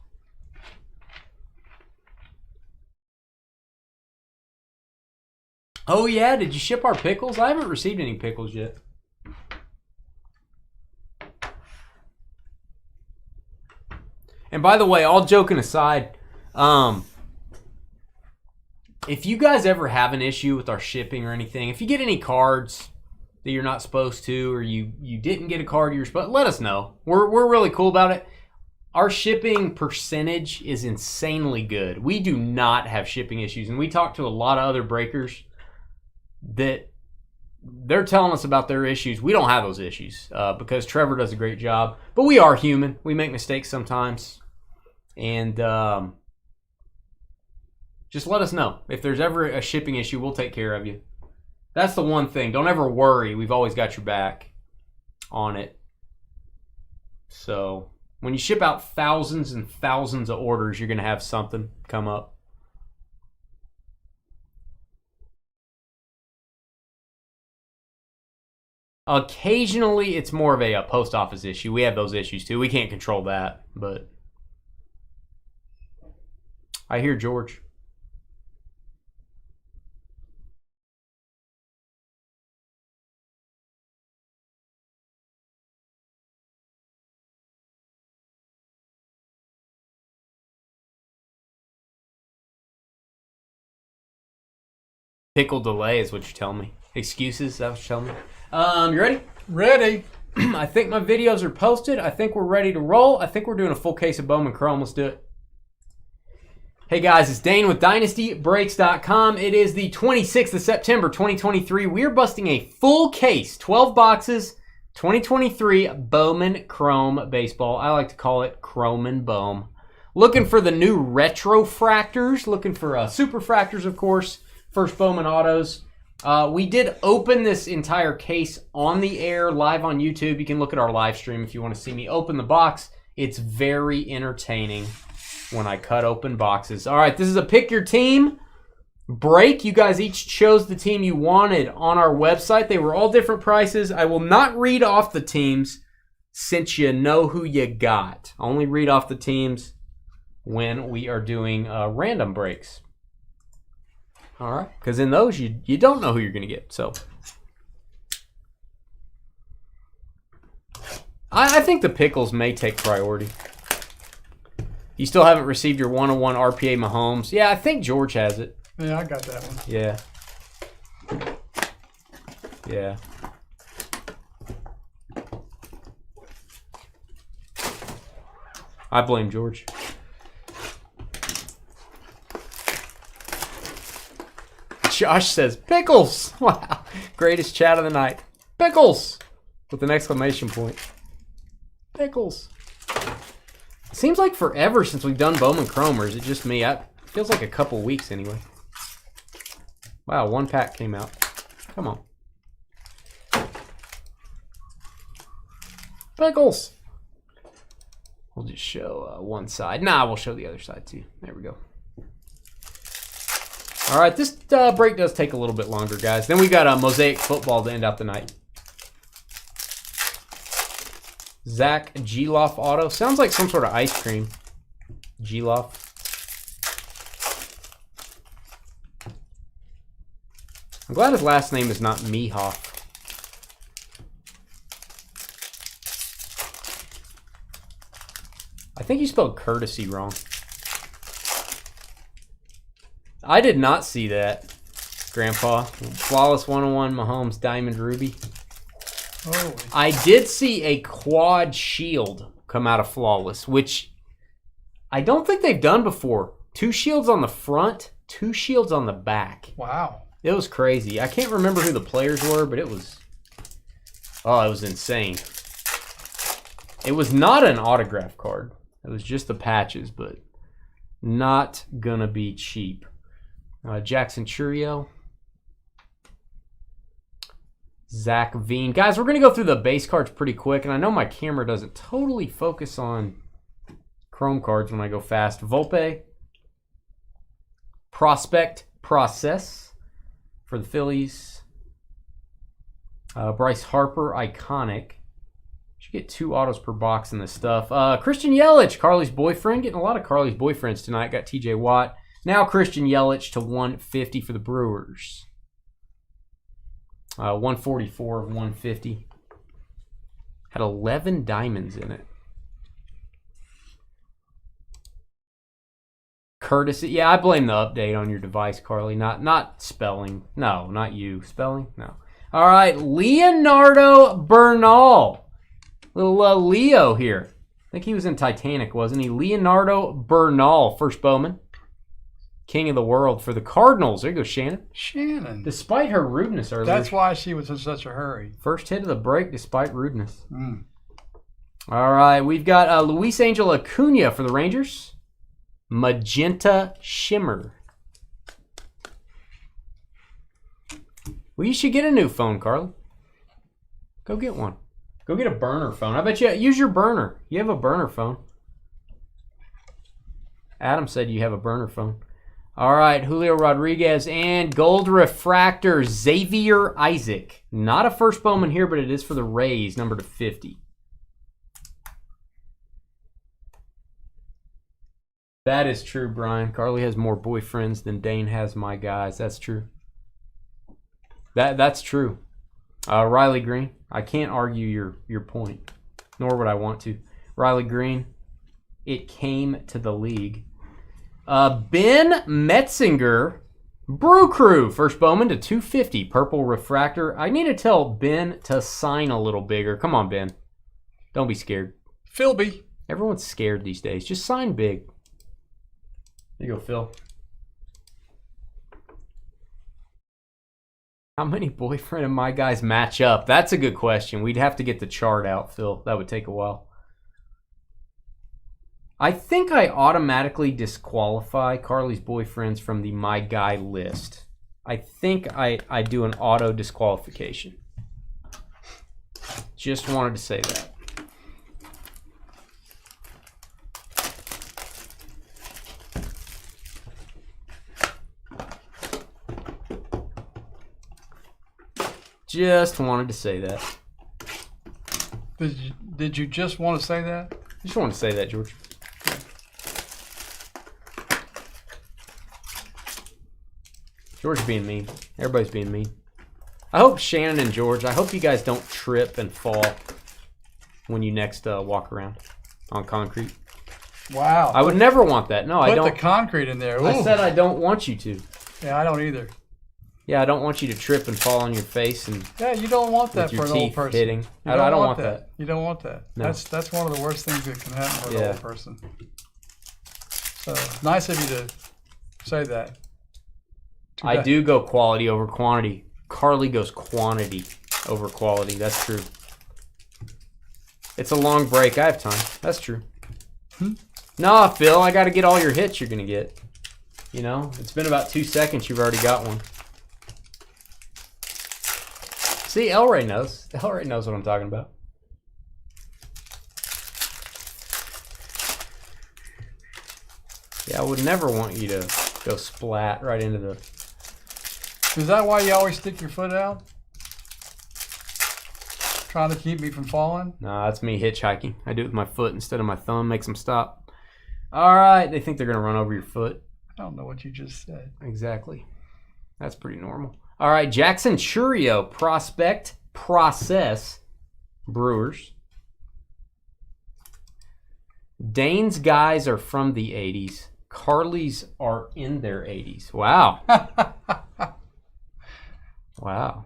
[SPEAKER 2] Oh, yeah? Did you ship our pickles? I haven't received any pickles yet. And by the way, all joking aside, if you guys ever have an issue with our shipping or anything, if you get any cards that you're not supposed to, or you didn't get a card you're supposed to, let us know. We're really cool about it. Our shipping percentage is insanely good. We do not have shipping issues, and we talk to a lot of other breakers that they're telling us about their issues. We don't have those issues because Trevor does a great job. But we are human. We make mistakes sometimes. And just let us know. If there's ever a shipping issue, we'll take care of you. That's the one thing. Don't ever worry. We've always got your back on it. So when you ship out thousands and thousands of orders, you're going to have something come up. Occasionally, it's more of a post office issue. We have those issues too. We can't control that, but I hear George. Pickle delay is what you're telling me. Excuses, is that what you're telling me? You ready?
[SPEAKER 1] Ready.
[SPEAKER 2] I think my videos are posted. I think we're ready to roll. I think we're doing a full case of Bowman Chrome. Let's do it. Hey guys, it's Dane with DynastyBreaks.com. It is the 26th of September, 2023. We're busting a full case, 12 boxes, 2023 Bowman Chrome baseball. I like to call it Chrome and Bohm. Looking for the new retrofractors. Looking for super fractors, of course. First Bowman autos. We did open this entire case on the air, live on YouTube. You can look at our live stream if you want to see me open the box. It's very entertaining when I cut open boxes. All right, this is a pick your team break. You guys each chose the team you wanted on our website. They were all different prices. I will not read off the teams since you know who you got. Only read off the teams when we are doing random breaks. All right, because in those, you don't know who you're going to get. So I think the pickles may take priority. You still haven't received your 101 RPA Mahomes. Yeah, I think George has it.
[SPEAKER 1] Yeah, I got that one.
[SPEAKER 2] Yeah. Yeah. I blame George. Josh says, pickles! Wow. Greatest chat of the night. Pickles! With an exclamation point. Pickles. It seems like forever since we've done Bowman Chrome, or is it just me? It feels like a couple weeks anyway. Wow, one pack came out. Come on. Pickles! We'll just show one side. Nah, we'll show the other side too. There we go. All right, this break does take a little bit longer, guys. Then we got a Mosaic football to end out the night. Zach Geloff auto. Sounds like some sort of ice cream. Geloff. I'm glad his last name is not Mehoff. I think you spelled courtesy wrong. I did not see that, Grandpa. Flawless 101 Mahomes Diamond Ruby.
[SPEAKER 1] Holy.
[SPEAKER 2] I did see a quad shield come out of Flawless, which I don't think they've done before. 2 shields on the front, 2 shields on the back.
[SPEAKER 1] Wow.
[SPEAKER 2] It was crazy. I can't remember who the players were, but it was... Oh, it was insane. It was not an autograph card. It was just the patches, but not gonna be cheap. Jackson Churio. Zach Veen. Guys, we're going to go through the base cards pretty quick, and I know my camera doesn't totally focus on Chrome cards when I go fast. Volpe. Prospect Process for the Phillies. Bryce Harper, Iconic. Should get 2 autos per box in this stuff. Christian Yelich, Carly's boyfriend. Getting a lot of Carly's boyfriends tonight. Got TJ Watt. Now Christian Yelich to 150 for the Brewers. 144 of 150. Had 11 diamonds in it. Courtesy. Yeah, I blame the update on your device, Carly. Not spelling. No, not you. Spelling? No. All right, Leonardo Bernal. Little Leo here. I think he was in Titanic, wasn't he? Leonardo Bernal, first Bowman. King of the world for the Cardinals. There you go, Shannon.
[SPEAKER 1] Shannon.
[SPEAKER 2] Despite her rudeness earlier.
[SPEAKER 1] That's why she was in such a hurry.
[SPEAKER 2] First hit of the break despite rudeness. All right, we've got Luis Angel Acuna for the Rangers. Magenta Shimmer. Well, you should get a new phone, Carly. Go get one. Go get a burner phone. I bet you use your burner. You have a burner phone. Adam said you have a burner phone. All right, Julio Rodriguez and Gold Refractor Xavier Isaac. Not a first Bowman here, but it is for the Rays, number to 50. That is true, Brian. Carly has more boyfriends than Dane has my guys. That's true. That's true. Riley Green. I can't argue your point, nor would I want to. Riley Green. It came to the league. Ben Metzinger, Brew Crew, first Bowman to 250, purple refractor. I need to tell Ben to sign a little bigger. Come on, Ben. Don't be scared.
[SPEAKER 1] Philby.
[SPEAKER 2] Everyone's scared these days. Just sign big. There you go, Phil. How many boyfriend and my guys match up? That's a good question. We'd have to get the chart out, Phil. That would take a while. I think I automatically disqualify Carly's boyfriends from the My Guy list. I think I do an auto disqualification. Just wanted to say that. Just wanted to say that.
[SPEAKER 1] Did you just want to say that?
[SPEAKER 2] Just wanted to say that, George. George being mean. Everybody's being mean. I hope Shannon and George, I hope you guys don't trip and fall when you next walk around on concrete.
[SPEAKER 1] Wow.
[SPEAKER 2] I would never want that. No, I don't.
[SPEAKER 1] Put the concrete in there. Ooh.
[SPEAKER 2] I said I don't want you to.
[SPEAKER 1] Yeah, I don't either.
[SPEAKER 2] Yeah, I don't want you to trip and fall on your face and
[SPEAKER 1] yeah, you don't want that for an old person.
[SPEAKER 2] Hitting. I don't want that.
[SPEAKER 1] You don't want that. No. That's one of the worst things that can happen for an old person. So nice of you to say that.
[SPEAKER 2] I do go quality over quantity. Carly goes quantity over quality. That's true. It's a long break. I have time. That's true. Nah, Phil, I got to get all your hits you're going to get. You know, it's been about 2 seconds. You've already got one. See, Elray knows. Elray knows what I'm talking about. Yeah, I would never want you to go splat right into the...
[SPEAKER 1] Is that why you always stick your foot out? Trying to keep me from falling?
[SPEAKER 2] No, that's me hitchhiking. I do it with my foot instead of my thumb. Makes them stop. All right. They think they're going to run over your foot.
[SPEAKER 1] I don't know what you just said.
[SPEAKER 2] Exactly. That's pretty normal. All right. Jackson Churio, Prospect Process, Brewers. Dane's guys are from the 80s. Carly's are in their 80s. Wow. Wow.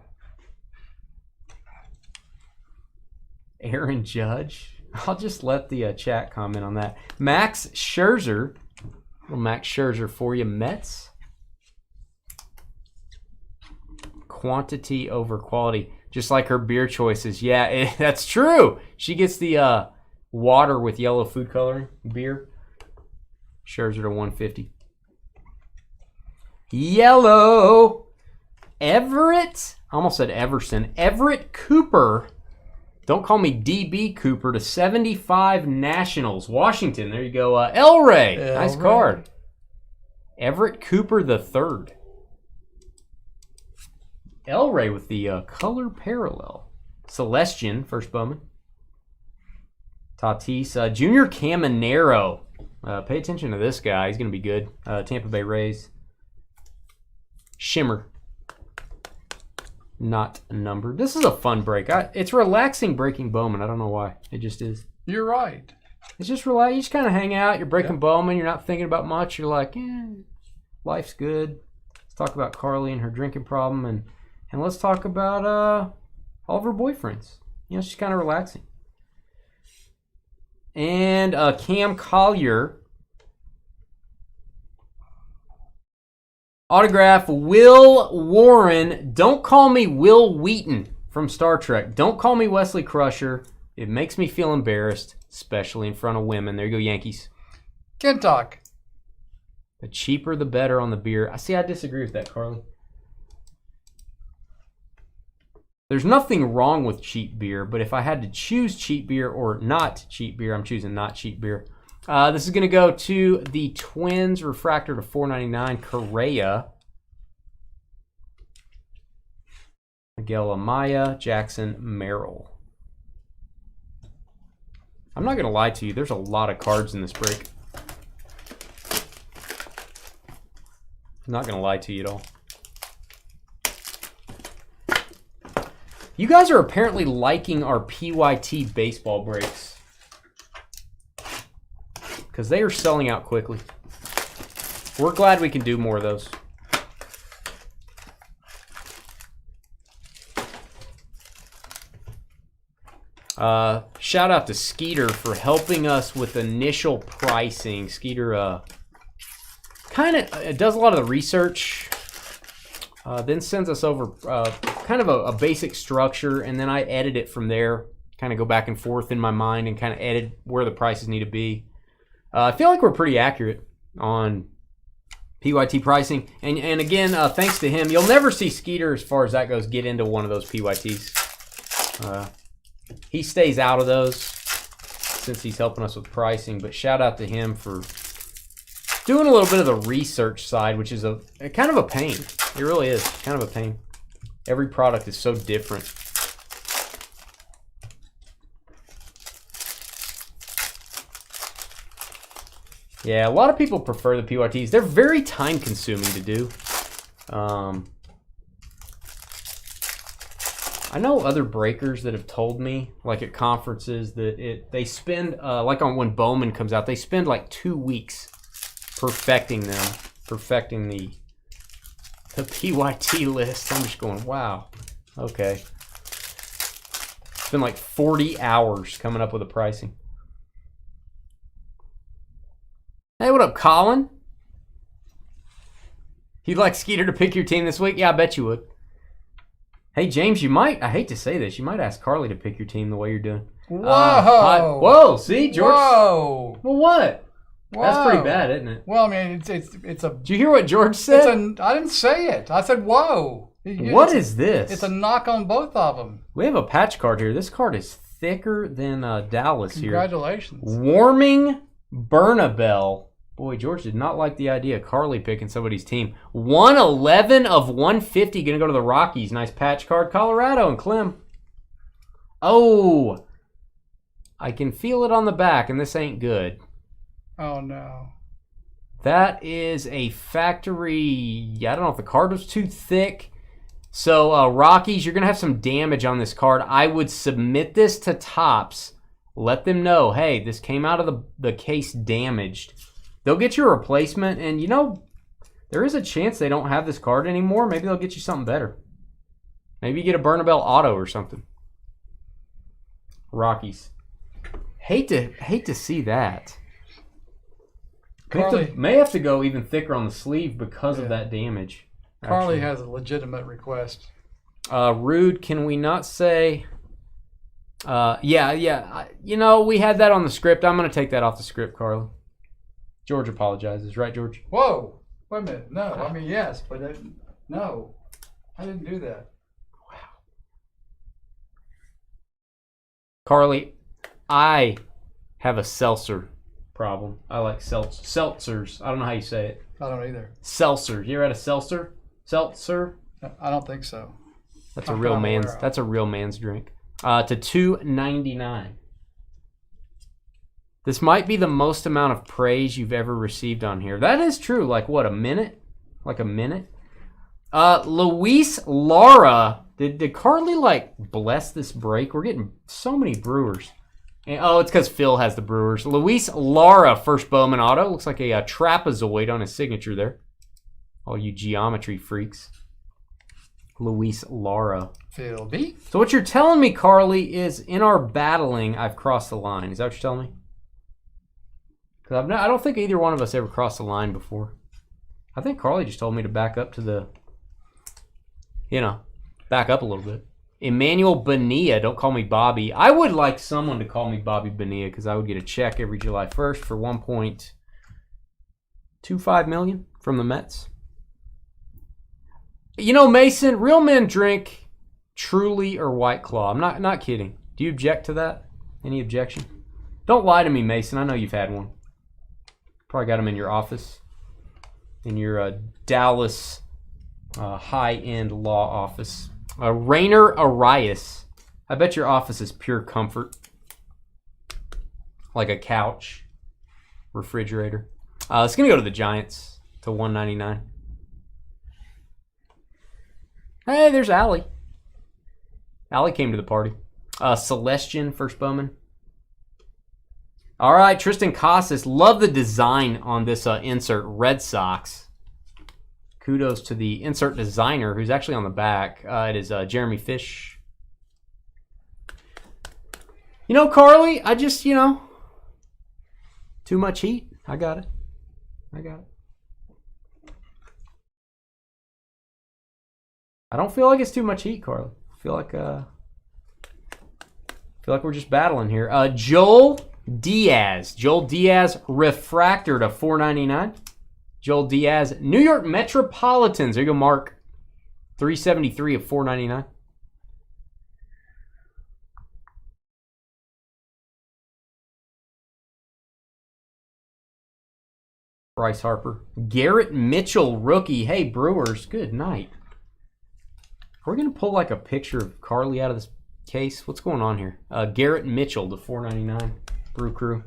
[SPEAKER 2] Aaron Judge. I'll just let the chat comment on that. Max Scherzer. Little Max Scherzer for you. Mets. Quantity over quality. Just like her beer choices. Yeah, that's true. She gets the water with yellow food coloring beer. Scherzer to 150. Yellow. Everett. I almost said Everson. Everett Cooper. Don't call me DB Cooper to 75 Nationals. Washington. There you go. Elray. Nice card. Everett Cooper the third. Elray with the color parallel. Celestian, first Bowman. Tatis. Junior Caminero. Pay attention to this guy. He's going to be good. Tampa Bay Rays. Shimmer. Not numbered. This is a fun break. It's relaxing breaking Bowman. I don't know why. It just is.
[SPEAKER 1] You're right.
[SPEAKER 2] It's just relax. You just kind of hang out. You're breaking Bowman. You're not thinking about much. You're like, life's good. Let's talk about Carly and her drinking problem, and let's talk about all of her boyfriends. You know, it's just kind of relaxing. And Cam Collier. Autograph, Will Warren. Don't call me Will Wheaton from Star Trek. Don't call me Wesley Crusher. It makes me feel embarrassed, especially in front of women. There you go, Yankees.
[SPEAKER 1] Kentuck.
[SPEAKER 2] The cheaper, the better on the beer. I disagree with that, Carly. There's nothing wrong with cheap beer, but if I had to choose cheap beer or not cheap beer, I'm choosing not cheap beer. This is going to go to the Twins, refractor to 499, Correa. Miguel Amaya, Jackson Merrill. I'm not going to lie to you. There's a lot of cards in this break. I'm not going to lie to you at all. You guys are apparently liking our PYT baseball breaks, because they are selling out quickly. We're glad we can do more of those. Shout out to Skeeter for helping us with initial pricing. Skeeter kind of does a lot of the research, then sends us over kind of a basic structure, and then I edit it from there. Kind of go back and forth in my mind and kind of edit where the prices need to be. I feel like we're pretty accurate on PYT pricing. And again, thanks to him, you'll never see Skeeter, as far as that goes, get into one of those PYTs. He stays out of those since he's helping us with pricing. But shout out to him for doing a little bit of the research side, which is a kind of a pain. It really is kind of a pain. Every product is so different. Yeah, a lot of people prefer the PYTs. They're very time consuming to do. I know other breakers that have told me, like at conferences, that they spend, like on when Bowman comes out, they spend like 2 weeks perfecting them, perfecting the PYT list. I'm just going, wow, okay. It's been like 40 hours coming up with the pricing. Hey, what up, Colin? You'd like Skeeter to pick your team this week? Yeah, I bet you would. Hey, James, you might, I hate to say this, you might ask Carly to pick your team the way you're doing.
[SPEAKER 1] Whoa!
[SPEAKER 2] Whoa, see, George?
[SPEAKER 1] Whoa!
[SPEAKER 2] Well, what?
[SPEAKER 1] Whoa.
[SPEAKER 2] That's pretty bad, isn't it?
[SPEAKER 1] Well, I mean, it's a...
[SPEAKER 2] Did you hear what George said?
[SPEAKER 1] I didn't say it. I said, whoa.
[SPEAKER 2] What is this?
[SPEAKER 1] It's a knock on both of them.
[SPEAKER 2] We have a patch card here. This card is thicker than Dallas here.
[SPEAKER 1] Congratulations.
[SPEAKER 2] Warming Bernabel. Boy, George did not like the idea of Carly picking somebody's team. 111 of 150 going to go to the Rockies. Nice patch card. Colorado and Clem. Oh, I can feel it on the back, and this ain't good.
[SPEAKER 1] Oh, no.
[SPEAKER 2] That is a factory. I don't know if the card was too thick. So, Rockies, you're going to have some damage on this card. I would submit this to Topps. Let them know, hey, this came out of the case damaged. They'll get you a replacement, and you know, there is a chance they don't have this card anymore. Maybe they'll get you something better. Maybe you get a Bernabel auto or something. Rockies. Hate to see that.
[SPEAKER 1] Carly
[SPEAKER 2] May have to go even thicker on the sleeve because of that damage.
[SPEAKER 1] Carly has a legitimate request.
[SPEAKER 2] Rude, can we not say... yeah. You know, we had that on the script. I'm going to take that off the script, Carly. George apologizes. Right, George?
[SPEAKER 1] Whoa. Wait a minute. No. I mean, yes, but no. I didn't do that.
[SPEAKER 2] Wow. Carly, I have a seltzer problem. I like seltzers. I don't know how you say it.
[SPEAKER 1] I don't either.
[SPEAKER 2] Seltzer. You ever had a seltzer? Seltzer?
[SPEAKER 1] I don't think so.
[SPEAKER 2] That's a real man's drink. To $2.99. This might be the most amount of praise you've ever received on here. That is true. Like what, a minute? Like a minute? Luis Lara. Did Carly like bless this break? We're getting so many Brewers. And, it's because Phil has the Brewers. Luis Lara, first Bowman auto. Looks like a trapezoid on his signature there. All you geometry freaks. Luis Lara.
[SPEAKER 1] Phil B.
[SPEAKER 2] So what you're telling me, Carly, is in our battling, I've crossed the line. Is that what you're telling me? Because I don't think either one of us ever crossed the line before. I think Carly just told me to back up to the, back up a little bit. Emmanuel Bonilla, don't call me Bobby. I would like someone to call me Bobby Bonilla because I would get a check every July 1st for $1.25 million from the Mets. You know, Mason, real men drink Truly or White Claw. I'm not kidding. Do you object to that? Any objection? Don't lie to me, Mason. I know you've had one. Probably got them in your office. In your Dallas high-end law office. Rainer Arias. I bet your office is pure comfort. Like a couch. Refrigerator. It's going to go to the Giants to $199. Hey, there's Allie. Allie came to the party. Celestian, first Bowman. All right, Tristan Casas. Love the design on this insert. Red Sox. Kudos to the insert designer who's actually on the back. It is Jeremy Fish. You know, Carly, I just, too much heat. I got it. I don't feel like it's too much heat, Carly. I feel like we're just battling here. Joel Diaz. Refractor to $4.99. Joel Diaz. New York Metropolitans. There you go, Mark. $3.73 of $4.99. Bryce Harper. Garrett Mitchell, rookie. Hey, Brewers, good night. Are we going to pull like a picture of Carly out of this case? What's going on here? Garrett Mitchell to $4.99. Brew Crew.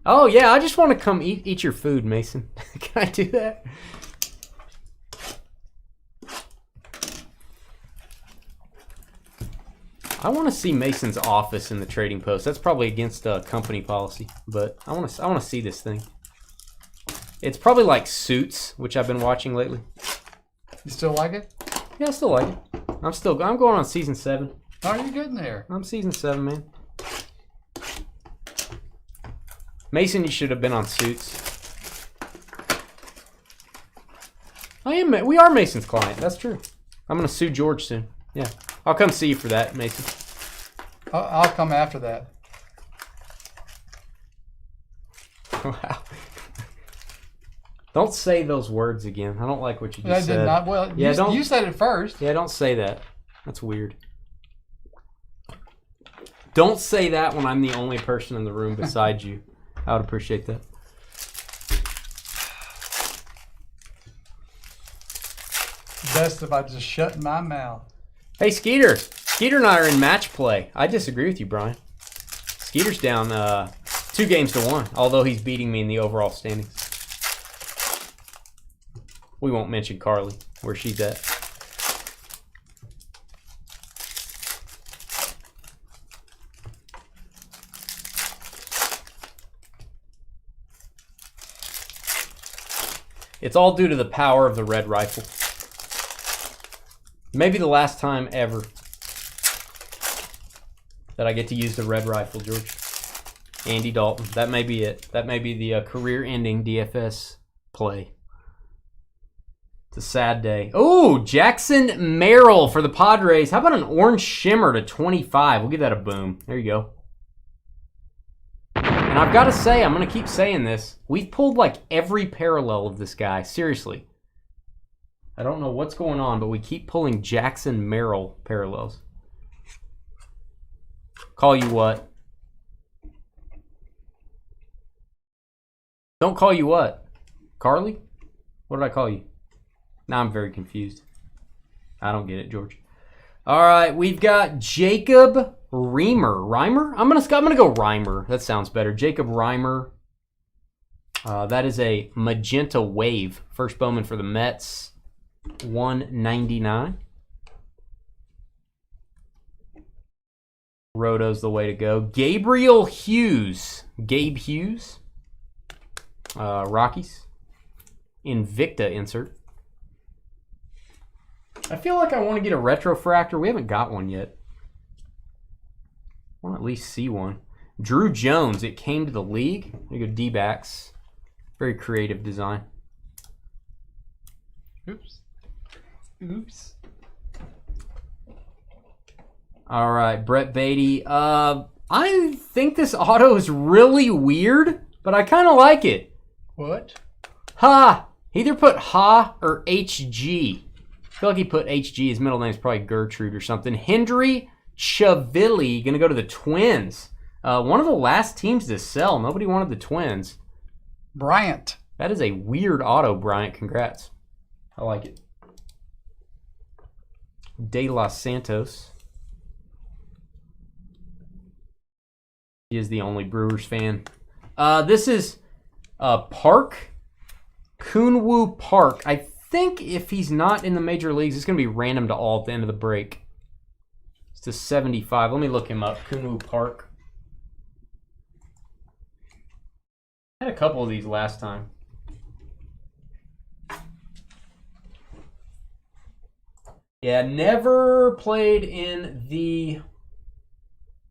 [SPEAKER 2] Oh, yeah, I just want to come eat your food, Mason. Can I do that? I want to see Mason's office in the Trading Post. That's probably against company policy, but I want to see this thing. It's probably like Suits, which I've been watching lately.
[SPEAKER 1] You still like it?
[SPEAKER 2] Yeah, I still like it. I'm going on season 7.
[SPEAKER 1] How are you getting there?
[SPEAKER 2] I'm season 7, man. Mason, you should have been on Suits. We are Mason's client. That's true. I'm going to sue George soon. Yeah. I'll come see you for that, Mason.
[SPEAKER 1] I'll come after that.
[SPEAKER 2] Wow. Don't say those words again. I don't like what you just said.
[SPEAKER 1] I did not. Well, yeah, you said it first.
[SPEAKER 2] Yeah, don't say that. That's weird. Don't say that when I'm the only person in the room besides you. I would appreciate that.
[SPEAKER 1] Best if I just shut my mouth.
[SPEAKER 2] Hey, Skeeter. Skeeter and I are in match play. I disagree with you, Brian. Skeeter's down 2 games to 1, although he's beating me in the overall standings. We won't mention Carly, where she's at. It's all due to the power of the red rifle. Maybe the last time ever that I get to use the red rifle, George. Andy Dalton. That may be it. That may be the career-ending DFS play. It's a sad day. Oh, Jackson Merrill for the Padres. How about an orange shimmer to 25? We'll give that a boom. There you go. And I've got to say, I'm going to keep saying this. We've pulled like every parallel of this guy. Seriously. I don't know what's going on, but we keep pulling Jackson Merrill parallels. Call you what? Don't call you what? Carly? What did I call you? Now I'm very confused. I don't get it, George. All right, we've got Jacob Reimer. I'm gonna go Reimer. That sounds better. Jacob Reimer. That is a magenta wave. First Bowman for the Mets. 199. Roto's the way to go. Gabriel Hughes. Gabe Hughes. Rockies. Invicta insert. I feel like I want to get a retrofractor. We haven't got one yet. I want to at least see one. Drew Jones. It came to the league. There you go, D-backs. Very creative design.
[SPEAKER 1] Oops. Oops.
[SPEAKER 2] All right, Brett Beatty. I think this auto is really weird, but I kind of like it.
[SPEAKER 1] What?
[SPEAKER 2] Ha! He either put Ha or HG. I feel like he put HG. His middle name is probably Gertrude or something. Hendry Chavilli, going to go to the Twins. One of the last teams to sell. Nobody wanted the Twins.
[SPEAKER 1] Bryant.
[SPEAKER 2] That is a weird auto, Bryant. Congrats. I like it. De Los Santos. He is the only Brewers fan. This is Park. Kunwoo Park. I think if he's not in the major leagues, it's going to be random to all at the end of the break. It's to 75. Let me look him up. Kunwoo Park. I had a couple of these last time. Yeah, never played in the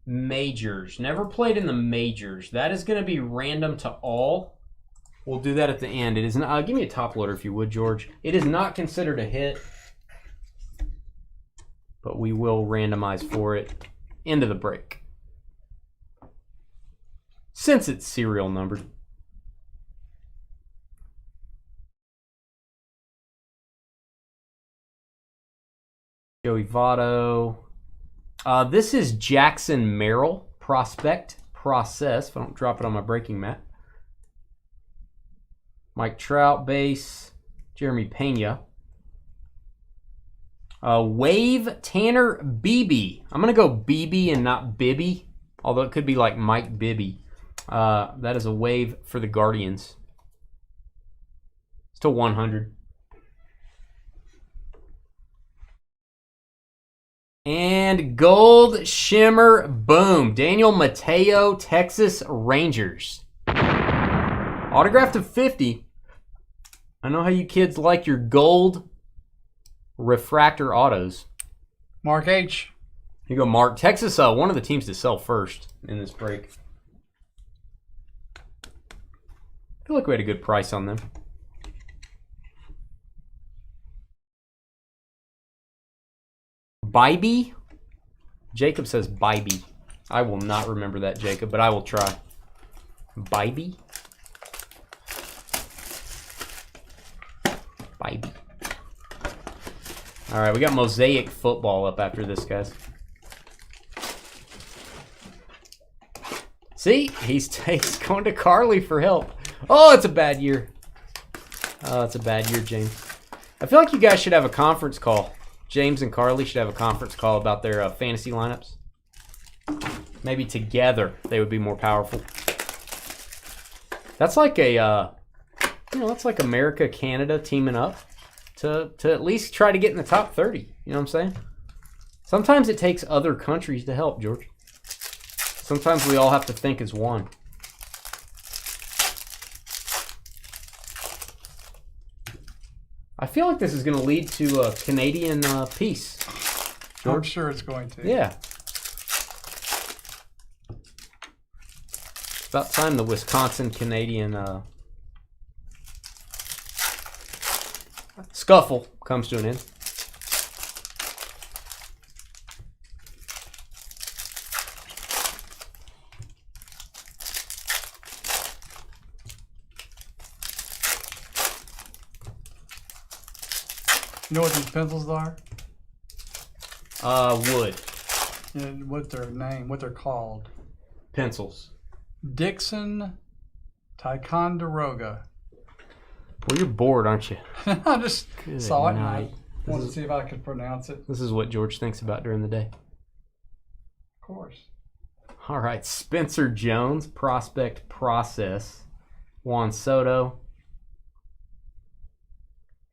[SPEAKER 2] majors. Never played in the majors. That is going to be random to all. We'll do that at the end. It is not. Give me a top loader if you would, George. It is not considered a hit, but we will randomize for it into the break since it's serial numbered. Joey Votto. This is Jackson Merrill, prospect, process, if I don't drop it on my breaking mat. Mike Trout, base. Jeremy Pena. Wave Tanner Beebe. I'm going to go Beebe and not Bibby, although it could be like Mike Bibby. That is a wave for the Guardians. It's to 100. And gold shimmer, boom. Daniel Mateo, Texas Rangers. Autograph to 50. I know how you kids like your gold refractor autos.
[SPEAKER 1] Mark H.
[SPEAKER 2] Here you go, Mark. Texas, one of the teams to sell first in this break. I feel like we had a good price on them. Bybee? Jacob says Bybee. I will not remember that, Jacob, but I will try. Bybee? Bybee. All right, we got Mosaic football up after this, guys. See? He's going to Carly for help. Oh, it's a bad year. Oh, it's a bad year, James. I feel like you guys should have a conference call. James and Carly should have a conference call about their fantasy lineups. Maybe together they would be more powerful. That's like a, that's like America, Canada teaming up to at least try to get in the top 30. You know what I'm saying? Sometimes it takes other countries to help, George. Sometimes we all have to think as one. I feel like this is going to lead to a Canadian piece.
[SPEAKER 1] George? I'm sure it's going to.
[SPEAKER 2] Yeah. It's about time the Wisconsin-Canadian scuffle comes to an end.
[SPEAKER 1] You know what these pencils are?
[SPEAKER 2] Wood.
[SPEAKER 1] And what their name, what they're called.
[SPEAKER 2] Pencils.
[SPEAKER 1] Dixon Ticonderoga.
[SPEAKER 2] Well, you're bored, aren't you?
[SPEAKER 1] I just saw it and I
[SPEAKER 2] night.
[SPEAKER 1] wanted to see if I could pronounce it.
[SPEAKER 2] This is what George thinks about during the day.
[SPEAKER 1] Of course.
[SPEAKER 2] All right, Spencer Jones, Prospect Process. Juan Soto.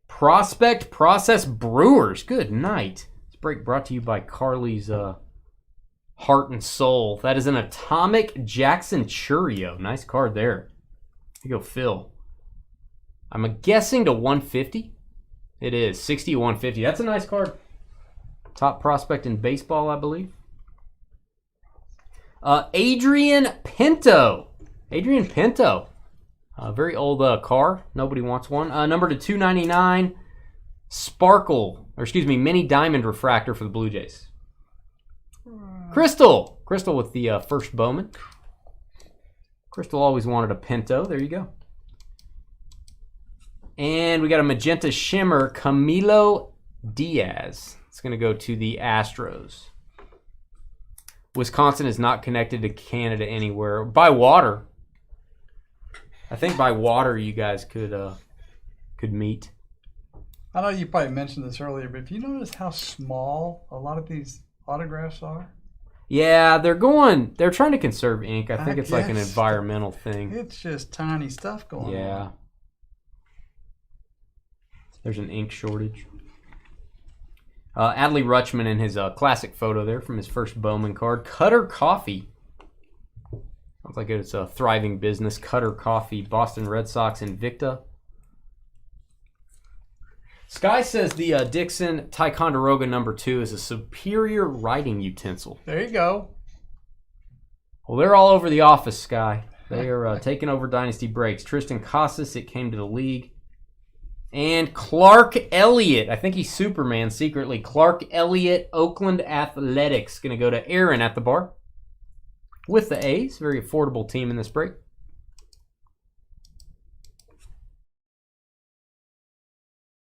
[SPEAKER 2] Prospect Process Brewers. Good night. This break brought to you by Carly's Heart and Soul. That is an Atomic Jackson Churio. Nice card there. Here you go, Phil. I'm guessing to 150. It is 60 to 150. That's a nice card. Top prospect in baseball, I believe. Adrian Pinto. Adrian Pinto. Very old car. Nobody wants one. Number to 299. Sparkle, or excuse me, mini diamond refractor for the Blue Jays. Crystal. Crystal with the first Bowman. Crystal always wanted a Pinto. There you go. And we got a magenta shimmer, Camilo Diaz. It's going to go to the Astros. Wisconsin is not connected to Canada anywhere. By water. I think by water you guys could meet.
[SPEAKER 1] I know you probably mentioned this earlier, but if you notice how small a lot of these autographs are?
[SPEAKER 2] Yeah, they're trying to conserve ink. I think it's like an environmental thing.
[SPEAKER 1] It's just tiny stuff going on.
[SPEAKER 2] Yeah. There's an ink shortage. Adley Rutschman in his classic photo there from his first Bowman card. Cutter Coffee. Sounds like it's a thriving business. Cutter Coffee, Boston Red Sox, Invicta. Sky says the Dixon Ticonderoga number 2 is a superior writing utensil.
[SPEAKER 1] There you go.
[SPEAKER 2] Well, they're all over the office, Sky. They are taking over Dynasty Breaks. Tristan Casas, it came to the league. And Clark Elliott. I think he's Superman secretly. Clark Elliott, Oakland Athletics. Going to go to Aaron at the bar. With the A's. Very affordable team in this break.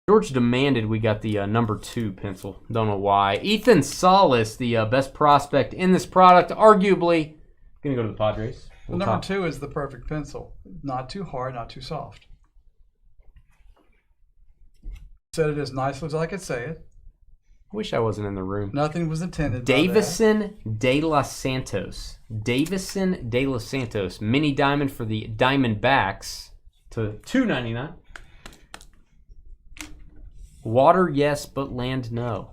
[SPEAKER 2] George demanded we got the number 2 pencil. Don't know why. Ethan Salas, the best prospect in this product. Arguably going to go to the Padres.
[SPEAKER 1] The number 2 is the perfect pencil. Not too hard, not too soft. Said it as nicely as I could say it.
[SPEAKER 2] I wish I wasn't in the room.
[SPEAKER 1] Nothing was intended.
[SPEAKER 2] Davison de los Santos. Davison de los Santos. Mini diamond for the Diamondbacks to $2.99. Water, yes, but land, no.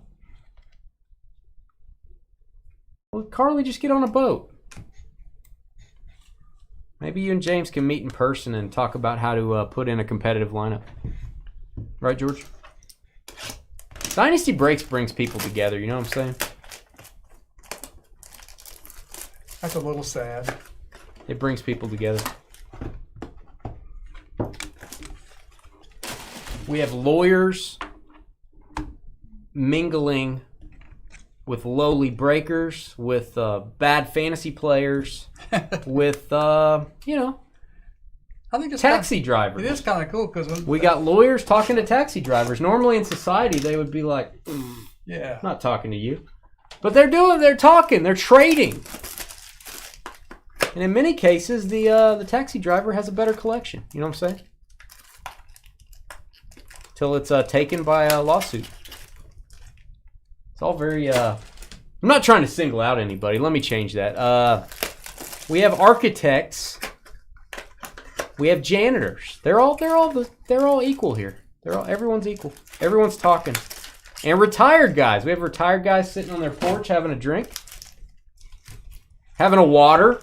[SPEAKER 2] Well, Carly, just get on a boat. Maybe you and James can meet in person and talk about how to put in a competitive lineup. Right, George? Dynasty Breaks brings people together, you know what I'm saying?
[SPEAKER 1] That's a little sad.
[SPEAKER 2] It brings people together. We have lawyers mingling with lowly breakers, with bad fantasy players, with,
[SPEAKER 1] I think it's
[SPEAKER 2] taxi drivers.
[SPEAKER 1] It is kind of cool because
[SPEAKER 2] we got lawyers talking to taxi drivers. Normally in society, they would be like,
[SPEAKER 1] yeah,
[SPEAKER 2] I'm not talking to you. But they're talking, they're trading. And in many cases, the taxi driver has a better collection. You know what I'm saying? Till it's taken by a lawsuit. It's all very, I'm not trying to single out anybody. Let me change that. We have architects. We have janitors. They're all equal here. Everyone's equal. Everyone's talking. And retired guys. We have retired guys sitting on their porch having a drink. Having a water.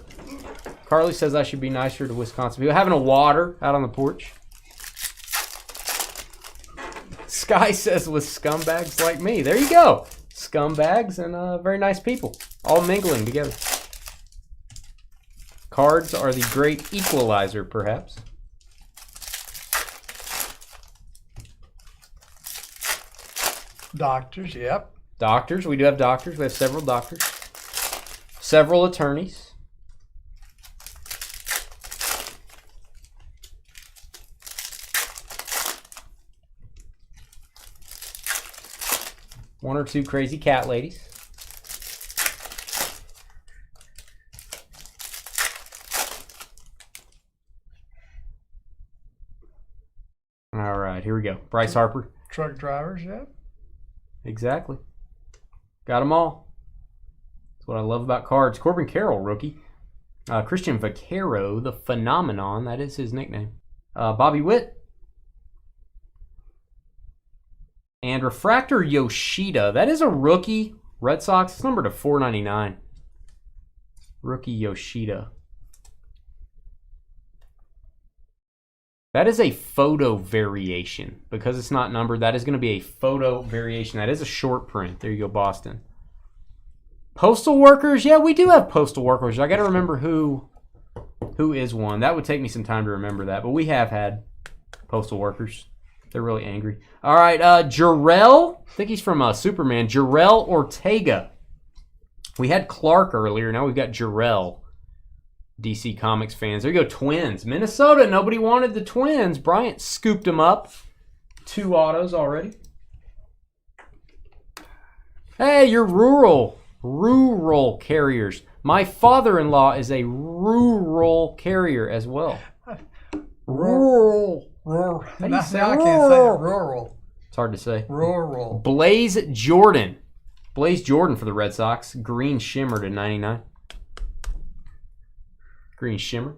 [SPEAKER 2] Carly says I should be nicer to Wisconsin people. Having a water out on the porch. Sky says with scumbags like me. There you go. Scumbags and very nice people. All mingling together. Cards are the great equalizer, perhaps.
[SPEAKER 1] Doctors, yep.
[SPEAKER 2] Doctors. We do have doctors. We have several doctors. Several attorneys. One or two crazy cat ladies. All right, here we go. Bryce Harper.
[SPEAKER 1] Truck drivers, yep.
[SPEAKER 2] Exactly. Got them all. That's what I love about cards. Corbin Carroll, rookie. Christian Vaquero, the Phenomenon. That is his nickname. Bobby Witt. And Refractor Yoshida. That is a rookie. Red Sox. It's numbered to 499. Rookie Yoshida. That is a photo variation. Because it's not numbered, that is going to be a photo variation. That is a short print. There you go, Boston. Postal workers. Yeah, we do have postal workers. I got to remember who is one. That would take me some time to remember that. But we have had postal workers. They're really angry. All right, Jarrell. I think he's from Superman. Jarrell Ortega. We had Clark earlier. Now we've got Jarrell. DC Comics fans. There you go, Twins. Minnesota, nobody wanted the Twins. Bryant scooped them up. 2 autos already. Hey, you're rural. Rural carriers. My father-in-law is a rural carrier as well. Rural.
[SPEAKER 1] Rural.
[SPEAKER 2] How do you
[SPEAKER 1] Now
[SPEAKER 2] say
[SPEAKER 1] I can't say it. Rural.
[SPEAKER 2] It's hard to say.
[SPEAKER 1] Rural.
[SPEAKER 2] Blaze Jordan. Blaze Jordan for the Red Sox. Green Shimmer to 99. Green Shimmer.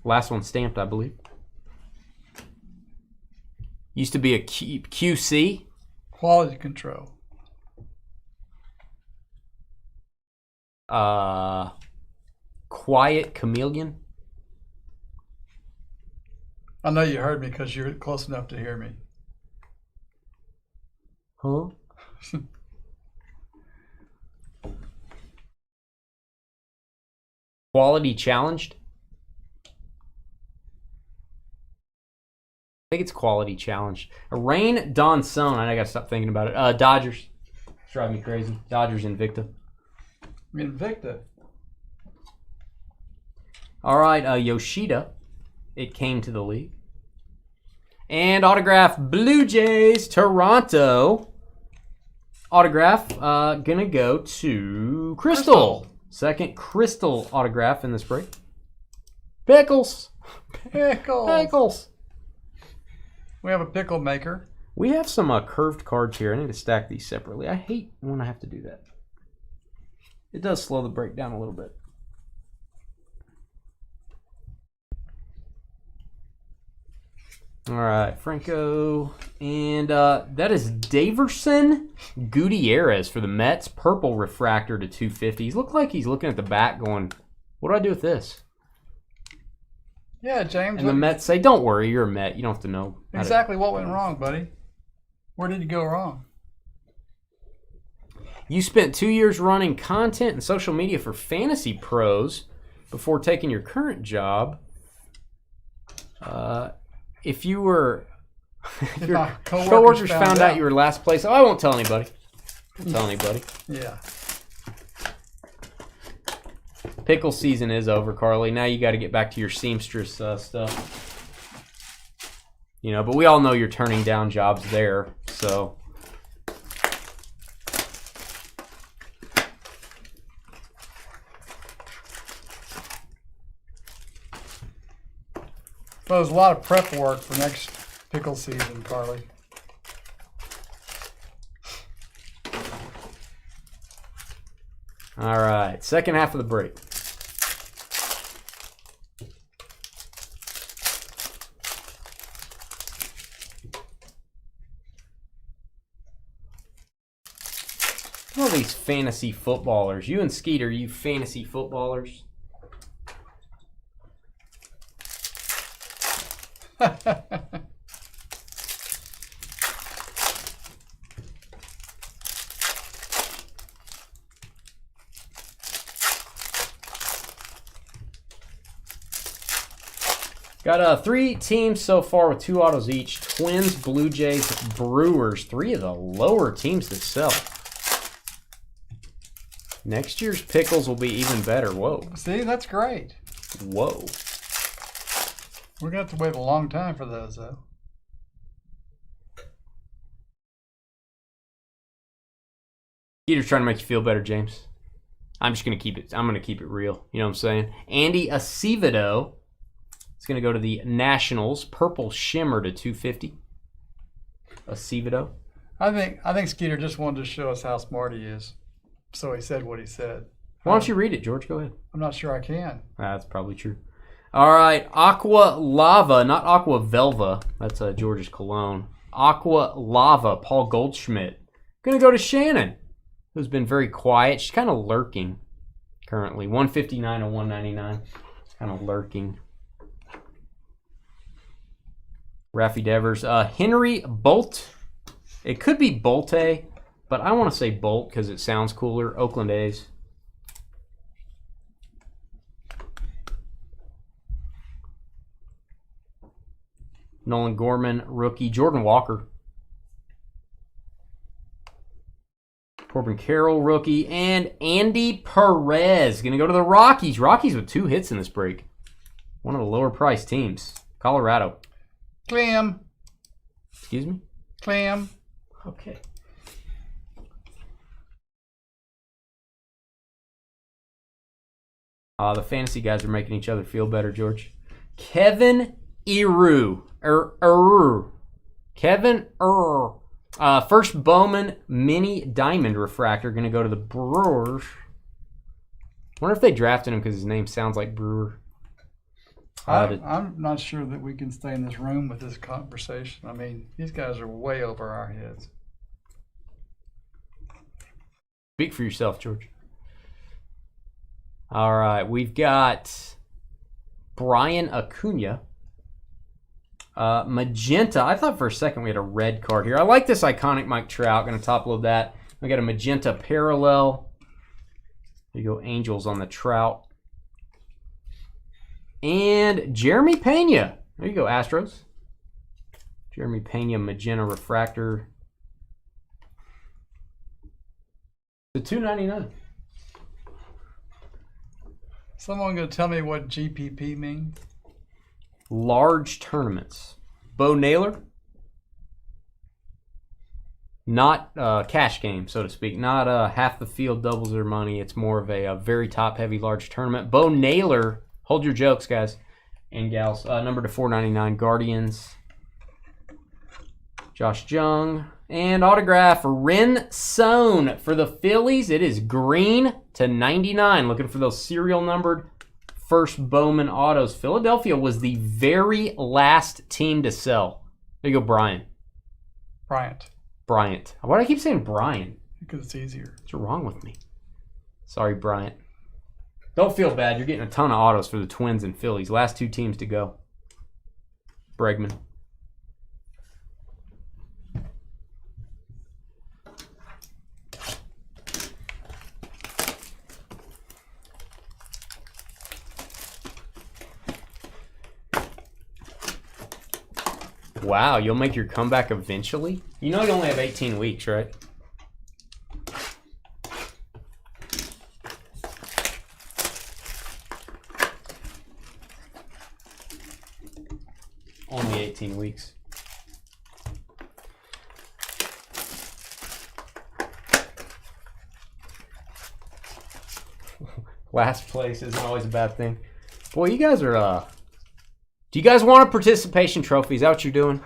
[SPEAKER 2] Last one stamped, I believe. Used to be a QC.
[SPEAKER 1] Quality control.
[SPEAKER 2] Quiet Chameleon.
[SPEAKER 1] I know you heard me because you're close enough to hear me.
[SPEAKER 2] Huh? Quality challenged. I think it's quality challenged. Rain Donson. I gotta stop thinking about it. Dodgers. It's driving me crazy. Dodgers Invicta.
[SPEAKER 1] Invicta.
[SPEAKER 2] All right, Yoshida. It came to the league. And autograph Blue Jays Toronto. Autograph gonna go to Crystal. Second Crystal autograph in this break. Pickles.
[SPEAKER 1] Pickles.
[SPEAKER 2] Pickles.
[SPEAKER 1] We have a pickle maker.
[SPEAKER 2] We have some curved cards here. I need to stack these separately. I hate when I have to do that. It does slow the break down a little bit. All right, Franco. And that is Daverson Gutierrez for the Mets. Purple refractor to 250. He looks like he's looking at the back going, what do I do with this?
[SPEAKER 1] Yeah, James.
[SPEAKER 2] And the Mets say, don't worry, you're a Met. You don't have to know.
[SPEAKER 1] Exactly what went wrong, buddy. Where did you go wrong?
[SPEAKER 2] You spent 2 years running content and social media for Fantasy Pros before taking your current job. If you were, if your coworkers found out you were last place, I won't tell anybody. Don't tell anybody.
[SPEAKER 1] Yeah.
[SPEAKER 2] Pickle season is over, Carly. Now you got to get back to your seamstress stuff. You know, but we all know you're turning down jobs there, so.
[SPEAKER 1] Well, there's a lot of prep work for next pickle season, Carly.
[SPEAKER 2] All right, second half of the break. All these fantasy footballers. You and Skeeter, you fantasy footballers. Got 3 teams so far with 2 autos each. Twins, Blue Jays, Brewers. 3 of the lower teams that sell. Next year's pickles will be even better. Whoa.
[SPEAKER 1] See, that's great.
[SPEAKER 2] Whoa.
[SPEAKER 1] We're going to have to wait a long time for those, though.
[SPEAKER 2] Peter's trying to make you feel better, James. I'm just going to keep it. I'm going to keep it real. You know what I'm saying? Andy Acevedo. It's going to go to the Nationals. Purple Shimmer to 250. Acevedo.
[SPEAKER 1] I think Skeeter just wanted to show us how smart he is. So he said what he said.
[SPEAKER 2] Why don't you read it, George? Go ahead.
[SPEAKER 1] I'm not sure I can.
[SPEAKER 2] That's probably true. All right. Aqua Lava, not Aqua Velva. That's George's cologne. Aqua Lava, Paul Goldschmidt. Going to go to Shannon, who's been very quiet. She's kind of lurking currently. 159 and 199. Kind of lurking. Raffy Devers. Henry Bolt. It could be Bolte, but I want to say Bolt because it sounds cooler. Oakland A's. Nolan Gorman, rookie. Jordan Walker. Corbin Carroll, rookie. And Andy Perez. Going to go to the Rockies. Rockies with 2 hits in this break. One of the lower priced teams. Colorado.
[SPEAKER 1] Clam.
[SPEAKER 2] Excuse me?
[SPEAKER 1] Clam.
[SPEAKER 2] Okay. The fantasy guys are making each other feel better, George. Kevin Eru. Kevin first Bowman Mini Diamond Refractor. Going to go to the Brewers. Wonder if they drafted him because his name sounds like Brewer.
[SPEAKER 1] I'm not sure that we can stay in this room with this conversation. I mean, these guys are way over our heads.
[SPEAKER 2] Speak for yourself, George. All right, we've got Brian Acuna. Magenta. I thought for a second we had a red card here. I like this iconic Mike Trout. Going to top load that. We got a magenta parallel. There you go, Angels on the Trout. And Jeremy Pena. There you go, Astros. Jeremy Pena, magenta refractor. The $2.99.
[SPEAKER 1] Someone going to tell me what GPP means?
[SPEAKER 2] Large tournaments. Bo Naylor. Not cash game, so to speak. Not half the field doubles their money. It's more of a very top-heavy large tournament. Bo Naylor. Hold your jokes, guys and gals. Number to 499, Guardians. Josh Jung. And autograph, Ren Sohn for the Phillies. It is green to 99. Looking for those serial numbered first Bowman autos. Philadelphia was the very last team to sell. There you go, Bryant. Bryant. Why do I keep saying Brian?
[SPEAKER 1] Because it's easier.
[SPEAKER 2] What's wrong with me? Sorry, Bryant. Don't feel bad. You're getting a ton of autos for the Twins and Phillies. Last 2 teams to go. Bregman. Wow, you'll make your comeback eventually? You know you only have 18 weeks, right? Only 18 weeks. Last place isn't always a bad thing. Boy, you guys are, do you guys want a participation trophy? Is that what you're doing?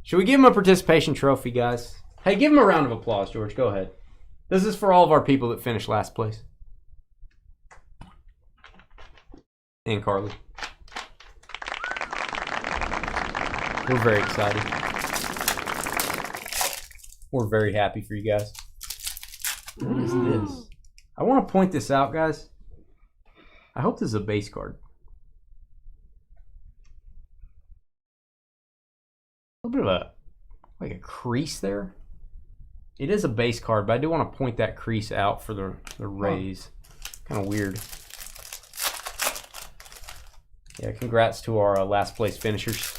[SPEAKER 2] Should we give him a participation trophy, guys? Hey, give him a round of applause, George. Go ahead. This is for all of our people that finished last place. And Carly. We're very excited. We're very happy for you guys. What is this? I want to point this out, guys. I hope this is a base card. A little bit of like a crease there. It is a base card, but I do want to point that crease out for the Rays. Kind of weird. Yeah, congrats to our last place finishers.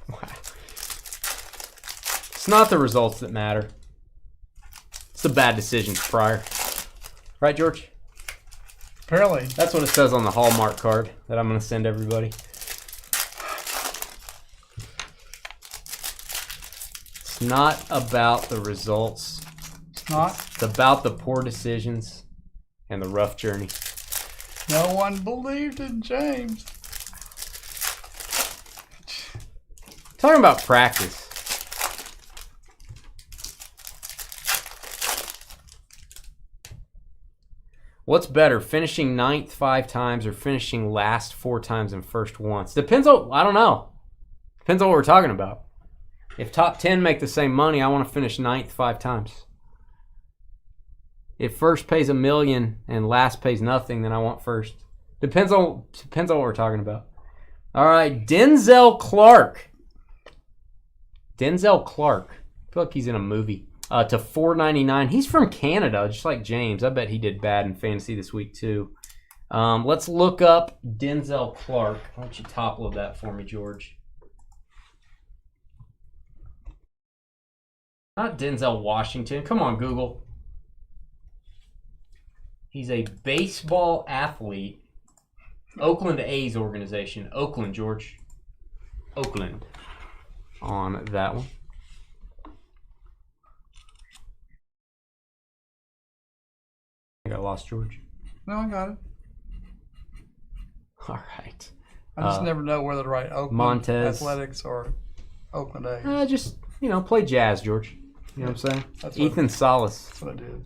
[SPEAKER 2] Wow. It's not the results that matter. It's the bad decisions prior. Right, George?
[SPEAKER 1] Apparently.
[SPEAKER 2] That's what it says on the Hallmark card that I'm going to send everybody. It's not about the results.
[SPEAKER 1] It's not.
[SPEAKER 2] It's about the poor decisions and the rough journey.
[SPEAKER 1] No one believed in James.
[SPEAKER 2] Talking about practice. What's better, finishing 9th 5 times or finishing last 4 times and first once? Depends on, I don't know. Depends on what we're talking about. If top 10 make the same money, I want to finish 9th 5 times. If first pays $1 million and last pays nothing, then I want first. Depends on what we're talking about. All right, Denzel Clark. Denzel Clark. I feel like he's in a movie. To $4.99. He's from Canada, just like James. I bet he did bad in fantasy this week too. Let's look up Denzel Clark. Why don't you top load that for me, George? Not Denzel Washington. Come on, Google. He's a baseball athlete. Oakland A's organization. Oakland, George. Oakland. On that one. I got lost, George.
[SPEAKER 1] No, I got it.
[SPEAKER 2] All right.
[SPEAKER 1] I just never know whether to write Oakland
[SPEAKER 2] Montez.
[SPEAKER 1] Athletics or Oakland A's.
[SPEAKER 2] Just, play jazz, George. You know what I'm saying?
[SPEAKER 1] That's
[SPEAKER 2] Ethan Salas.
[SPEAKER 1] That's what I did.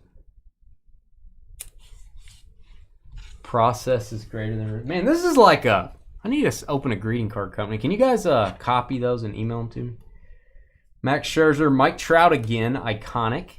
[SPEAKER 2] Process is greater than... Man, this is like a... I need to open a greeting card company. Can you guys copy those and email them to me? Max Scherzer, Mike Trout again. Iconic.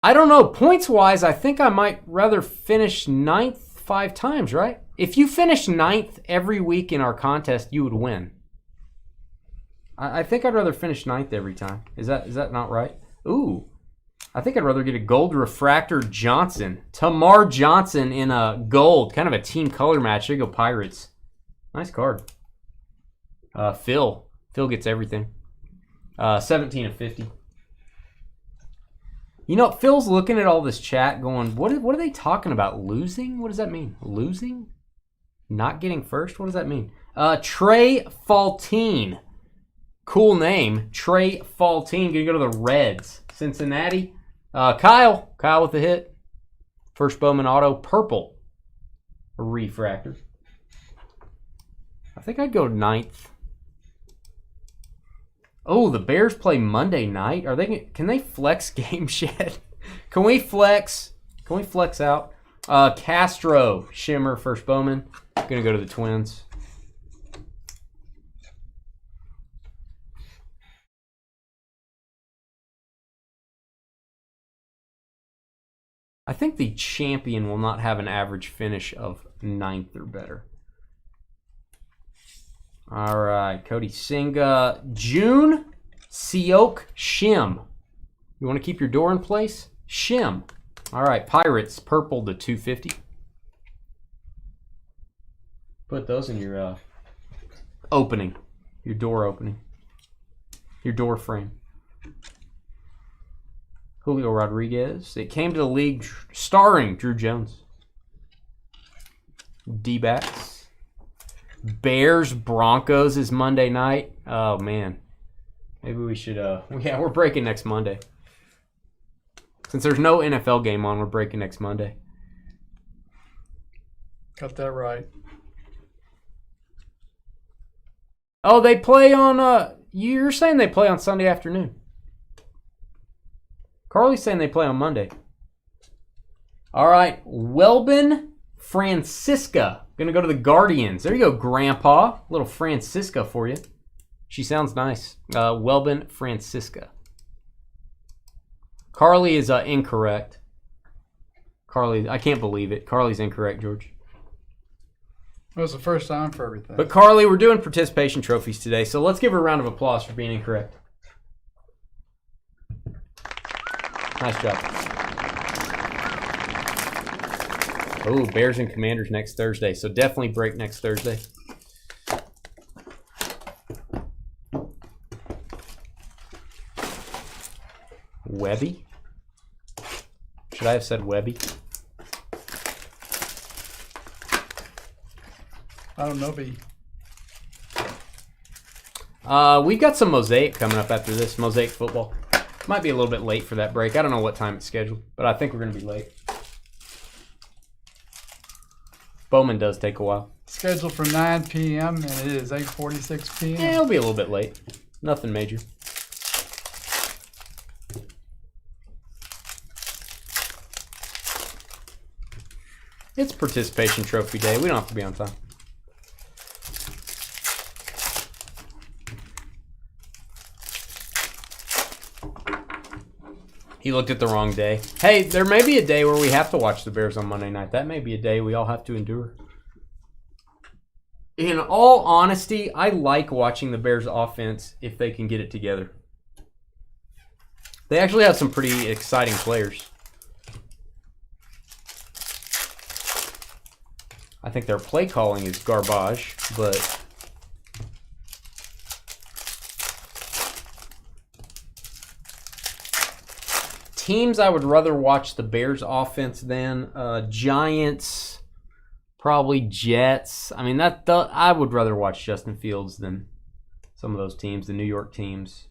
[SPEAKER 2] I don't know. Points-wise, I think I might rather finish 9th 5 times, right? If you finish 9th every week in our contest, you would win. I think I'd rather finish 9th every time. Is that not right? Ooh. I think I'd rather get a gold refractor Johnson. Tamar Johnson in a gold. Kind of a team color match. There you go, Pirates. Nice card. Phil. Phil gets everything. 17 of 50. Phil's looking at all this chat going, what are they talking about? Losing? What does that mean? Losing? Not getting first? What does that mean? Trey Faltine. Cool name. Trey Faltine. Gonna go to the Reds. Cincinnati. Kyle. Kyle with the hit. First Bowman auto. Purple. Refractor. I think I'd go 9th. Oh, the Bears play Monday night. Can they flex Game Shed? Can we flex out? Castro, Shimmer, first Bowman. Gonna go to the Twins. I think the champion will not have an average finish of 9th or better. All right, Cody Singa. June Seok Shim. You want to keep your door in place? Shim. All right, Pirates, purple to 250. Put those in your opening, your door opening, your door frame. Julio Rodriguez. It came to the league starring Drew Jones. D-backs. Bears Broncos is Monday night. Oh man, maybe we should. Yeah, we're breaking next Monday. Since there's no NFL game on, we're breaking next Monday.
[SPEAKER 1] Got that right.
[SPEAKER 2] Oh, they play on. You're saying they play on Sunday afternoon. Carly's saying they play on Monday. All right, Welbin Francisca. Gonna go to the Guardians. There you go, Grandpa. Little Francisca for you. She sounds nice. Welbin Francisca. Carly is incorrect. Carly, I can't believe it. Carly's incorrect, George.
[SPEAKER 1] It was the first time for everything.
[SPEAKER 2] But Carly, we're doing participation trophies today, so let's give her a round of applause for being incorrect. Nice job. Oh, Bears and Commanders next Thursday, so definitely break next Thursday. Webby? Should I have said Webby?
[SPEAKER 1] I don't know, B.
[SPEAKER 2] We've got some Mosaic coming up after this, Mosaic football. Might be a little bit late for that break. I don't know what time it's scheduled, but I think we're going to be late. Bowman does take a while.
[SPEAKER 1] Scheduled for 9 p.m. and it is 8:46 p.m.
[SPEAKER 2] Yeah, it'll be a little bit late. Nothing major. It's participation trophy day. We don't have to be on time. He looked at the wrong day. Hey, there may be a day where we have to watch the Bears on Monday night. That may be a day we all have to endure. In all honesty, I like watching the Bears offense if they can get it together. They actually have some pretty exciting players. I think their play calling is garbage, but teams I would rather watch the Bears offense than Giants, probably Jets. I mean, I would rather watch Justin Fields than some of those teams, the New York teams.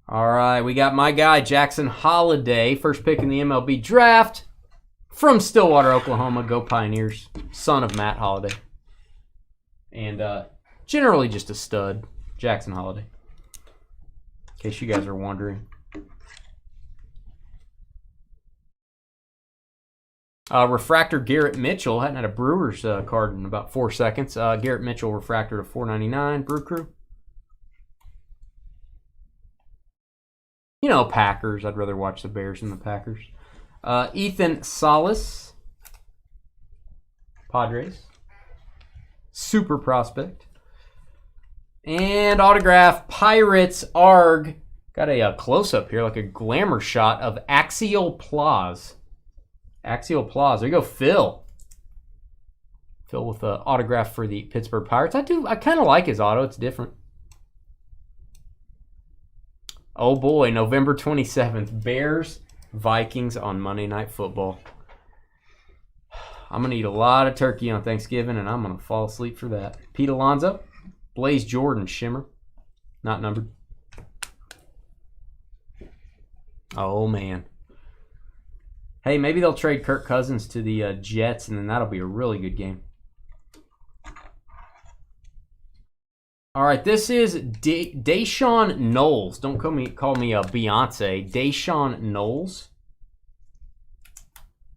[SPEAKER 2] All right, we got my guy Jackson Holliday, first pick in the MLB draft. From Stillwater, Oklahoma, go Pioneers. Son of Matt Holliday. And generally just a stud, Jackson Holliday. In case you guys are wondering. Refractor Garrett Mitchell. Hadn't had a Brewers card in about 4 seconds. Garrett Mitchell refractor to $4.99. Brew Crew. You know, Packers. I'd rather watch the Bears than the Packers. Ethan Salas, Padres, super prospect, and autograph Pirates Arg. Got a close-up here, like a glamour shot of Axial Plaza. Axial Plaza. There you go, Phil. Phil with an autograph for the Pittsburgh Pirates. I kind of like his auto. It's different. Oh boy, November 27th, Bears. Vikings on Monday Night Football. I'm going to eat a lot of turkey on Thanksgiving, and I'm going to fall asleep for that. Pete Alonso, Blaze Jordan, Shimmer. Not numbered. Oh, man. Hey, maybe they'll trade Kirk Cousins to the Jets, and then that'll be a really good game. All right, this is Deshaun Knowles. Don't call me Beyonce. Deshaun Knowles.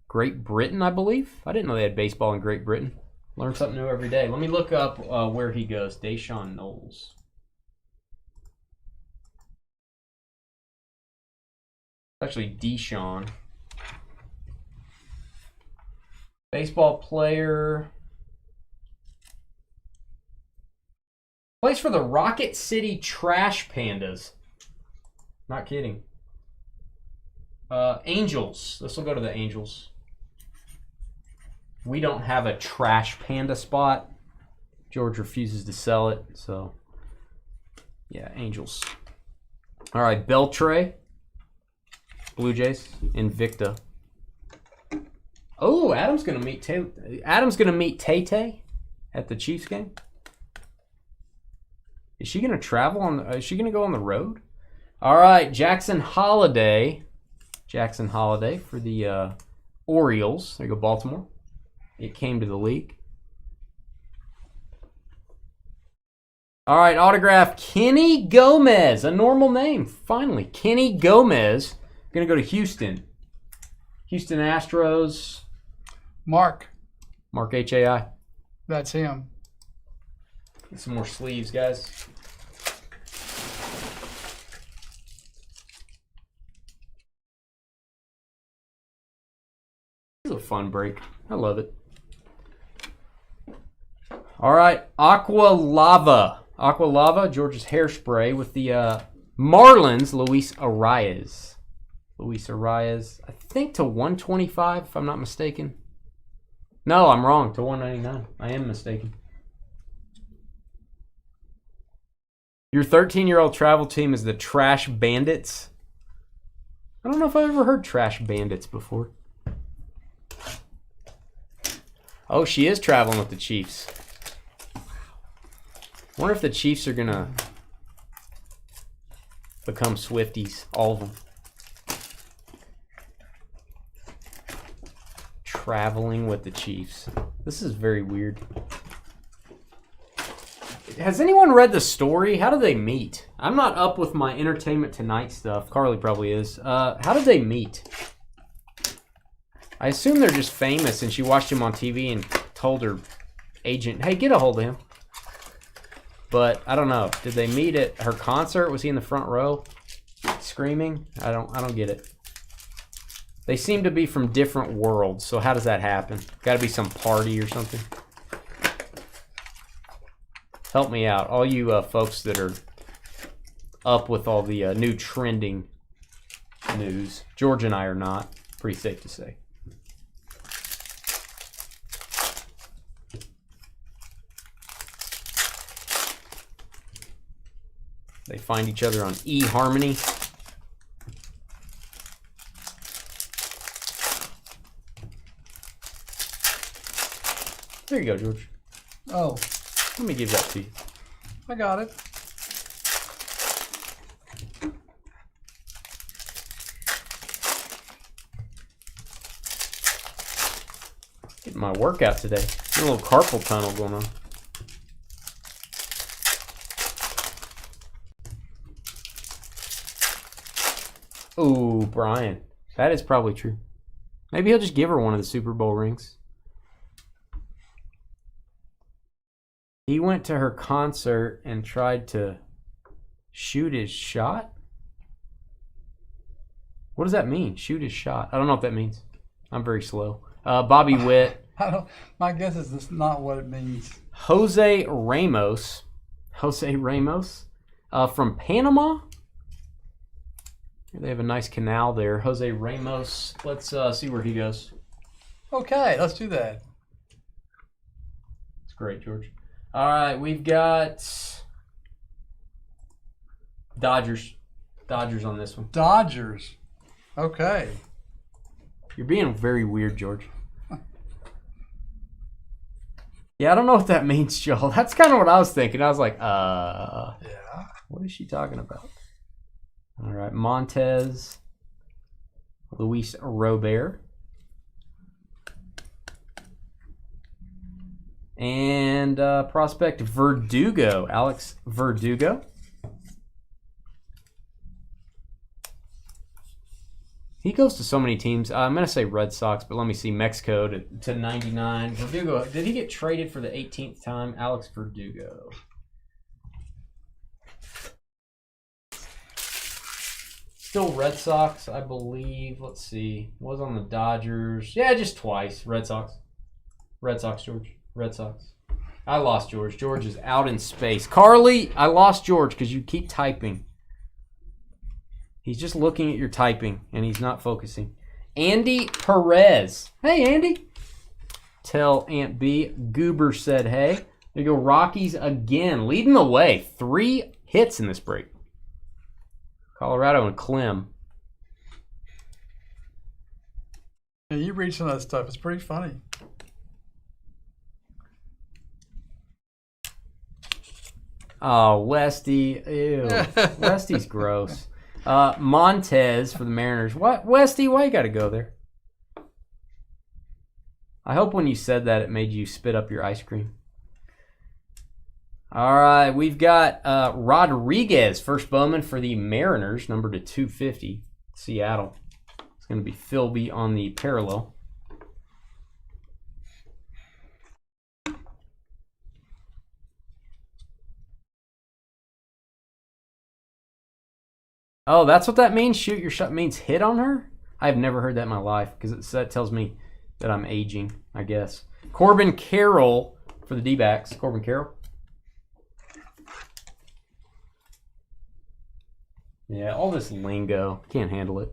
[SPEAKER 2] Great Britain, I believe. I didn't know they had baseball in Great Britain. Learn something new every day. Let me look up where he goes. Deshaun Knowles. Actually, Deshaun. Baseball player. Plays for the Rocket City Trash Pandas. Not kidding. Angels. This will go to the Angels. We don't have a Trash Panda spot. George refuses to sell it, so yeah, Angels. All right, Beltre. Blue Jays. Invicta. Oh, Adam's gonna meet Tay-Tay at the Chiefs game. Is she gonna travel on? Is she gonna go on the road? All right, Jackson Holliday. Jackson Holliday for the Orioles. There you go, Baltimore. It came to the league. All right, autograph Kenny Gomez. A normal name, finally. Kenny Gomez. Gonna go to Houston. Houston Astros.
[SPEAKER 1] Mark
[SPEAKER 2] H-A-I.
[SPEAKER 1] That's him.
[SPEAKER 2] Get some more sleeves, guys. This is a fun break. I love it. All right, Aqua Lava. Aqua Lava, George's Hairspray with the Marlins, Luis Arias. Luis Arias, I think to 125, if I'm not mistaken. No, I'm wrong, to 199. I am mistaken. Your 13-year-old travel team is the Trash Bandits. I don't know if I've ever heard Trash Bandits before. Oh, she is traveling with the Chiefs. I wonder if the Chiefs are going to become Swifties, all of them. Traveling with the Chiefs. This is very weird. Has anyone read the story? How did they meet? I'm not up with my Entertainment Tonight stuff. Carly probably is. How did they meet? I assume they're just famous and she watched him on TV and told her agent, hey, get a hold of him. But I don't know. Did they meet at her concert? Was he in the front row screaming? I don't get it. They seem to be from different worlds, so how does that happen? Got to be some party or something. Help me out, all you folks that are up with all the new trending news. George and I are not. Pretty safe to say. They find each other on eHarmony. There you go, George.
[SPEAKER 1] Oh.
[SPEAKER 2] Let me give that to you.
[SPEAKER 1] I got it.
[SPEAKER 2] Getting my workout today. A little carpal tunnel going on. Ooh, Brian. That is probably true. Maybe he'll just give her one of the Super Bowl rings. He went to her concert and tried to shoot his shot? What does that mean? Shoot his shot. I don't know what that means. I'm very slow. Bobby Witt.
[SPEAKER 1] My guess is that's not what it means.
[SPEAKER 2] Jose Ramos. Jose Ramos from Panama. They have a nice canal there. Jose Ramos. Let's see where he goes.
[SPEAKER 1] Okay, let's do that.
[SPEAKER 2] It's great, George. All right, we've got Dodgers. Dodgers on this one.
[SPEAKER 1] Dodgers. Okay.
[SPEAKER 2] You're being very weird, George. Yeah, I don't know what that means, Joel. That's kind of what I was thinking. I was like,
[SPEAKER 1] Yeah.
[SPEAKER 2] what is she talking about? All right, Montez, Luis Robert, and prospect Verdugo, Alex Verdugo. He goes to so many teams. I'm going to say Red Sox, but let me see. Mexico to 99. Verdugo, did he get traded for the 18th time? Alex Verdugo. Still Red Sox, I believe. Let's see. Was on the Dodgers. Yeah, just twice. Red Sox. Red Sox, George. Red Sox. I lost George. George is out in space. Carly, I lost George because you keep typing. He's just looking at your typing, and he's not focusing. Andy Perez. Hey, Andy. Tell Aunt B. Goober said hey. There you go. Rockies again. Leading the way. 3 hits in this break. Colorado and Clem.
[SPEAKER 1] Yeah, you read some of that stuff. It's pretty funny.
[SPEAKER 2] Oh, Westy. Ew. Westy's gross. Montez for the Mariners. What? Westy, why you got to go there? I hope when you said that it made you spit up your ice cream. All right, we've got Rodriguez, first Bowman for the Mariners, number to 250, Seattle. It's going to be Philby on the parallel. Oh, that's what that means? Shoot your shot means hit on her? I've never heard that in my life because that tells me that I'm aging, I guess. Corbin Carroll for the D-backs, Corbin Carroll. Yeah, all this lingo. Can't handle it.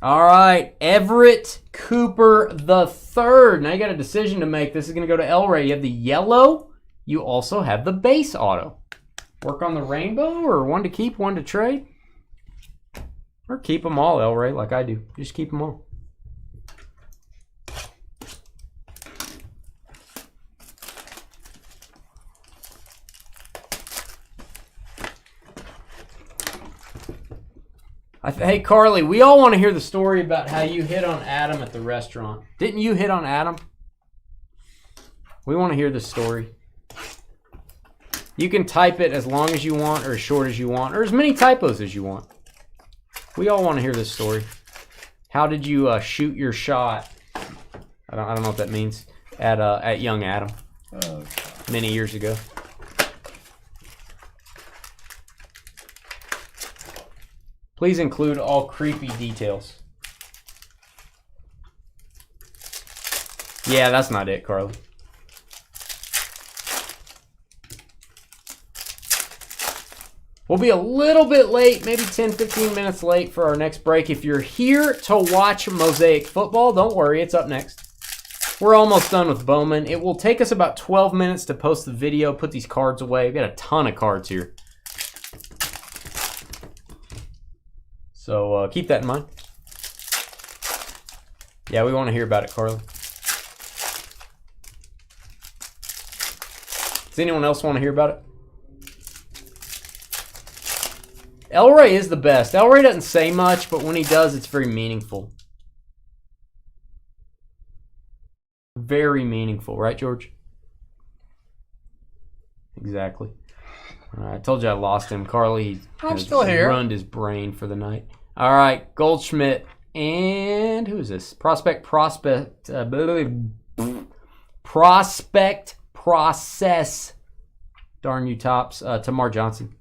[SPEAKER 2] All right, Everett Cooper the third. Now you got a decision to make. This is going to go to El Rey. You have the yellow. You also have the base auto. Work on the rainbow, or one to keep, one to trade? Or keep them all, El Rey, like I do. Just keep them all. Hey, Carly, we all want to hear the story about how you hit on Adam at the restaurant. Didn't you hit on Adam? We want to hear the story. You can type it as long as you want, or as short as you want, or as many typos as you want. We all want to hear this story. How did you shoot your shot? I don't know what that means. At young Adam, many years ago. Please include all creepy details. Yeah, that's not it, Carly. We'll be a little bit late, maybe 10, 15 minutes late for our next break. If you're here to watch Mosaic football, don't worry, it's up next. We're almost done with Bowman. It will take us about 12 minutes to post the video, put these cards away. We've got a ton of cards here. So keep that in mind. Yeah, we want to hear about it, Carly. Does anyone else want to hear about it? El Rey is the best. El Rey doesn't say much, but when he does, it's very meaningful. Very meaningful, right, George? Exactly. I told you I lost him. Carly,
[SPEAKER 1] I'm still here.
[SPEAKER 2] Ruined his brain for the night. All right, Goldschmidt. And who is this? Prospect Process. Darn you, Tops. Tamar Johnson.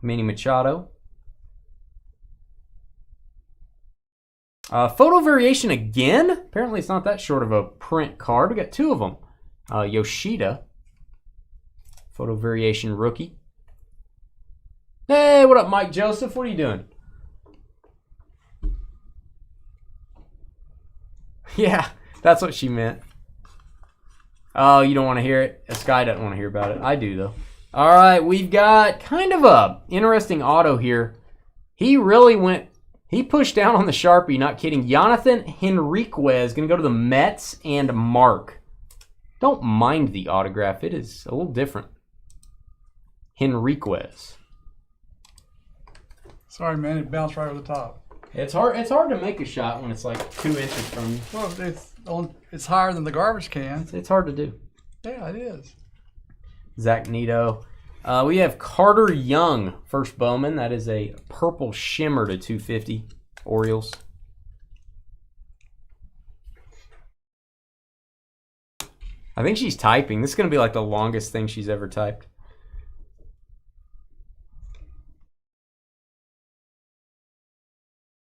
[SPEAKER 2] Manny Machado. Photo variation again. Apparently it's not that short of a print card. We got two of them. Yoshida. Photo variation rookie. Hey, what up, Mike Joseph? What are you doing? Yeah, that's what she meant. Oh, you don't want to hear it? This guy doesn't want to hear about it. I do, though. All right, we've got kind of a interesting auto here. He really went... He pushed down on the Sharpie, not kidding. Jonathan Henriquez going to go to the Mets and Mark. Don't mind the autograph. It is a little different. Henriquez.
[SPEAKER 1] Sorry, man. It bounced right over the top.
[SPEAKER 2] It's hard to make a shot when it's like 2 inches from you.
[SPEAKER 1] Well, it's higher than the garbage can.
[SPEAKER 2] It's hard to do.
[SPEAKER 1] Yeah, it is.
[SPEAKER 2] Zach Nito. We have Carter Young, first Bowman. That is a purple shimmer to 250 Orioles. I think she's typing. This is going to be like the longest thing she's ever typed.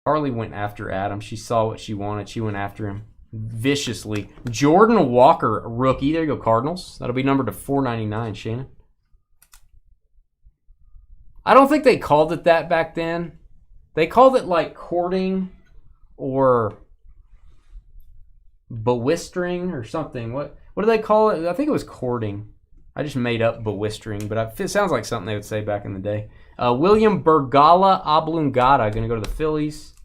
[SPEAKER 2] Carly went after Adam. She saw what she wanted. She went after him viciously. Jordan Walker, rookie. There you go, Cardinals. That'll be numbered to 499, Shannon. I don't think they called it that back then. They called it like courting or bewistering or something. What do they call it? I think it was courting. I just made up bewistering, but it sounds like something they would say back in the day. William Bergala Oblongata going to go to the Phillies.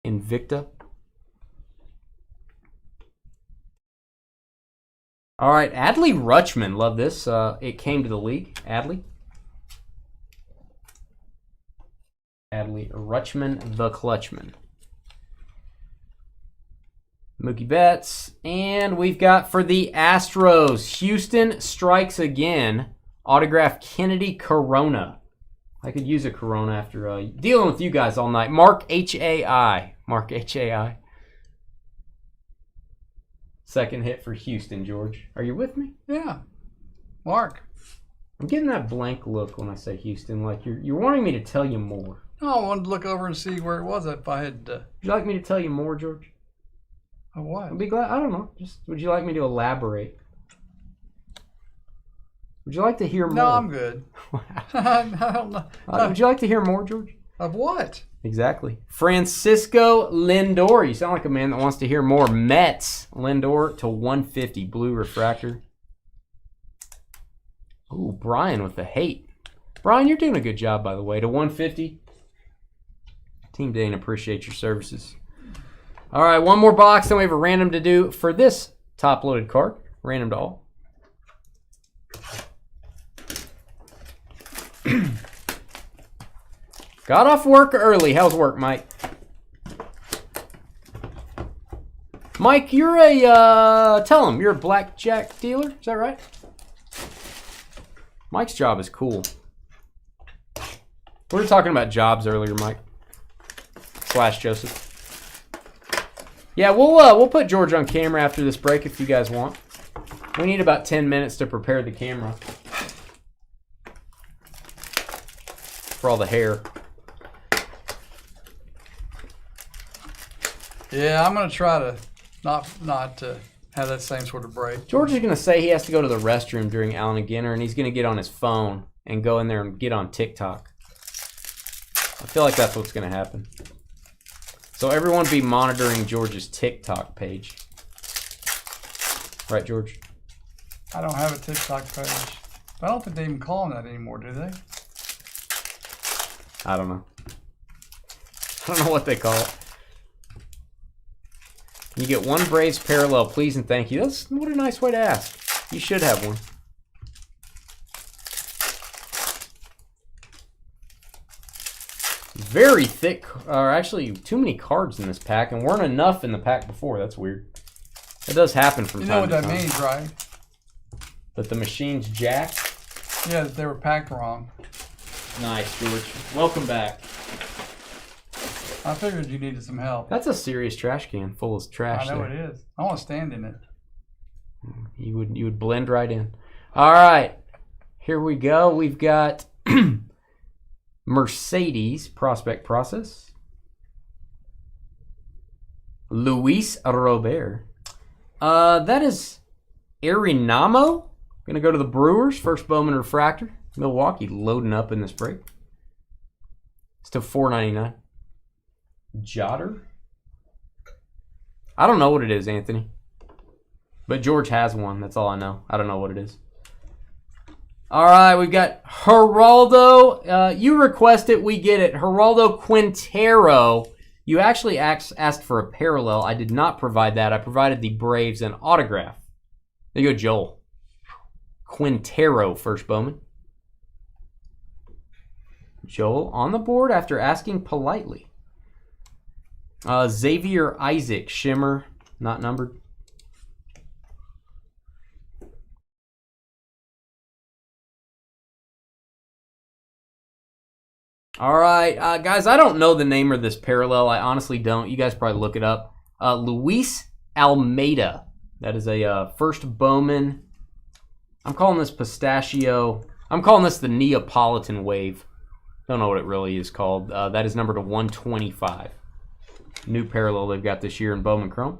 [SPEAKER 2] Invicta. All right, Adley Rutschman. Love this. It came to the league. Adley Rutschman, the Clutchman. Mookie Betts. And we've got for the Astros, Houston strikes again. Autograph Kennedy Corona. I could use a Corona after dealing with you guys all night. Mark H.A.I. Mark H.A.I. Second hit for Houston, George. Are you with me?
[SPEAKER 1] Yeah. Mark.
[SPEAKER 2] I'm getting that blank look when I say Houston, like you're wanting me to tell you more.
[SPEAKER 1] No, I wanted to look over and see where it was if I had.
[SPEAKER 2] Would you like me to tell you more, George?
[SPEAKER 1] Of what?
[SPEAKER 2] I'd be glad. I don't know. Just would you like me to elaborate? Would you like to hear more?
[SPEAKER 1] No, I'm good. I don't know.
[SPEAKER 2] Would you like to hear more, George?
[SPEAKER 1] Of what?
[SPEAKER 2] Exactly. Francisco Lindor. You sound like a man that wants to hear more. Mets. Lindor to 150. Blue refractor. Ooh, Brian with the hate. Brian, you're doing a good job, by the way. To 150. Team Dane, appreciate your services. All right, one more box, then we have a random to do for this top-loaded card. Random to all. Got off work early. How's work, Mike? Mike, you're a, tell him, you're a blackjack dealer. Is that right? Mike's job is cool. We were talking about jobs earlier, Mike. / Joseph. Yeah, we'll put George on camera after this break if you guys want. We need about 10 minutes to prepare the camera. For all the hair.
[SPEAKER 1] Yeah, I'm gonna try to not have that same sort of break.
[SPEAKER 2] George is gonna say he has to go to the restroom during Allen and Ginner, and he's gonna get on his phone and go in there and get on TikTok. I feel like that's what's gonna happen. So everyone be monitoring George's TikTok page. Right, George?
[SPEAKER 1] I don't have a TikTok page. I don't think they even call them that anymore, do they?
[SPEAKER 2] I don't know. I don't know what they call it. You get one Braves parallel, please and thank you. That's what a nice way to ask. You should have one. Very thick, or actually too many cards in this pack, and weren't enough in the pack before. That's weird. It does happen from time to time.
[SPEAKER 1] You know what that means, right?
[SPEAKER 2] That the machine's jacked?
[SPEAKER 1] Yeah, that they were packed wrong.
[SPEAKER 2] Nice, George. Welcome back.
[SPEAKER 1] I figured you needed some help.
[SPEAKER 2] That's a serious trash can full of trash.
[SPEAKER 1] I know it is. I want to stand in it.
[SPEAKER 2] You would blend right in. All right, here we go. We've got Mercedes Prospect Process. Luis Robert. That is Arenamo. Gonna go to the Brewers. First Bowman refractor. Milwaukee loading up in this break. Still $4.99. Jotter. I don't know what it is, Anthony. But George has one. That's all I know. I don't know what it is. All right, we've got Geraldo. You request it, we get it. Geraldo Quintero. You actually asked for a parallel. I did not provide that. I provided the Braves an autograph. There you go, Joel. Quintero, first Bowman. Joel on the board after asking politely. Xavier Isaac, Shimmer, not numbered. All right, guys, I don't know the name of this parallel. I honestly don't. You guys probably look it up. Luis Almeida. That is a first Bowman. I'm calling this pistachio. I'm calling this the Neapolitan wave. Don't know what it really is called. That is numbered to 125. New parallel they've got this year in Bowman Chrome.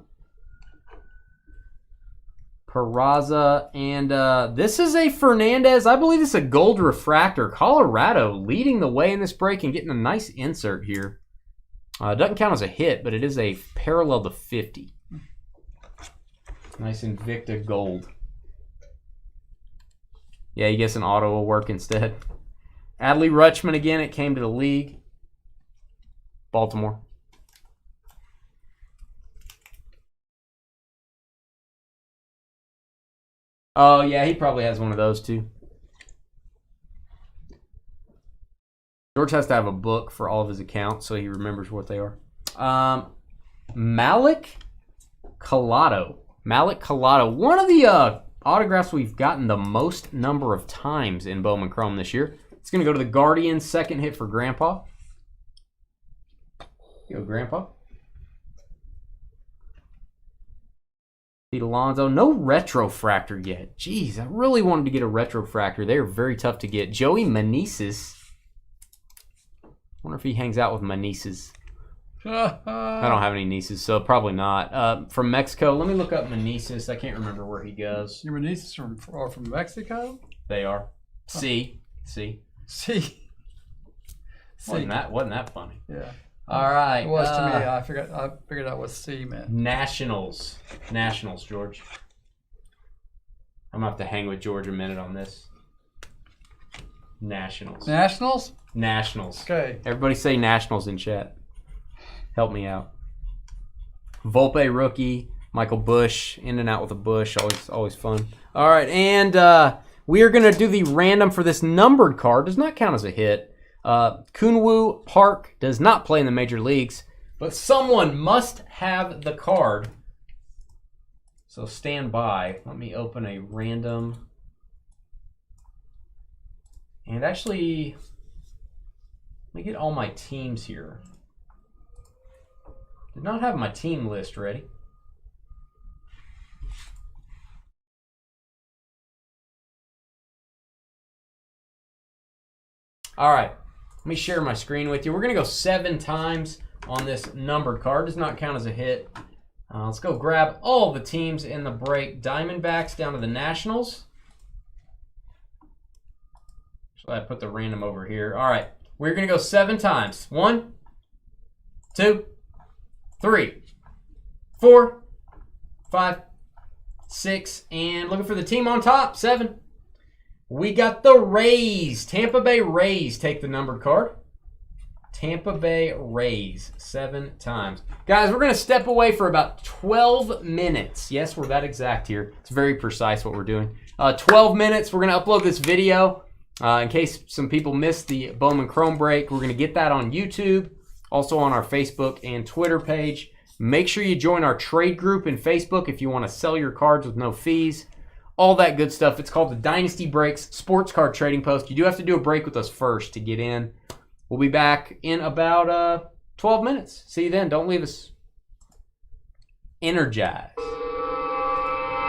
[SPEAKER 2] Peraza, and this is a Fernandez. I believe it's a gold refractor. Colorado leading the way in this break and getting a nice insert here. Doesn't count as a hit, but it is a parallel to 50. Nice Invicta gold. Yeah, you guess an auto will work instead. Adley Rutschman again. It came to the league. Baltimore. Oh, yeah, he probably has one of those, too. George has to have a book for all of his accounts so he remembers what they are. Malik Collado. Malik Collado. One of the autographs we've gotten the most number of times in Bowman Chrome this year. It's going to go to the Guardians. Second hit for Grandpa. Here you go, Grandpa. Pete Alonso. No retrofractor yet. Jeez, I really wanted to get a retrofractor. They're very tough to get. Joey Meneses. Wonder if he hangs out with my nieces. I
[SPEAKER 1] I
[SPEAKER 2] don't have any nieces, so probably not. From Mexico, let me look up my nieces. I can't remember where he goes.
[SPEAKER 1] Your nieces are from Mexico?
[SPEAKER 2] They are. See.
[SPEAKER 1] See.
[SPEAKER 2] Wasn't that funny?
[SPEAKER 1] Yeah.
[SPEAKER 2] All right.
[SPEAKER 1] It was to me. I figured out what C meant.
[SPEAKER 2] Nationals, George. I'm gonna have to hang with George a minute on this. Nationals.
[SPEAKER 1] Okay.
[SPEAKER 2] Everybody say Nationals in chat. Help me out. Volpe rookie, Michael Bush, in and out with a Bush, always fun. All right, and we are gonna do the random for this numbered card. Does not count as a hit. Kunwoo Park does not play in the major leagues, but someone must have the card. So stand by. Let me open a random. And actually, let me get all my teams here. Did not have my team list ready. All right, let me share my screen with you. We're gonna go 7 times on this numbered card. Does not count as a hit. Let's go grab all the teams in the break. Diamondbacks down to the Nationals. So I put the random over here. All right, we're gonna go 7 times. 1, 2, 3, 4, 5, 6, and looking for the team on top, 7. We got the Rays. Tampa Bay Rays take the numbered card. Tampa Bay Rays, 7 times. Guys, we're going to step away for about 12 minutes. Yes, we're that exact here. It's very precise what we're doing. 12 minutes. We're going to upload this video. In case some people missed the Bowman Chrome break, we're going to get that on YouTube, also on our Facebook and Twitter page. Make sure you join our trade group in Facebook if you want to sell your cards with no fees. All that good stuff. It's called the Dynasty Breaks Sports Card Trading Post. You do have to do a break with us first to get in. We'll be back in about 12 minutes. See you then. Don't leave us. Energize.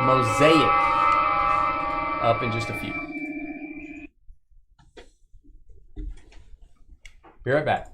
[SPEAKER 2] Mosaic. Up in just a few. Be right back.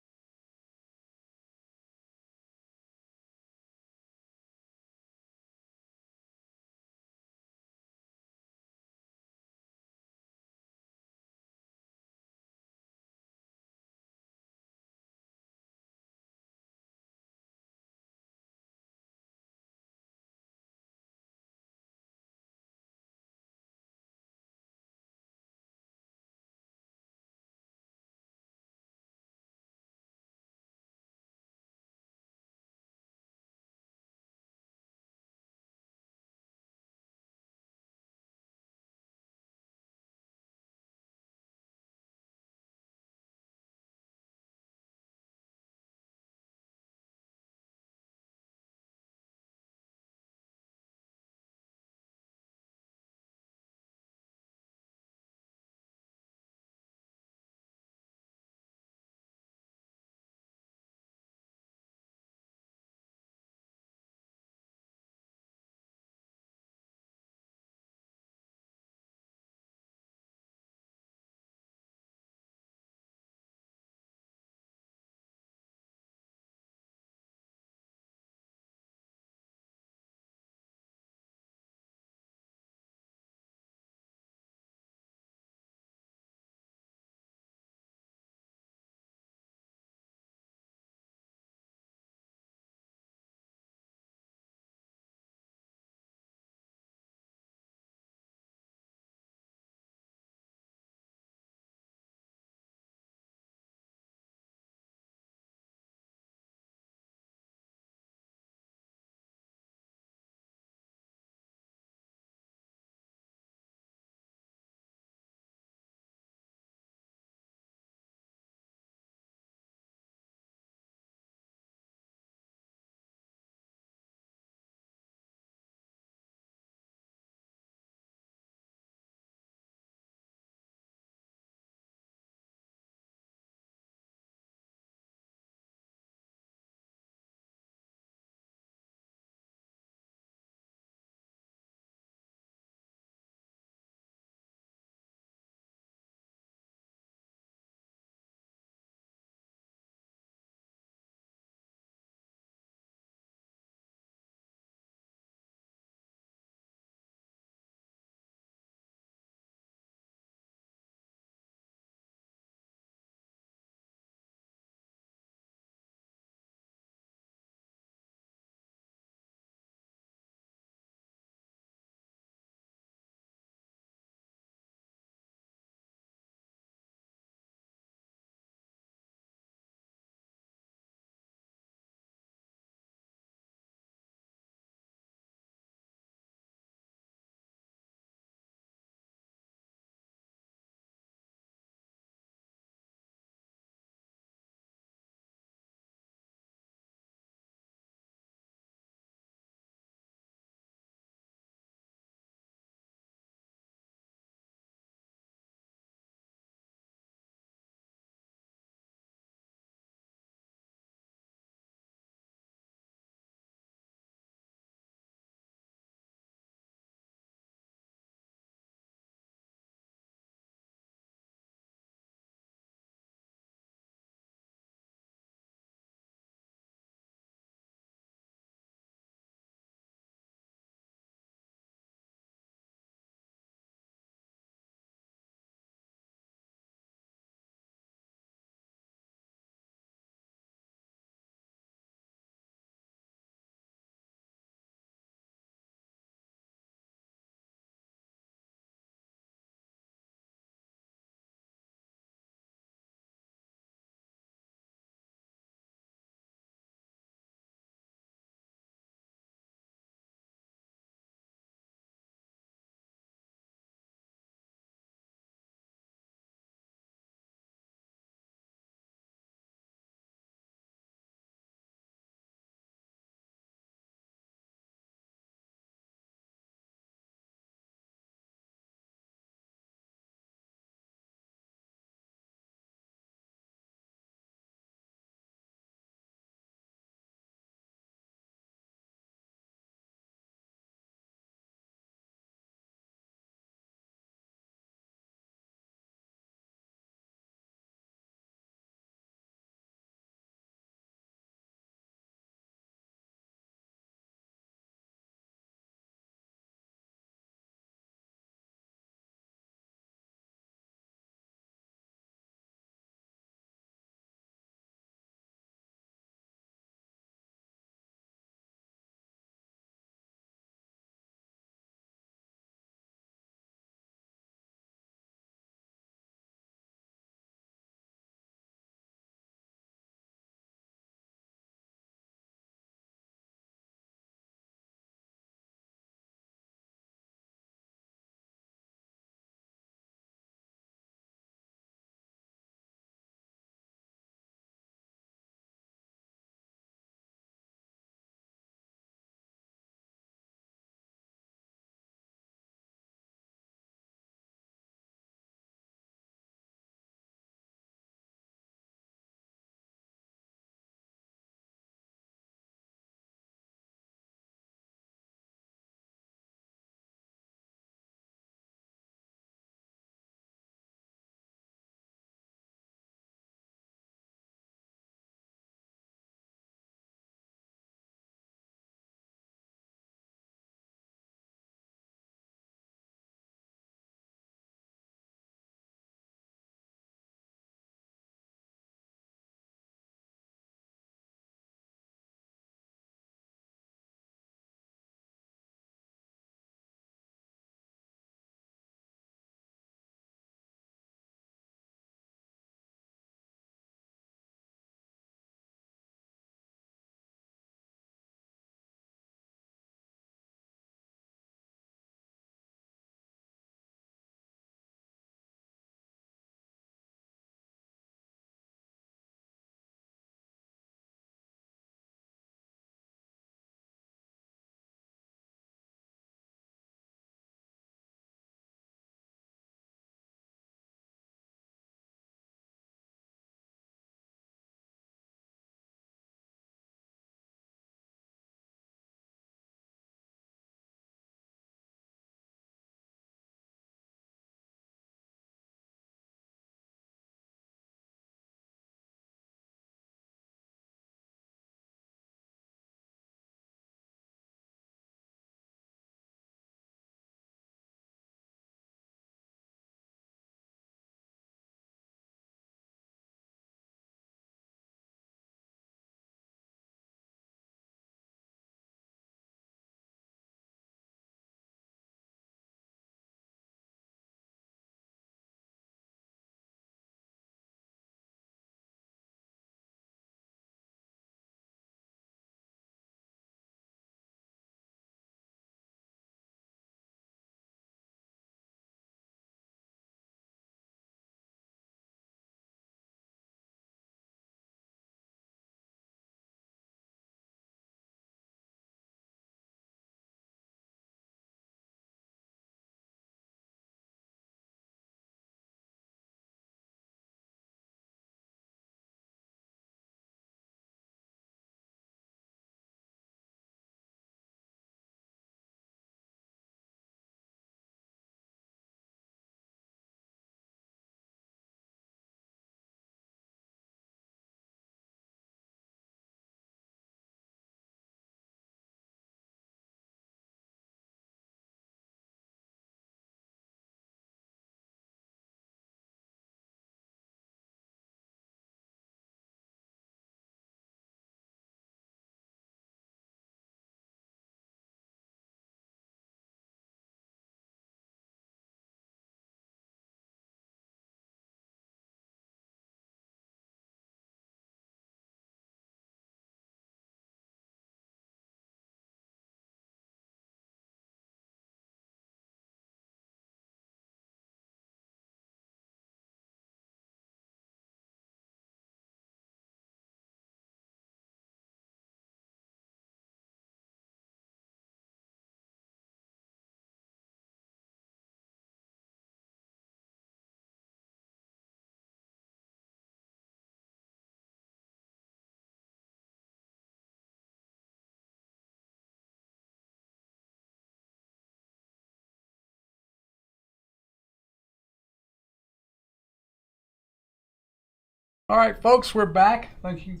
[SPEAKER 1] All right, folks, we're back. Thank you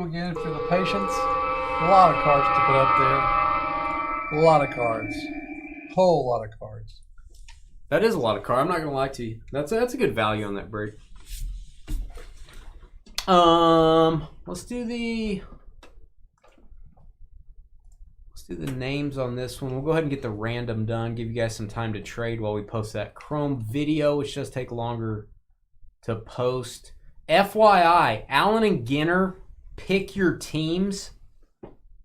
[SPEAKER 1] again for the patience. A lot of cards to put up there. A lot of cards. Whole lot of cards.
[SPEAKER 2] That is a lot of cards. I'm not gonna lie to you. That's a good value on that break. Let's do the names on this one. We'll go ahead and get the random done. Give you guys some time to trade while we post that Chrome video, which does take longer to post. FYI, Allen and Ginner, pick your teams.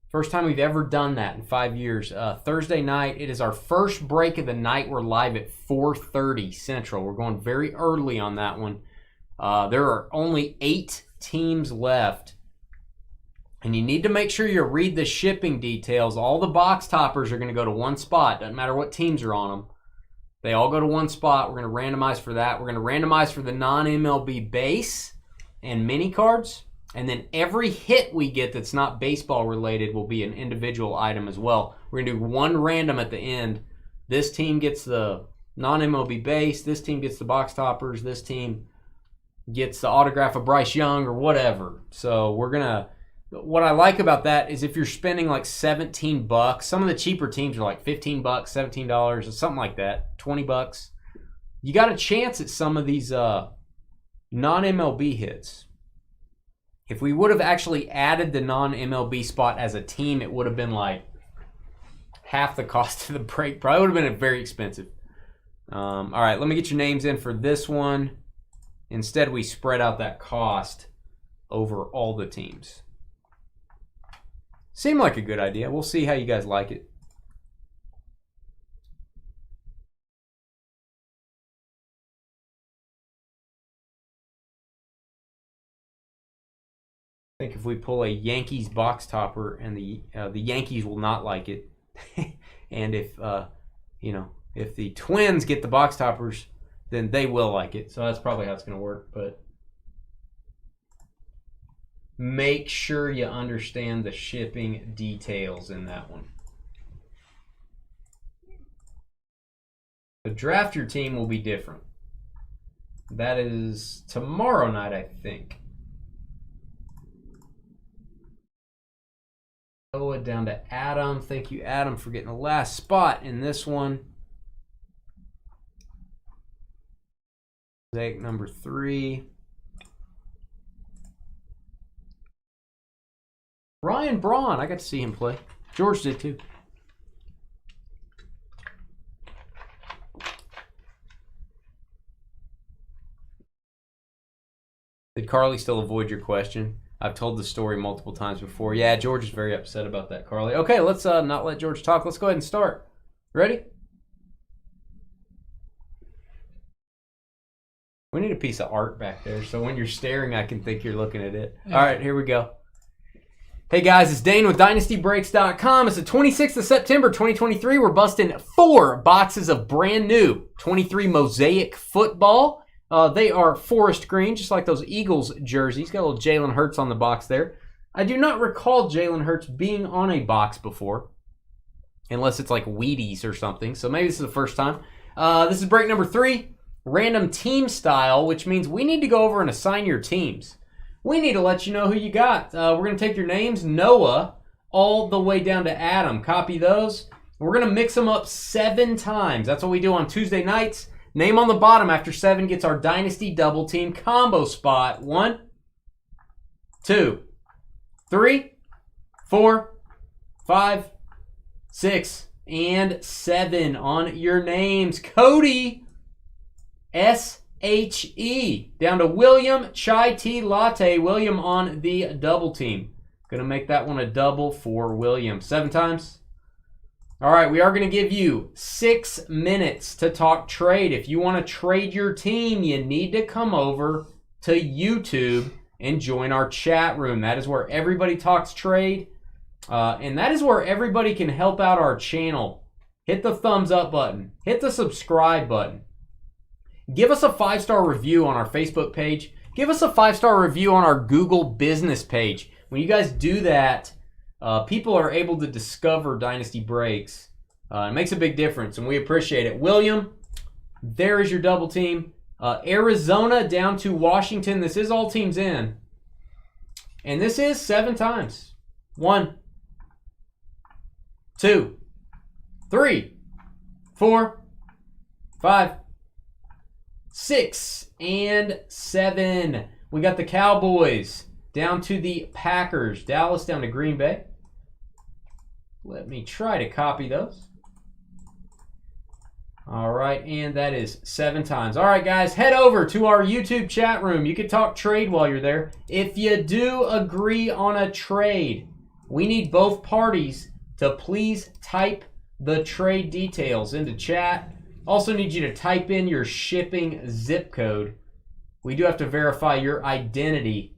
[SPEAKER 2] First time we've ever done that in 5 years. Thursday night, it is our first break of the night. We're live at 4:30 Central. We're going very early on that one. There are only 8 teams left. And you need to make sure you read the shipping details. All the box toppers are going to go to one spot. Doesn't matter what teams are on them. They all go to one spot. We're going to randomize for that. We're going to randomize for the non-MLB base and mini cards. And then every hit we get that's not baseball related will be an individual item as well. We're going to do one random at the end. This team gets the non-MLB base. This team gets the box toppers. This team gets the autograph of Bryce Young or whatever. So we're going to... What I like about that is if you're spending like $17, some of the cheaper teams are like $15, $17, or something like that, $20. You got a chance at some of these non-MLB hits. If we would have actually added the non-MLB spot as a team, it would have been like half the cost of the break. Probably would have been very expensive. All right, let me get your names in for this one. Instead, we spread out that cost over all the teams. Seemed like a good idea. We'll see how you guys like it. I think if we pull a Yankees box topper and the Yankees will not like it, and if if the Twins get the box toppers, then they will like it. So that's probably how it's going to work. But make sure you understand the shipping details in that one. The draft your team will be different. That is tomorrow night, I think. Noah down to Adam. Thank you, Adam, for getting the last spot in this one. Mosaic number 3. Ryan Braun, I got to see him play. George did too. Did Carly still avoid your question? I've told the story multiple times before. Yeah, George is very upset about that, Carly. Okay, let's not let George talk. Let's go ahead and start. Ready? We need a piece of art back there, so when you're staring, I can think you're looking at it. Yeah. All right, here we go. Hey guys, it's Dane with DynastyBreaks.com. It's the 26th of September, 2023. We're busting 4 boxes of brand new 23 Mosaic football. They are forest green, just like those Eagles jerseys. Got a little Jalen Hurts on the box there. I do not recall Jalen Hurts being on a box before, unless it's like Wheaties or something. So maybe this is the first time. This is break number 3, random team style, which means we need to go over and assign your teams. We need to let you know who you got. We're going to take your names, Noah, all the way down to Adam. Copy those. We're going to mix them up 7 times. That's what we do on Tuesday nights. Name on the bottom after 7 gets our Dynasty Double Team combo spot. 1, 2, 3, 4, 5, 6, and 7 on your names. Cody, S-H-E, down to William, Chai Tea Latte. William on the double team. Going to make that one a double for William. 7 times. All right, we are going to give you 6 minutes to talk trade. If you want to trade your team, you need to come over to YouTube and join our chat room. That is where everybody talks trade, and that is where everybody can help out our channel. Hit the thumbs up button. Hit the subscribe button. Give us a 5-star review on our Facebook page. Give us a 5-star review on our Google business page. When you guys do that, people are able to discover Dynasty Breaks. It makes a big difference, and we appreciate it. William, there is your double team. Arizona down to Washington. This is all teams in. And this is 7 times. 1, 2, 3, 4, 5, 6, and 7. We got the Cowboys down to the Packers. Dallas down to Green Bay. Let me try to copy those. All right, and that is 7 times. All right, guys, head over to our YouTube chat room. You can talk trade while you're there. If you do agree on a trade, we need both parties to please type the trade details into chat. Also need you to type in your shipping zip code. We do have to verify your identity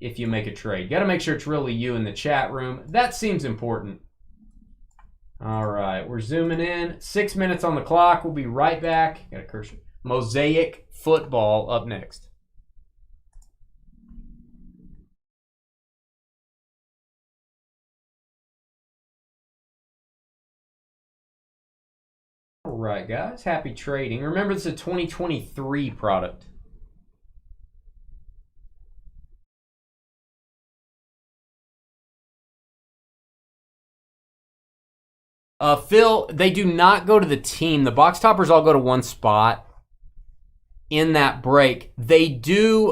[SPEAKER 2] if you make a trade. Got to make sure it's really you in the chat room. That seems important. All right, we're zooming in. 6 minutes on the clock. We'll be right back. Got a cursor. Mosaic football up next. All right, guys. Happy trading. Remember, this is a 2023 product. Phil, they do not go to the team. The box toppers all go to one spot in that break. They do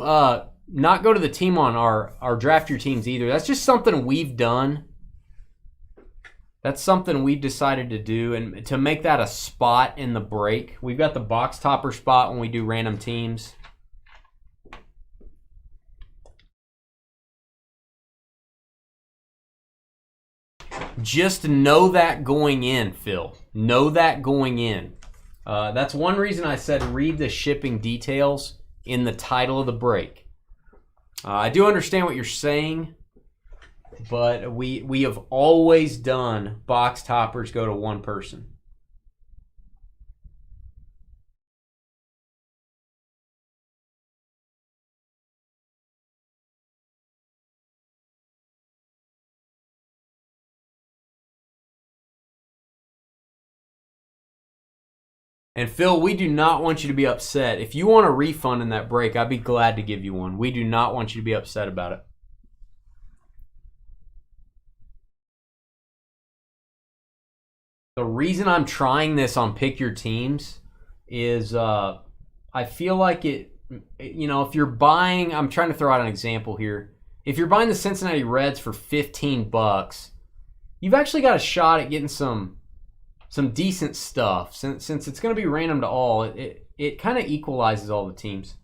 [SPEAKER 2] not go to the team on our draft your teams either. That's just something we've done. That's something we've decided to do, and to make that a spot in the break. We've got the box topper spot when we do random teams. Just know that going in, Phil. Know that going in. That's one reason I said read the shipping details in the title of the break. I do understand what you're saying, but we have always done box toppers go to one person. And Phil, we do not want you to be upset. If you want a refund in that break, I'd be glad to give you one. We do not want you to be upset about it. The reason I'm trying this on Pick Your Teams is I feel like it, you know, if you're buying, I'm trying to throw out an example here. If you're buying the Cincinnati Reds for $15, you've actually got a shot at getting some decent stuff. Since it's going to be random to all, it kind of equalizes all the teams.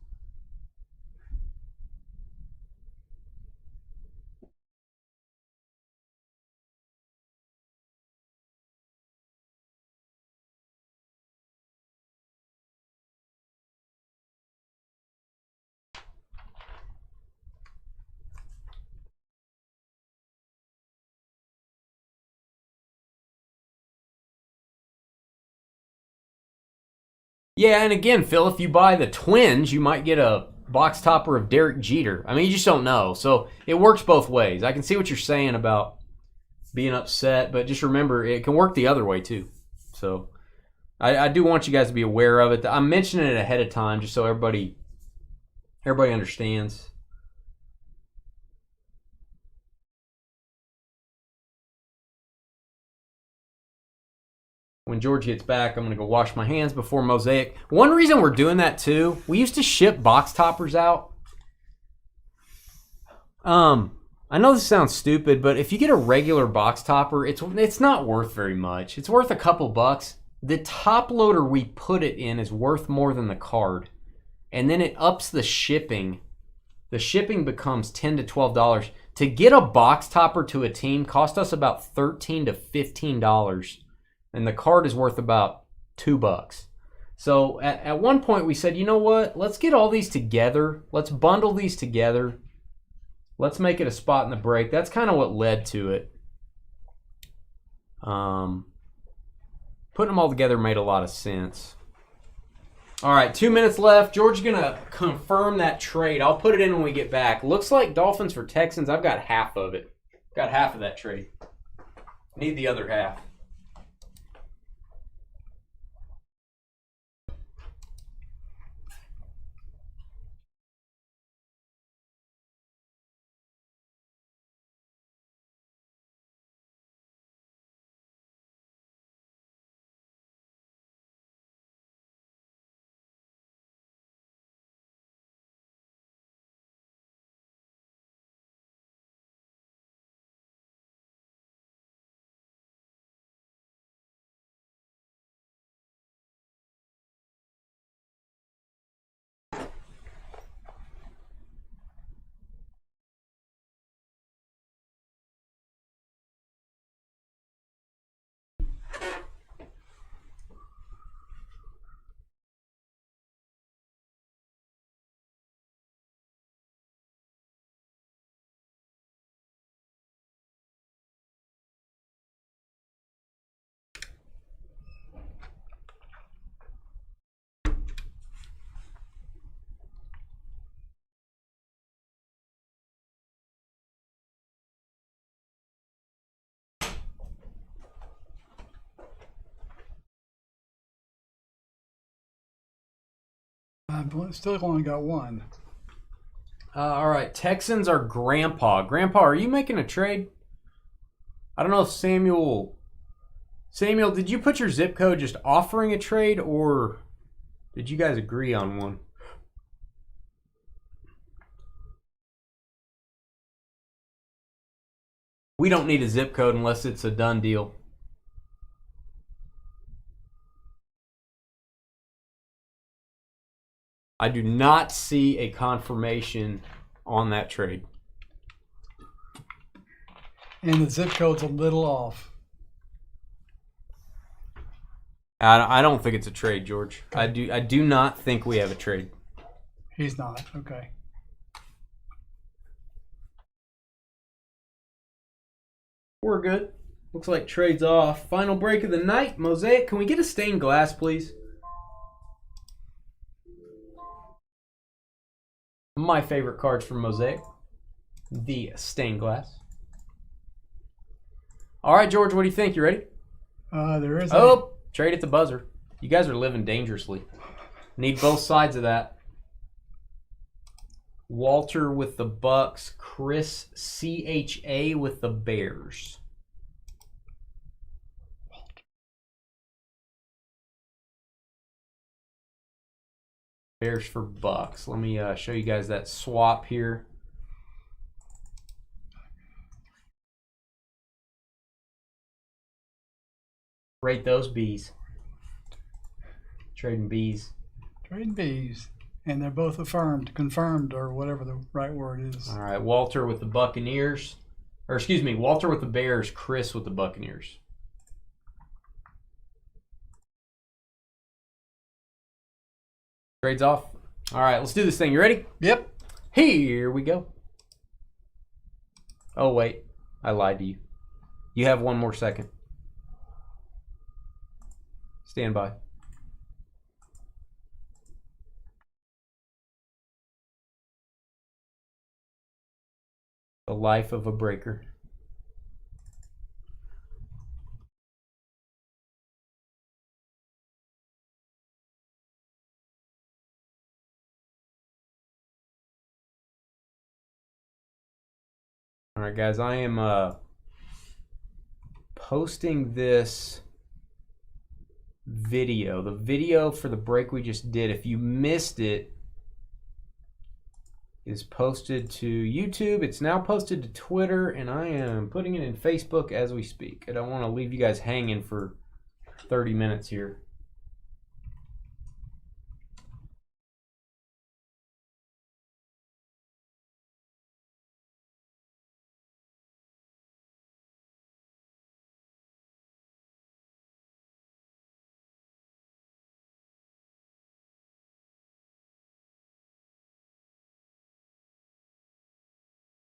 [SPEAKER 2] Yeah, and again, Phil, if you buy the Twins, you might get a box topper of Derek Jeter. I mean, you just don't know. So it works both ways. I can see what you're saying about being upset, but just remember, it can work the other way too. So I do want you guys to be aware of it. I'm mentioning it ahead of time just so everybody understands. When George gets back, I'm going to go wash my hands before Mosaic. One reason we're doing that too, we used to ship box toppers out. I know this sounds stupid, but if you get a regular box topper, it's not worth very much. It's worth a couple bucks. The top loader we put it in is worth more than the card. And then it ups the shipping. The shipping becomes $10 to $12. To get a box topper to a team cost us about $13 to $15. And the card is worth about $2. So at one point we said, you know what? Let's get all these together. Let's bundle these together. Let's make it a spot in the break. That's kind of what led to it. Putting them all together made a lot of sense. All right, 2 minutes left. George is going to confirm that trade. I'll put it in when we get back. Looks like Dolphins for Texans. I've got half of it. Got half of that trade. Need the other half.
[SPEAKER 1] Still only got one.
[SPEAKER 2] All right, Texans are Grandpa. Grandpa, are you making a trade? I don't know if Samuel, did you put your zip code just offering a trade, or did you guys agree on one? We don't need a zip code unless it's a done deal. I do not see a confirmation on that trade.
[SPEAKER 1] And the zip code's a little off.
[SPEAKER 2] I don't think it's a trade, George. Okay. I do not think we have a trade.
[SPEAKER 1] He's not. Okay.
[SPEAKER 2] We're good. Looks like trade's off. Final break of the night. Mosaic, can we get a stained glass, please? My favorite cards from Mosaic. The stained glass. All right, George, what do you think? You ready?
[SPEAKER 1] There is.
[SPEAKER 2] Trade at the buzzer. You guys are living dangerously. Need both sides of that. Walter with the Bucks. Chris CHA with the Bears. Bears for Bucks. Let me show you guys that swap here. Rate those bees. Trading bees.
[SPEAKER 1] Trading bees. And they're both confirmed, or whatever the right word is.
[SPEAKER 2] All right, Walter with the Buccaneers. Or excuse me, Walter with the Bears, Chris with the Buccaneers. Trades off. All right, let's do this thing. You ready?
[SPEAKER 1] Yep.
[SPEAKER 2] Here we go. Oh, wait. I lied to you. You have one more second. Stand by. The life of a breaker. All right, guys, I am posting this video, the video for the break we just did. If you missed it, is posted to YouTube. It's now posted to Twitter, and I am putting it in Facebook as we speak. I don't want to leave you guys hanging for 30 minutes here.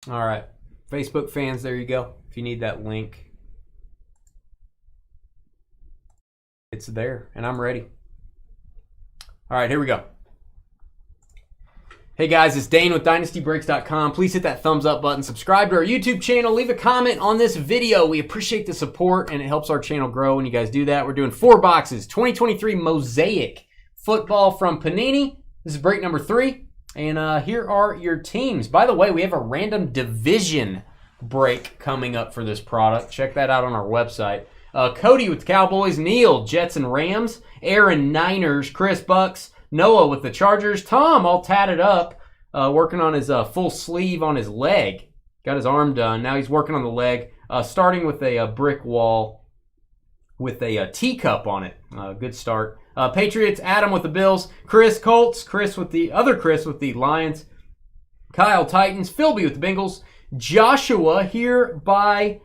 [SPEAKER 2] All right, Facebook fans, there you go. If you need that link, it's there, and I'm ready. All right, here we go. Hey guys, it's Dane with DynastyBreaks.com. Please hit that thumbs up button, subscribe to our YouTube channel, leave a comment on this video. We appreciate the support, and it helps our channel grow when you guys do that. We're doing 4 boxes, 2023 Mosaic football from Panini. This is break number 3. And here are your teams. By the way, we have a random division break coming up for this product. Check that out on our website. Cody with the Cowboys, Neil, Jets and Rams, Aaron, Niners, Chris, Bucks, Noah with the Chargers, Tom all tatted up, working on his full sleeve on his leg. Got his arm done. Now he's working on the leg, starting with a brick wall with a teacup on it. Good start. Patriots, Adam with the Bills, Chris, Colts, Chris with the Lions, Kyle, Titans, Philby with the Bengals, Joshua here by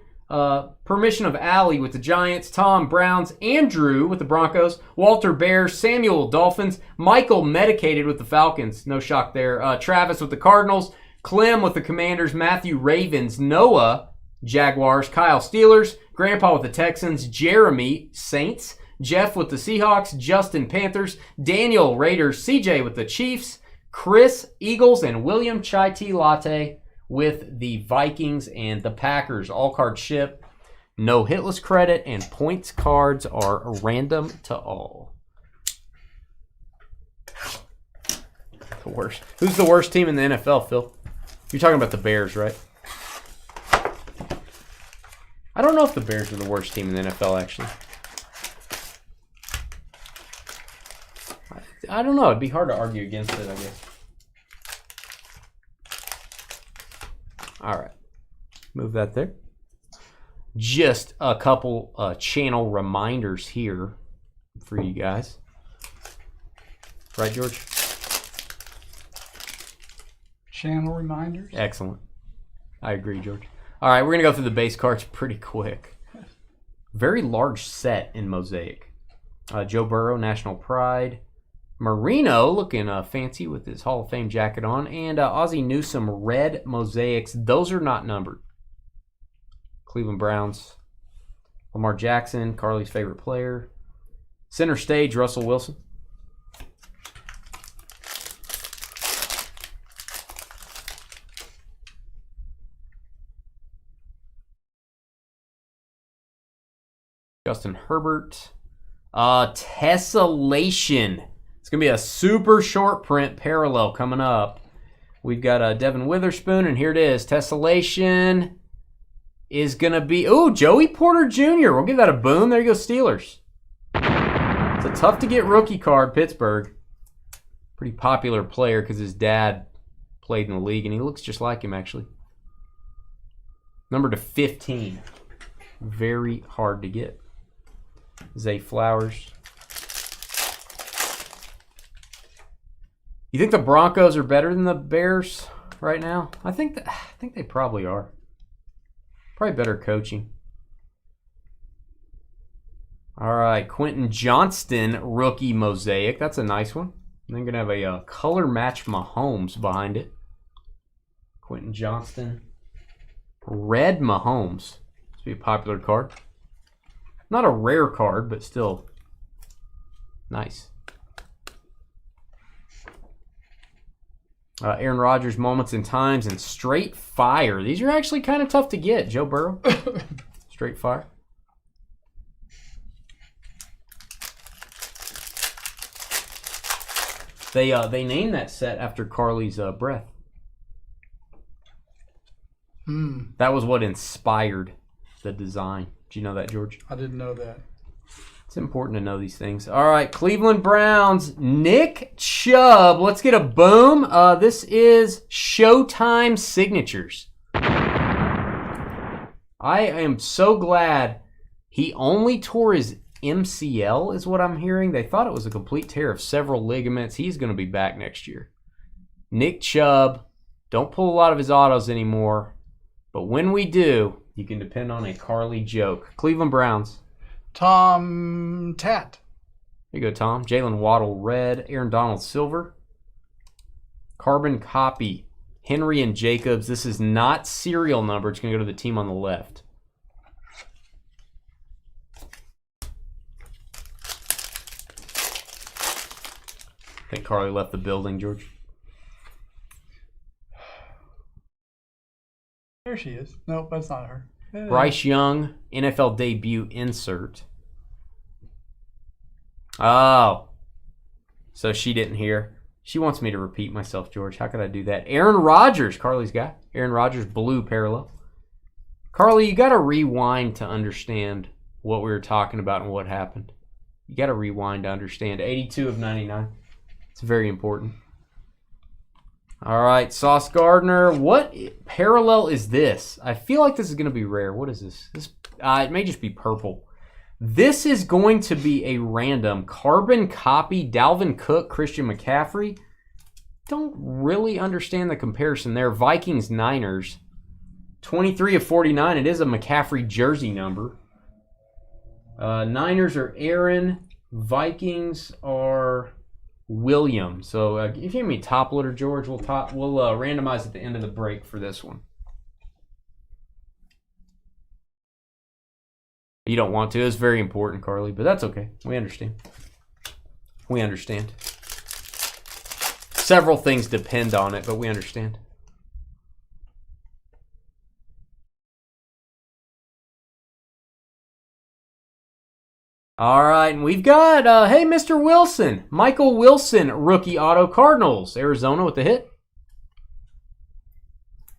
[SPEAKER 2] permission of Allie with the Giants, Tom, Browns, Andrew with the Broncos, Walter, Bears, Samuel, Dolphins, Michael, Medicated with the Falcons, no shock there, Travis with the Cardinals, Clem with the Commanders, Matthew, Ravens, Noah, Jaguars, Kyle, Steelers, Grandpa with the Texans, Jeremy, Saints, Jeff with the Seahawks, Justin, Panthers, Daniel, Raiders, CJ with the Chiefs, Chris, Eagles, and William, Chai Tea Latte with the Vikings and the Packers. All cards ship, no hitless credit, and points cards are random to all. The worst. Who's the worst team in the NFL, Phil? You're talking about the Bears, right? I don't know if the Bears are the worst team in the NFL, actually. I don't know. It'd be hard to argue against it, I guess. All right. Move that there. Just a couple channel reminders here for you guys. Right, George?
[SPEAKER 1] Channel reminders?
[SPEAKER 2] Excellent. I agree, George. All right, we're going to go through the base cards pretty quick. Very large set in Mosaic. Joe Burrow, National Pride. Marino looking fancy with his Hall of Fame jacket on. And Ozzie Newsome red Mosaics. Those are not numbered. Cleveland Browns. Lamar Jackson, Carly's favorite player. Center stage, Russell Wilson. Justin Herbert. Tessellation. It's going to be a super short print parallel coming up. We've got Devin Witherspoon, and here it is. Tessellation is going to be... Oh, Joey Porter Jr. We'll give that a boom. There you go, Steelers. It's a tough-to-get rookie card, Pittsburgh. Pretty popular player because his dad played in the league, and he looks just like him, actually. Number to 15. Very hard to get. Zay Flowers. You think the Broncos are better than the Bears right now? I think they probably are. Probably better coaching. All right, Quentin Johnston rookie Mosaic. That's a nice one. And then gonna have a color match Mahomes behind it. Quentin Johnston, red Mahomes. This would be a popular card. Not a rare card, but still nice. Aaron Rodgers, Moments and Times, and Straight Fire. These are actually kind of tough to get. Joe Burrow, Straight Fire. They named that set after Carly's breath. That was what inspired the design. Did you know that, George?
[SPEAKER 1] I didn't know that.
[SPEAKER 2] It's important to know these things. All right, Cleveland Browns, Nick Chubb. Let's get a boom. This is Showtime Signatures. I am so glad he only tore his MCL, is what I'm hearing. They thought it was a complete tear of several ligaments. He's going to be back next year. Nick Chubb, don't pull a lot of his autos anymore. But when we do, you can depend on a Carly joke. Cleveland Browns.
[SPEAKER 1] Tom Tat.
[SPEAKER 2] There you go, Tom. Jalen Waddle, red. Aaron Donald, silver. Carbon copy. Henry and Jacobs. This is not serial number. It's going to go to the team on the left. I think Carly left the building, George.
[SPEAKER 1] There she is. Nope, that's not her.
[SPEAKER 2] Bryce Young, NFL debut insert. Oh. So she didn't hear. She wants me to repeat myself, George. How could I do that? Aaron Rodgers, Carly's guy. Aaron Rodgers, blue parallel. Carly, you got to rewind to understand what we were talking about and what happened. You got to rewind to understand. 82 of 99. It's very important. All right, Sauce Gardner. What parallel is this? I feel like this is going to be rare. What is this? It may just be purple. This is going to be a random carbon copy. Dalvin Cook, Christian McCaffrey. Don't really understand the comparison there. Vikings, Niners. 23 of 49. It is a McCaffrey jersey number. Niners are Aaron. Vikings are William. So if you give me top loader, George, we'll randomize at the end of the break for this one. You don't want to. It's very important, Carly, but that's okay. We understand. We understand. Several things depend on it, but we understand. All right, and we've got, hey, Mr. Wilson. Michael Wilson, rookie auto Cardinals. Arizona with the hit.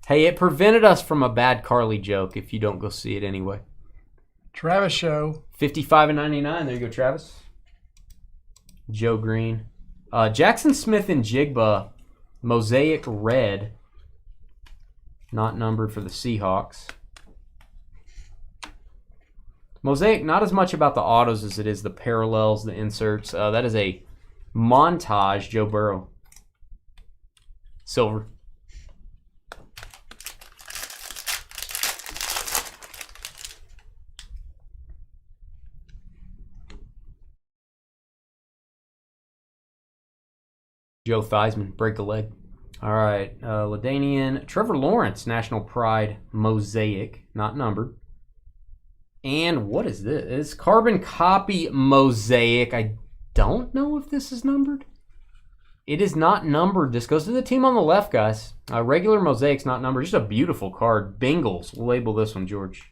[SPEAKER 2] Hey, it prevented us from a bad Carly joke if you don't go see it anyway.
[SPEAKER 1] Travis Show.
[SPEAKER 2] 55/99. There you go, Travis. Joe Green. Jackson Smith and Jigba. Mosaic red. Not numbered for the Seahawks. Mosaic, not as much about the autos as it is the parallels, the inserts. That is a montage, Joe Burrow. Silver. Joe Theismann, break a leg. All right, Ladanian. Trevor Lawrence, National Pride, Mosaic, not numbered. And what is this? It's carbon copy Mosaic. I don't know if this is numbered. It is not numbered. This goes to the team on the left, guys. Regular Mosaic's not numbered. Just a beautiful card. Bengals. We'll label this one, George.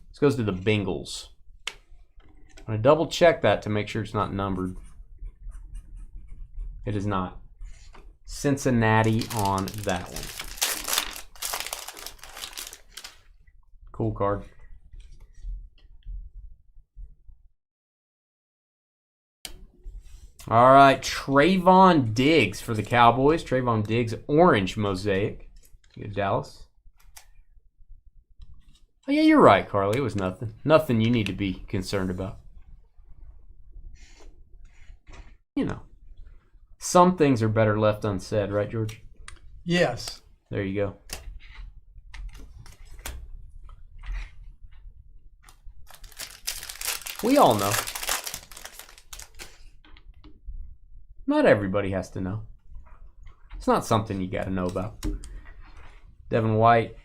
[SPEAKER 2] This goes to the Bengals. I'm going to double check that to make sure it's not numbered. It is not. Cincinnati on that one. Cool card. All right, Trayvon Diggs for the Cowboys. Trayvon Diggs, orange Mosaic. Good, Dallas. Oh, yeah, you're right, Carly. It was nothing. Nothing you need to be concerned about. You know. Some things are better left unsaid, right, George?
[SPEAKER 1] Yes.
[SPEAKER 2] There you go. We all know. Not everybody has to know. It's not something you got to know about. Devin White.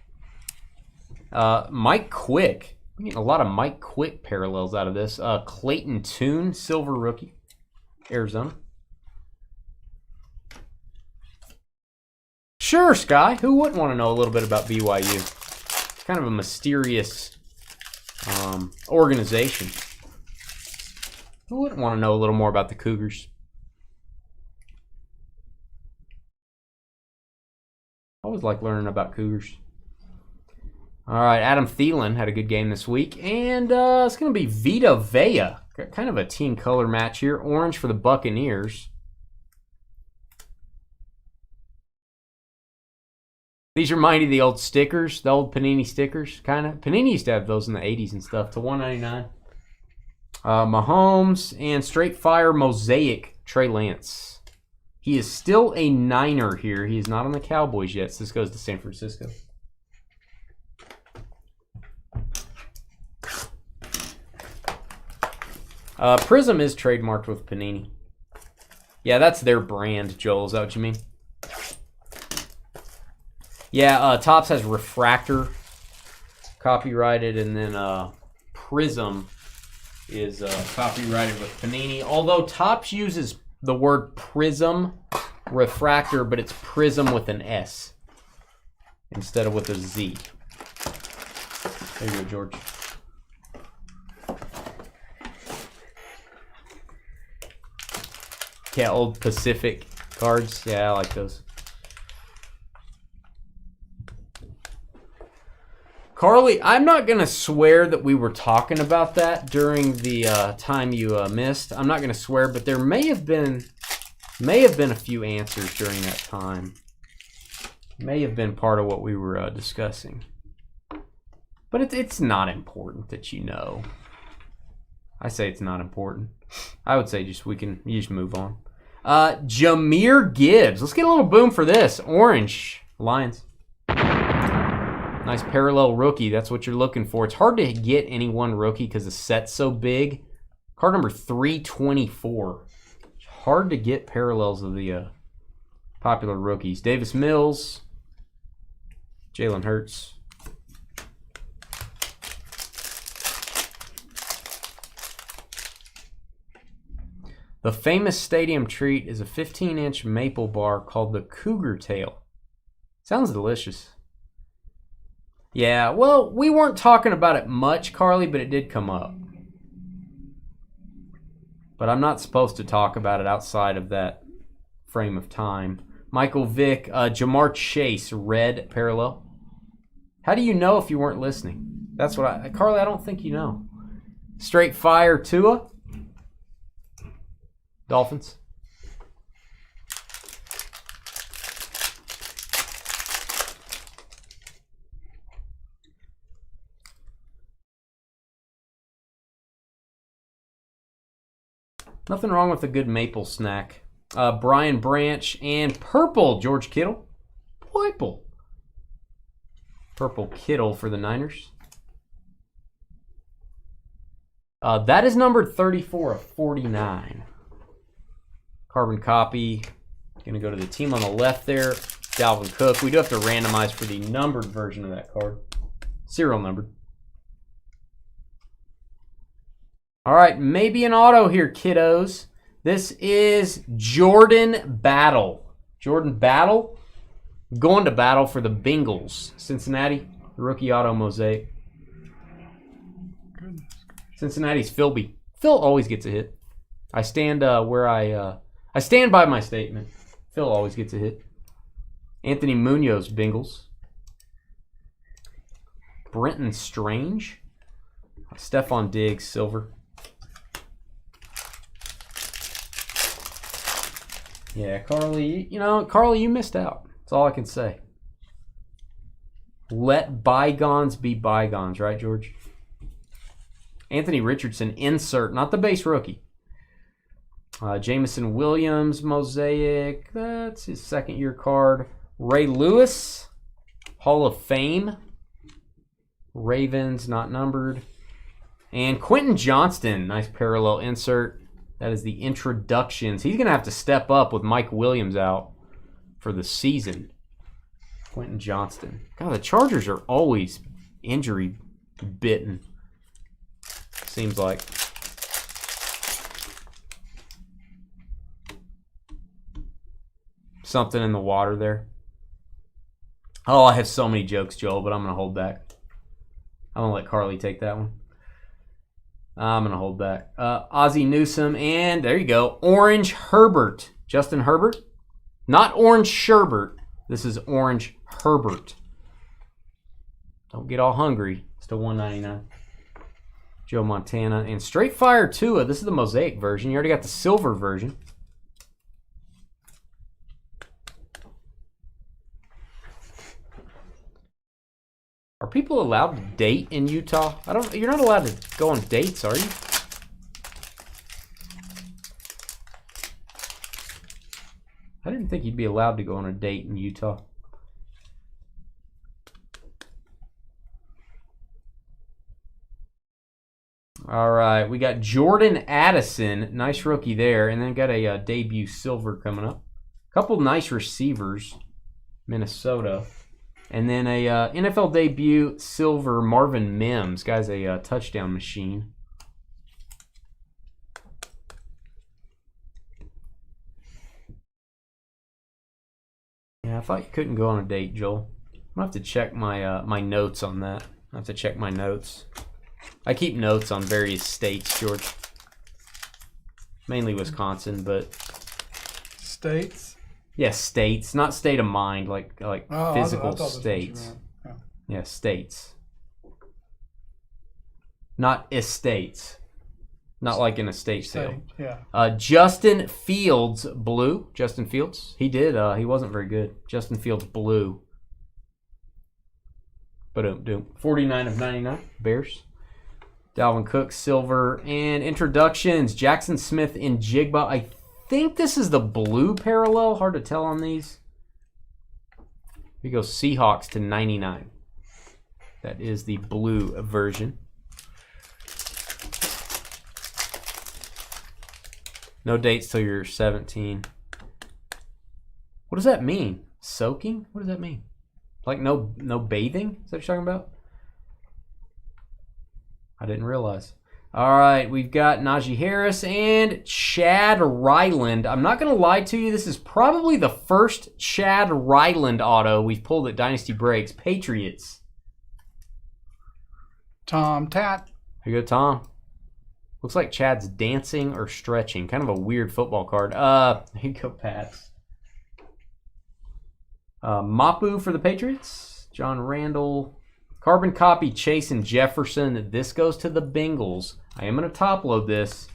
[SPEAKER 2] Mike Quick. We're getting a lot of Mike Quick parallels out of this. Clayton Tune, silver rookie. Arizona. Sure, Sky. Who wouldn't want to know a little bit about BYU? Kind of a mysterious organization. Who wouldn't want to know a little more about the Cougars? I always like learning about Cougars. All right, Adam Thielen had a good game this week. And it's going to be Vita Vea. Got kind of a team color match here. Orange for the Buccaneers. These remind you of the old stickers, the old Panini stickers, kind of. Panini used to have those in the 80s and stuff, to $1.99. Mahomes and Straight Fire Mosaic, Trey Lance. He is still a Niner here. He is not on the Cowboys yet, so this goes to San Francisco. Prism is trademarked with Panini. Yeah, that's their brand, Joel. Is that what you mean? Yeah, Topps has Refractor copyrighted, and then Prism is copyrighted with Panini. Although Topps uses the word Prism Refractor, but it's Prism with an S instead of with a Z. There you go, George. Yeah, old Pacific cards. Yeah, I like those. Carly, I'm not going to swear that we were talking about that during the time you missed. I'm not going to swear, but there may have been a few answers during that time. May have been part of what we were discussing. But it's not important that you know. I say it's not important. I would say you just move on. Jahmyr Gibbs. Let's get a little boom for this. Orange Lions. Nice parallel rookie. That's what you're looking for. It's hard to get any one rookie because the set's so big. Card number 324. It's hard to get parallels of the popular rookies. Davis Mills. Jalen Hurts. The famous stadium treat is a 15-inch maple bar called the Cougar Tail. Sounds delicious. Yeah, well, we weren't talking about it much, Carly, but it did come up. but I'm not supposed to talk about it outside of that frame of time. Michael Vick, Jamar Chase, red parallel. How do you know if you weren't listening? That's what Carly, I don't think you know. Straight fire Tua. Dolphins. Nothing wrong with a good maple snack. Brian Branch and purple George Kittle. Purple Kittle for the Niners. That is numbered 34 of 49. Carbon copy. Going to go to the team on the left there. Dalvin Cook. We do have to randomize for the numbered version of that card. Serial numbered. All right, maybe an auto here, kiddos. This is Jordan Battle. Jordan Battle going to battle for the Bengals. Cincinnati, rookie auto mosaic. Cincinnati's Philby. Phil always gets a hit. I stand I stand by my statement. Phil always gets a hit. Anthony Munoz, Bengals. Brenton Strange. Stephon Diggs, silver. Yeah, Carly, Carly, you missed out. That's all I can say. Let bygones be bygones, right, George? Anthony Richardson, insert, not the base rookie. Jamison Williams, mosaic. That's his second-year card. Ray Lewis, Hall of Fame. Ravens, not numbered. And Quentin Johnston, nice parallel insert. That is the introductions. He's going to have to step up with Mike Williams out for the season. Quentin Johnston. God, the Chargers are always injury bitten. Seems like. Something in the water there. Oh, I have so many jokes, Joel, but I'm going to hold back. I'm going to let Carly take that one. I'm going to hold back. Ozzie Newsome, and there you go. Orange Herbert. Justin Herbert. Not Orange Sherbert. This is Orange Herbert. Don't get all hungry. Still $1.99. Joe Montana. And Straight Fire Tua. This is the mosaic version. You already got the silver version. Are people allowed to date in Utah? You're not allowed to go on dates, are you? I didn't think you'd be allowed to go on a date in Utah. All right, we got Jordan Addison, nice rookie there, and then got a debut silver coming up. A couple nice receivers, Minnesota. And then a NFL debut silver Marvin Mims. Guy's a touchdown machine. Yeah, I thought you couldn't go on a date, Joel. I'm going to have to check my my notes on that. I have to check my notes. I keep notes on various states, George. Mainly Wisconsin, but...
[SPEAKER 1] States?
[SPEAKER 2] Yeah, states, not state of mind, like physical states. Yeah, states. Not estates. Not like an estate sale.
[SPEAKER 1] Yeah.
[SPEAKER 2] Justin Fields, blue. Justin Fields. He did. He wasn't very good. Justin Fields, blue. 49 of 99. Bears. Dalvin Cook, silver. And introductions. Jackson Smith in Jigba. I think this is the blue parallel. Hard to tell on these. We go Seahawks to 99. That is the blue version. No dates till you're 17. What does that mean? Soaking? What does that mean? Like no bathing? Is that what you're talking about? I didn't realize. All right, we've got Najee Harris and Chad Ryland. I'm not going to lie to you. This is probably the first Chad Ryland auto we've pulled at Dynasty Breaks. Patriots.
[SPEAKER 1] Tom Tat.
[SPEAKER 2] Here you go, Tom. Looks like Chad's dancing or stretching. Kind of a weird football card. There you go, Pats. Mapu for the Patriots. John Randall. Carbon copy, Chase and Jefferson. This goes to the Bengals. I am going to top load this.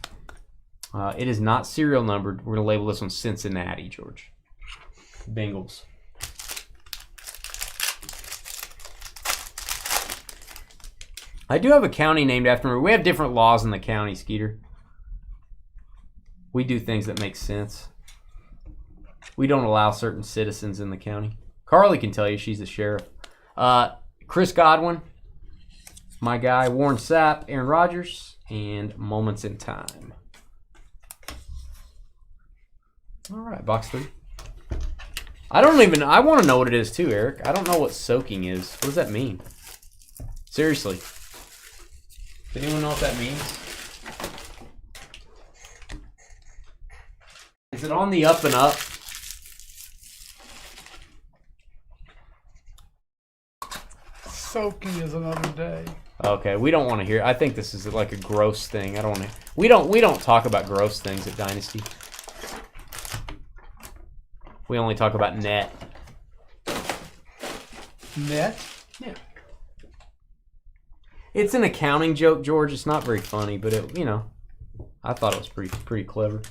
[SPEAKER 2] It is not serial numbered. We're going to label this one Cincinnati, George. Bengals. I do have a county named after me. We have different laws in the county, Skeeter. We do things that make sense. We don't allow certain citizens in the county. Carly can tell you, she's the sheriff. Chris Godwin, my guy. Warren Sapp, Aaron Rodgers, and Moments in Time. All right, box 3. I want to know what it is too, Eric. I don't know what soaking is. What does that mean? Seriously. Does anyone know what that means? Is it on the up and up?
[SPEAKER 1] Soaking is another day.
[SPEAKER 2] Okay, we don't want to hear. I think this is like a gross thing. I don't want to. We don't talk about gross things at Dynasty. We only talk about net.
[SPEAKER 1] Net?
[SPEAKER 2] Yeah. It's an accounting joke, George. It's not very funny, but it, I thought it was pretty clever.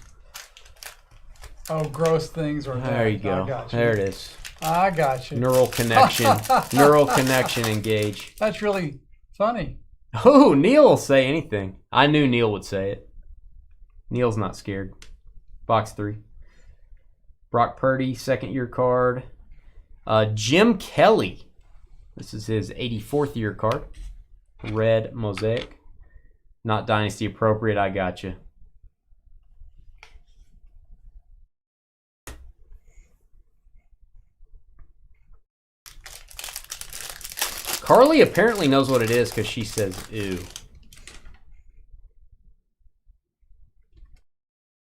[SPEAKER 1] Oh, gross things or
[SPEAKER 2] there you go. There it is.
[SPEAKER 1] I got you.
[SPEAKER 2] Neural connection. Neural connection engage.
[SPEAKER 1] That's really funny.
[SPEAKER 2] Oh, Neil will say anything. I knew Neil would say it. Neil's not scared. Box 3. Brock Purdy, second-year card. Jim Kelly. This is his 84th year card. Red Mosaic. Not Dynasty appropriate, I got you. Carly apparently knows what it is because she says, ew.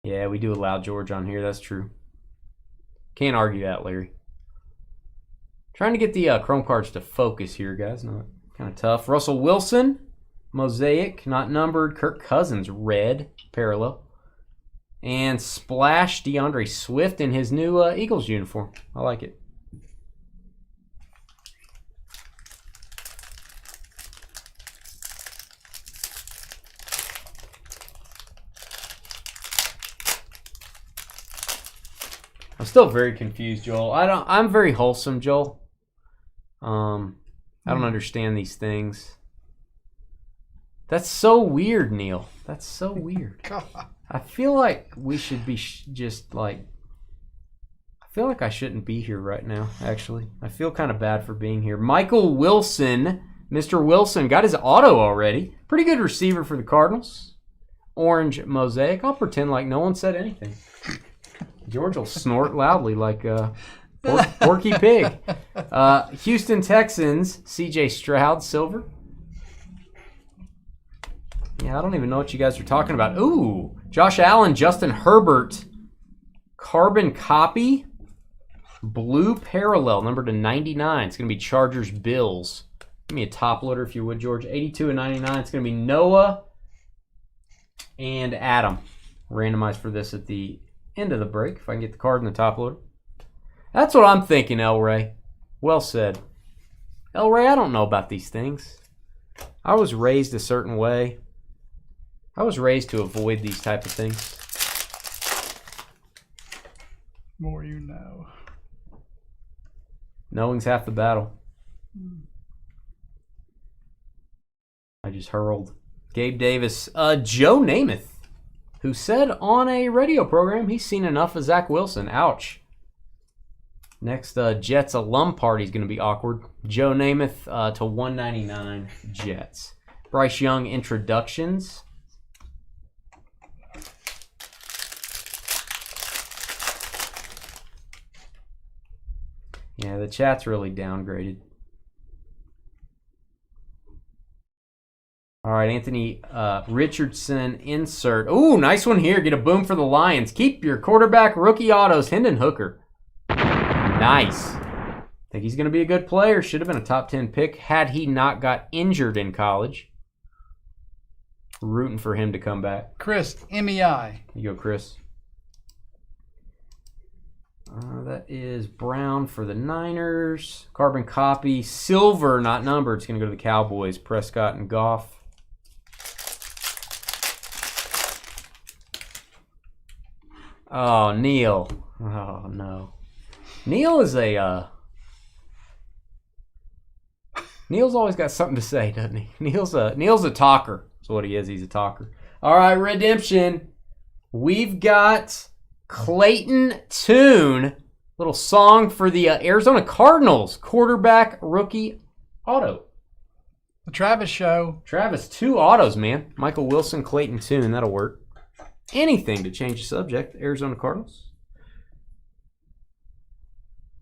[SPEAKER 2] Yeah, we do allow George on here. That's true. Can't argue that, Larry. Trying to get the Chrome cards to focus here, guys. Not kind of tough. Russell Wilson, Mosaic, not numbered. Kirk Cousins, red, parallel. And Splash DeAndre Swift in his new Eagles uniform. I like it. I'm still very confused, Joel. I'm very wholesome, Joel. I don't understand these things. That's so weird, Neil. That's so weird.
[SPEAKER 1] God.
[SPEAKER 2] I feel like we should be just like... I feel like I shouldn't be here right now, actually. I feel kind of bad for being here. Michael Wilson. Mr. Wilson got his auto already. Pretty good receiver for the Cardinals. Orange Mosaic. I'll pretend like no one said anything. George will snort loudly like Porky Pig. Houston Texans, C.J. Stroud, silver. Yeah, I don't even know what you guys are talking about. Ooh, Josh Allen, Justin Herbert. Carbon copy. Blue parallel, number to 99. It's going to be Chargers, Bills. Give me a top loader if you would, George. 82 and 99. It's going to be Noah and Adam. Randomized for this at the end of the break, if I can get the card in the top loader. That's what I'm thinking, El Ray. Well said. El Ray, I don't know about these things. I was raised a certain way. I was raised to avoid these type of things.
[SPEAKER 1] More you know.
[SPEAKER 2] Knowing's half the battle. I just hurled. Gabe Davis. Joe Namath, who said on a radio program he's seen enough of Zach Wilson. Ouch. Next, Jets alum party is going to be awkward. Joe Namath to 199 Jets. Bryce Young introductions. Yeah, the chat's really downgraded. All right, Anthony Richardson insert. Ooh, nice one here. Get a boom for the Lions. Keep your quarterback rookie autos. Hendon Hooker. Nice. Think he's going to be a good player. Should have been a top 10 pick had he not got injured in college. Rooting for him to come back.
[SPEAKER 1] Chris, MEI.
[SPEAKER 2] You go, Chris. That is brown for the Niners. Carbon copy. Silver, not numbered. It's going to go to the Cowboys. Prescott and Goff. Oh, Neil. Oh, no. Neil is a... Neil's always got something to say, doesn't he? Neil's a talker. That's what he is. He's a talker. All right, redemption. We've got Clayton Tune. Little song for the Arizona Cardinals. Quarterback rookie auto.
[SPEAKER 1] The Travis Show.
[SPEAKER 2] Travis, 2 autos, man. Michael Wilson, Clayton Tune. That'll work. Anything to change the subject. Arizona Cardinals.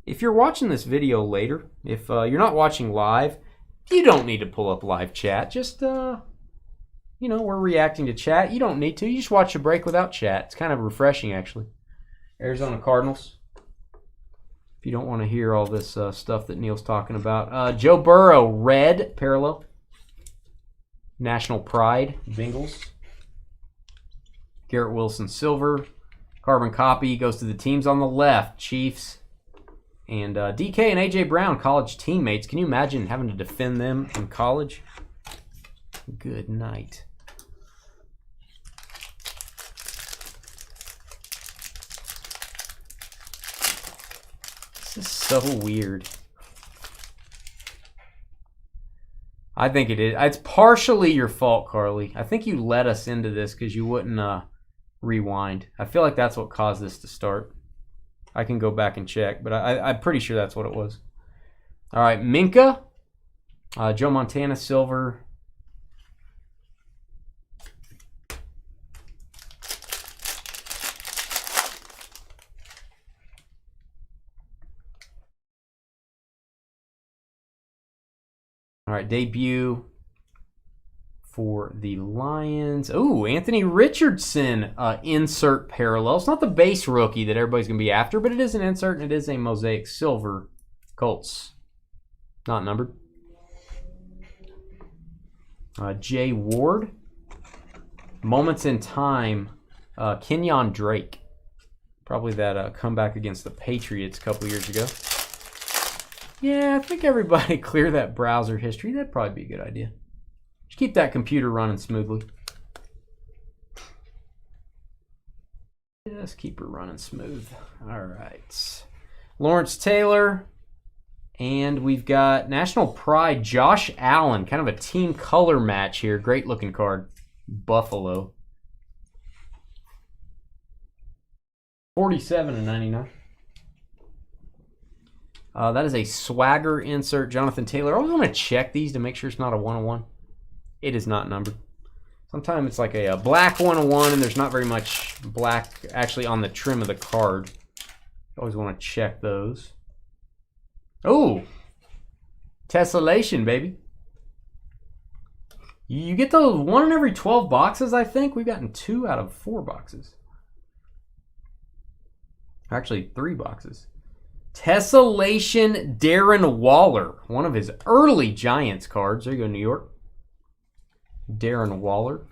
[SPEAKER 2] If you're watching this video later, if you're not watching live, you don't need to pull up live chat. Just, we're reacting to chat. You don't need to. You just watch a break without chat. It's kind of refreshing, actually. Arizona Cardinals. If you don't want to hear all this stuff that Neil's talking about. Joe Burrow, red, parallel. National Pride, Bengals. Garrett Wilson, silver. Carbon copy goes to the teams on the left. Chiefs. And DK and A.J. Brown, college teammates. Can you imagine having to defend them in college? Good night. This is so weird. I think it is. It's partially your fault, Carly. I think you led us into this because you wouldn't rewind. I feel like that's what caused this to start. I can go back and check, but I'm pretty sure that's what it was. All right, Minka. Joe Montana, silver. All right, debut for the Lions. Oh, Anthony Richardson insert parallel. It's not the base rookie that everybody's going to be after, but it is an insert, and it is a Mosaic silver Colts. Not numbered. Jay Ward. Moments in time. Kenyon Drake. Probably that comeback against the Patriots a couple years ago. Yeah, I think everybody clear that browser history. That'd probably be a good idea. Just keep that computer running smoothly. Just keep her running smooth. All right. Lawrence Taylor. And we've got National Pride, Josh Allen. Kind of a team color match here. Great looking card. Buffalo. 47/99. That is a swagger insert, Jonathan Taylor. I always want to check these to make sure it's not a 101. It is not numbered. Sometimes it's like a black 101 and there's not very much black actually on the trim of the card. Always want to check those. Oh, tessellation, baby. You get those 1 in every 12 boxes, I think. We've gotten 2 out of 4 boxes. Actually, 3 boxes. Tessellation Darren Waller. One of his early Giants cards. There you go, New York. Darren Waller.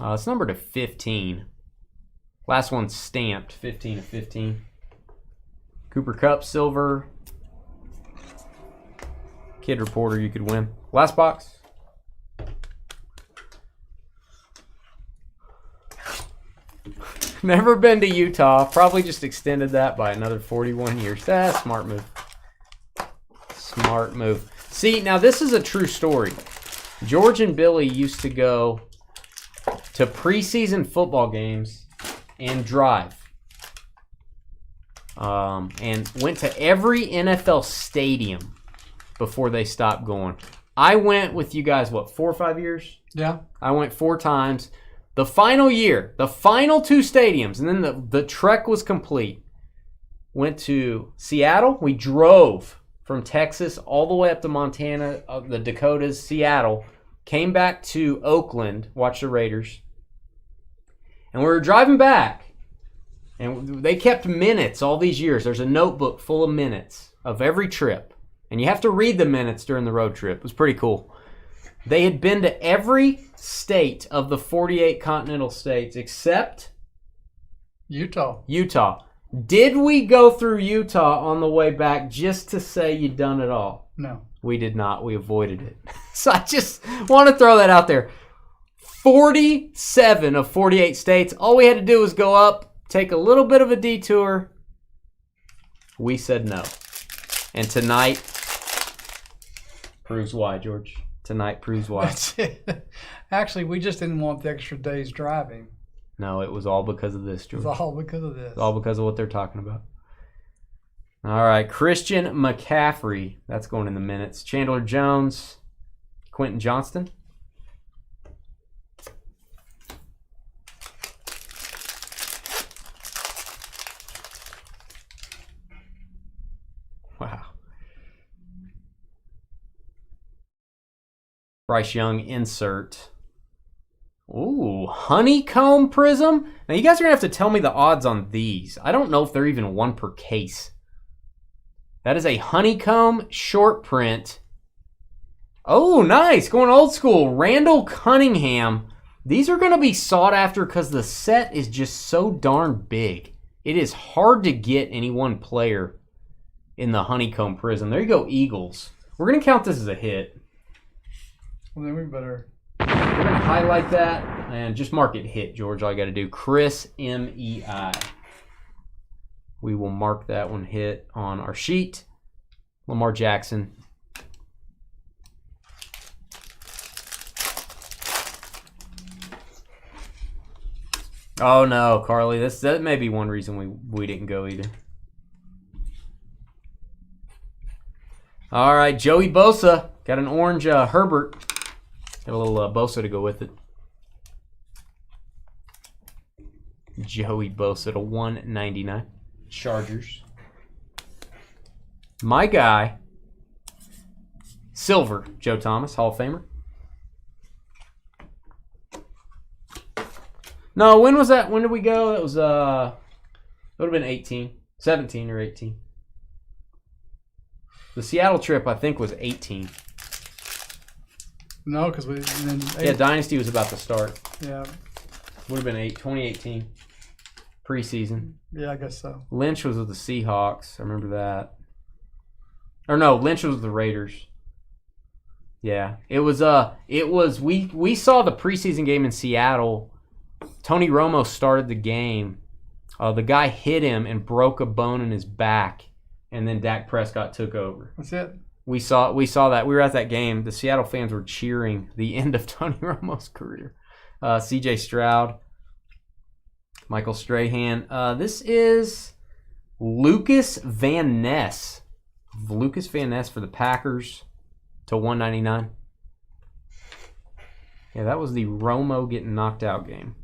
[SPEAKER 2] It's numbered to 15. Last one's stamped. 15 of 15. Cooper Kupp, silver. Kid Reporter, you could win. Last box. Never been to Utah. Probably just extended that by another 41 years. That's smart move. Smart move. See, now this is a true story. George and Billy used to go to preseason football games and drive. And went to every NFL stadium before they stopped going. I went with you guys, what, 4 or 5 years?
[SPEAKER 1] Yeah.
[SPEAKER 2] I went 4 times. The final year, the final 2 stadiums, and then the trek was complete. Went to Seattle. We drove from Texas all the way up to Montana, the Dakotas, Seattle. Came back to Oakland, watched the Raiders. And we were driving back. And they kept minutes all these years. There's a notebook full of minutes of every trip. And you have to read the minutes during the road trip. It was pretty cool. They had been to every state of the 48 continental states except
[SPEAKER 1] Utah.
[SPEAKER 2] Did we go through Utah on the way back just to say you'd done it all?
[SPEAKER 1] No.
[SPEAKER 2] We did not. We avoided it. So I just want to throw that out there. 47 of 48 states. All we had to do was go up, take a little bit of a detour. We said no. And tonight proves why, George. Tonight proves why.
[SPEAKER 1] That's it. Actually, we just didn't want the extra days driving.
[SPEAKER 2] No, it was all because of this, George.
[SPEAKER 1] It was all because of this.
[SPEAKER 2] It's all because of what they're talking about. All right, Christian McCaffrey. That's going in the minutes. Chandler Jones. Quentin Johnston. Wow. Bryce Young insert. Ooh, honeycomb prism. Now you guys are going to have to tell me the odds on these. I don't know if they're even one per case. That is a honeycomb short print. Oh, nice. Going old school. Randall Cunningham. These are going to be sought after because the set is just so darn big. It is hard to get any one player in the honeycomb prism. There you go, Eagles. We're going to count this as a hit.
[SPEAKER 1] Well, then we better.
[SPEAKER 2] We're going to highlight that and just mark it hit, George. All you got to do, Chris M-E-I. We will mark that one hit on our sheet. Lamar Jackson. Oh no, Carly, that may be one reason we didn't go either. All right, Joey Bosa. Got an orange Herbert. Got a little Bosa to go with it. Joey Bosa to 199. Chargers. My guy. Silver. Joe Thomas, Hall of Famer. No, when was that? When did we go? It was, it would have been 18. 17 or 18. The Seattle trip, I think, was 18.
[SPEAKER 1] No, because we. Then
[SPEAKER 2] yeah, Dynasty was about to start.
[SPEAKER 1] Yeah.
[SPEAKER 2] Would have been 2018. Preseason.
[SPEAKER 1] Yeah, I guess so.
[SPEAKER 2] Lynch was with the Seahawks. I remember that. Or no, Lynch was with the Raiders. Yeah. It was we saw the preseason game in Seattle. Tony Romo started the game. The guy hit him and broke a bone in his back, and then Dak Prescott took over.
[SPEAKER 1] That's it.
[SPEAKER 2] We saw that. We were at that game. The Seattle fans were cheering the end of Tony Romo's career. C.J. Stroud, Michael Strahan. This is Lucas Van Ness. Lucas Van Ness for the Packers to 199. Yeah, that was the Romo getting knocked out game.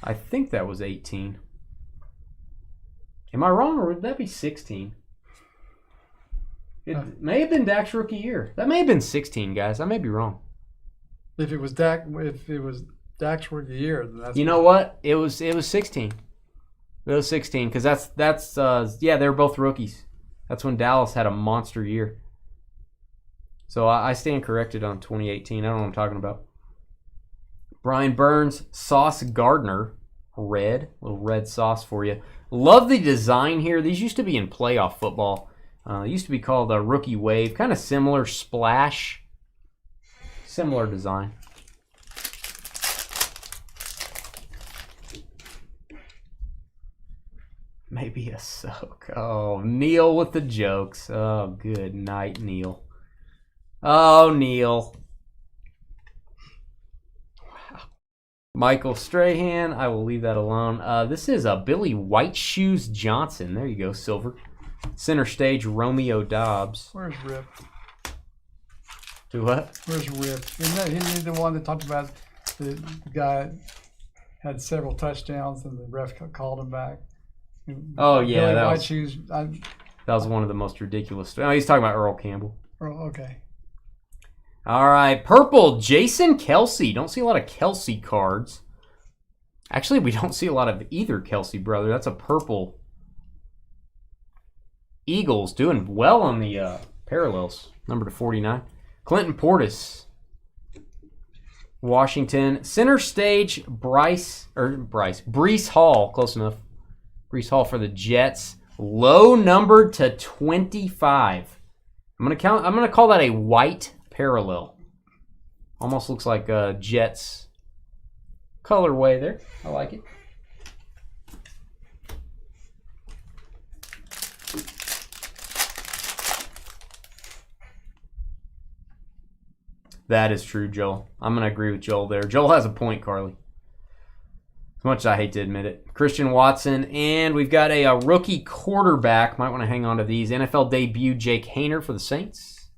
[SPEAKER 2] I think that was 18. Am I wrong, or would that be 16? It may have been Dak's rookie year. That may have been 16, guys. I may be wrong.
[SPEAKER 1] If it was Dak's rookie year, then that's.
[SPEAKER 2] You know what? It was 16. It was 16 because that's they were both rookies. That's when Dallas had a monster year. So I stand corrected on 2018. I don't know what I'm talking about. Brian Burns, Sauce Gardner, red, little red sauce for you. Love the design here. These used to be in playoff football. It used to be called a rookie wave, kind of similar splash, similar design. Maybe a soak. Oh, Neil with the jokes. Oh, good night, Neil. Oh, Neil. Wow. Michael Strahan. I will leave that alone. This is a Billy White Shoes Johnson. There you go, silver. Center stage, Romeo Dobbs.
[SPEAKER 1] Where's Rip?
[SPEAKER 2] To what?
[SPEAKER 1] Where's Rip? Isn't he the one that talked about the guy had several touchdowns and the ref called him back?
[SPEAKER 2] Oh, yeah.
[SPEAKER 1] Billy White Shoes.
[SPEAKER 2] That was one of the most ridiculous. Oh, he's talking about Earl Campbell.
[SPEAKER 1] Oh, okay.
[SPEAKER 2] All right. Purple, Jason Kelsey. Don't see a lot of Kelsey cards. Actually, we don't see a lot of either Kelsey brother. That's a purple. Eagles doing well on the parallels. Number to 49. Clinton Portis. Washington. Center stage, Brees Hall. Close enough. Brees Hall for the Jets. Low numbered to 25. I'm gonna call that a white parallel. Almost looks like a Jets colorway there. I like it. That is true, Joel. I'm going to agree with Joel there. Joel has a point, Carly. As much as I hate to admit it. Christian Watson, and we've got a rookie quarterback. Might want to hang on to these. NFL debut, Jake Haener for the Saints.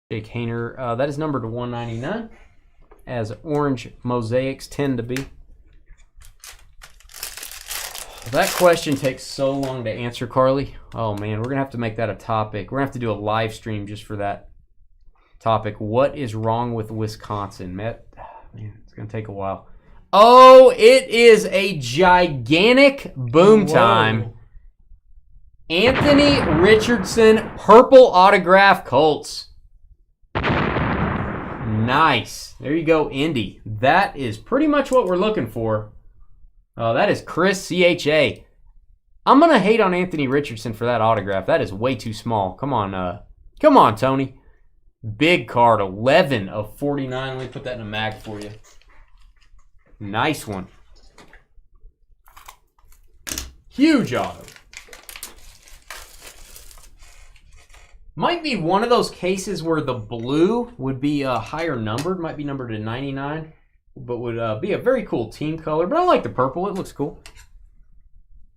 [SPEAKER 2] Jake Haener, that is numbered to 199, as orange mosaics tend to be. That question takes so long to answer, Carly. Oh, man, we're going to have to make that a topic. We're going to have to do a live stream just for that topic. What is wrong with Wisconsin? Man, it's going to take a while. Oh, it is a gigantic boom time. Anthony Richardson, purple autograph Colts. Nice. There you go, Indy. That is pretty much what we're looking for. Oh, that is Chris CHA. I'm going to hate on Anthony Richardson for that autograph. That is way too small. Come on, Tony. Big card, 11 of 49. Let me put that in a mag for you. Nice one. Huge auto. Might be one of those cases where the blue would be higher numbered. Might be numbered to 99. But would be a very cool team color. But I like the purple. It looks cool.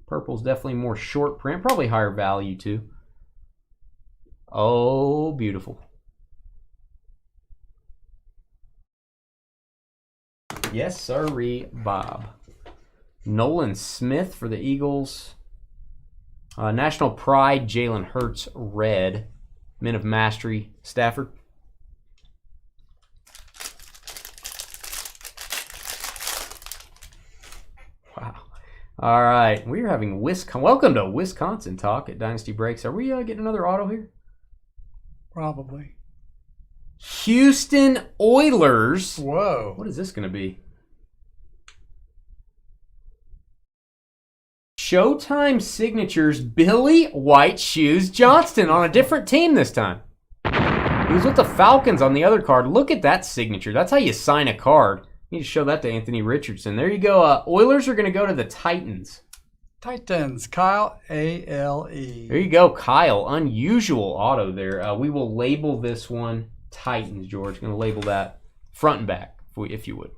[SPEAKER 2] Purple's definitely more short print. Probably higher value, too. Oh, beautiful. Yes, sirree, Bob. Nolan Smith for the Eagles. National Pride, Jalen Hurts, red. Men of Mastery, Stafford. Wow. All right. We're having welcome to Wisconsin talk at Dynasty Breaks. Are we getting another auto here?
[SPEAKER 1] Probably.
[SPEAKER 2] Houston Oilers.
[SPEAKER 1] Whoa.
[SPEAKER 2] What is this going to be? Showtime Signatures, Billy White Shoes Johnston on a different team this time. He was with the Falcons on the other card. Look at that signature. That's how you sign a card. You need to show that to Anthony Richardson. There you go. Oilers are going to go to the Titans.
[SPEAKER 1] Titans, Kyle, A-L-E.
[SPEAKER 2] There you go, Kyle. Unusual auto there. We will label this one Titans, George. Going to label that front and back, if you would.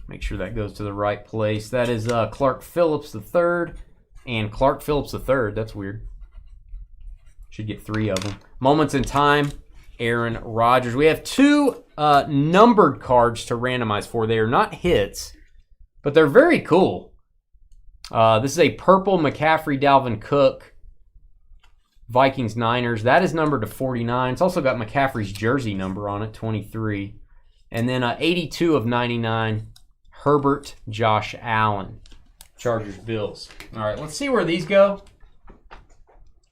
[SPEAKER 2] Make sure that goes to the right place. That is Clark Phillips III. And Clark Phillips III. That's weird. Should get 3 of them. Moments in Time, Aaron Rodgers. We have 2 numbered cards to randomize for. They are not hits, but they're very cool. This is a purple McCaffrey, Dalvin Cook, Vikings, Niners. That is numbered to 49. It's also got McCaffrey's jersey number on it, 23. And then 82 of 99, Herbert, Josh Allen, Chargers, Bills. All right, let's see where these go.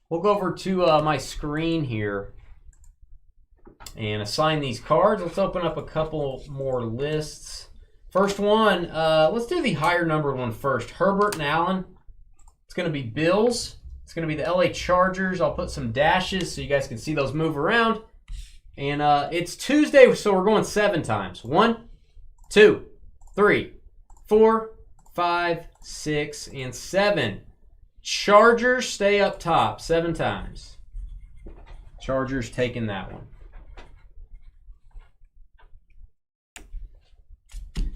[SPEAKER 2] We'll go over to my screen here and assign these cards. Let's open up a couple more lists. First one, let's do the higher numbered one first. Herbert and Allen. It's going to be Bills. It's going to be the LA Chargers. I'll put some dashes so you guys can see those move around. And it's Tuesday, so we're going 7 times. 1, 2, 3, 4, 5, 6, and 7. Chargers stay up top 7 times. Chargers taking that one.